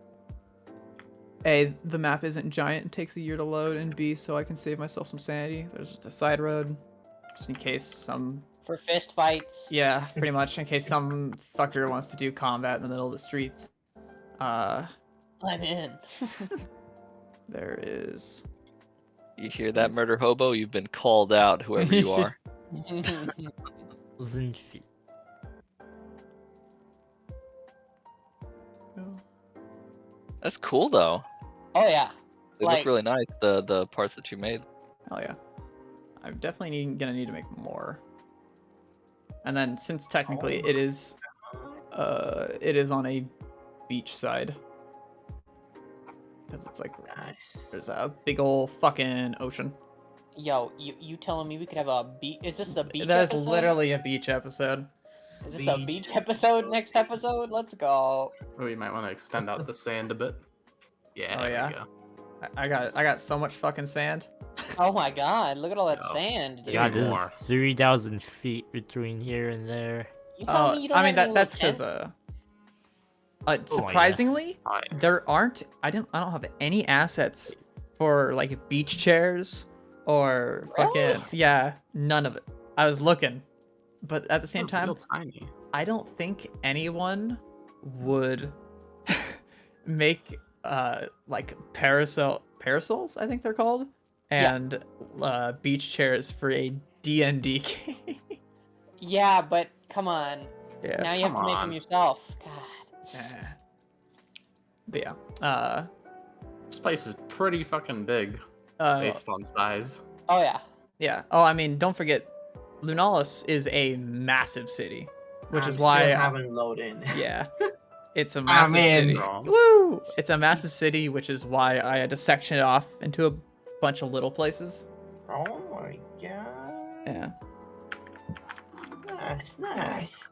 A, the map isn't giant and takes a year to load, and B, so I can save myself some sanity. There's just a side road, just in case some... For fist fights. Yeah, pretty much, in case some fucker wants to do combat in the middle of the streets. I'm in. There is... You hear that, murder hobo? You've been called out, whoever you are. 1,000 feet. That's cool, though. Oh yeah. They Like- look really nice, the parts that you made. Hell yeah. I'm definitely gonna need to make more. And then, since technically it is on a beach side. Because it's like, Nice. there's a big ol' fucking ocean. Yo, you telling me we could have a beach? Is this the beach That is episode? literally a beach episode. Is this a beach episode next episode? Let's go. We might want to extend out the sand a bit. Yeah. Oh, there yeah? we go. I got so much fucking sand. Oh my god, look at all that No. sand, dude. God, this more. is 3,000 feet between here and there. You telling me you don't I mean have any that's little because tent? surprisingly Oh, yeah. there aren't. I don't have any assets for like beach chairs or Really? fucking none of it. I was looking, but at the same They're time, real tiny. I don't think anyone would make like parasols, I think they're called, and beach chairs for a D&D game. Yeah, but come on. Yeah. Now you have to Come make on. them yourself. God. But yeah. This place is pretty fucking big based on size. Oh yeah. Yeah. Oh, I mean, don't forget, Lunalis is a massive city, which is Still why haven't loaded in. yeah, it's a massive in. city. Woo! It's a massive city, which is why I had to section it off into a bunch of little places. Oh my god. Yeah. Nice.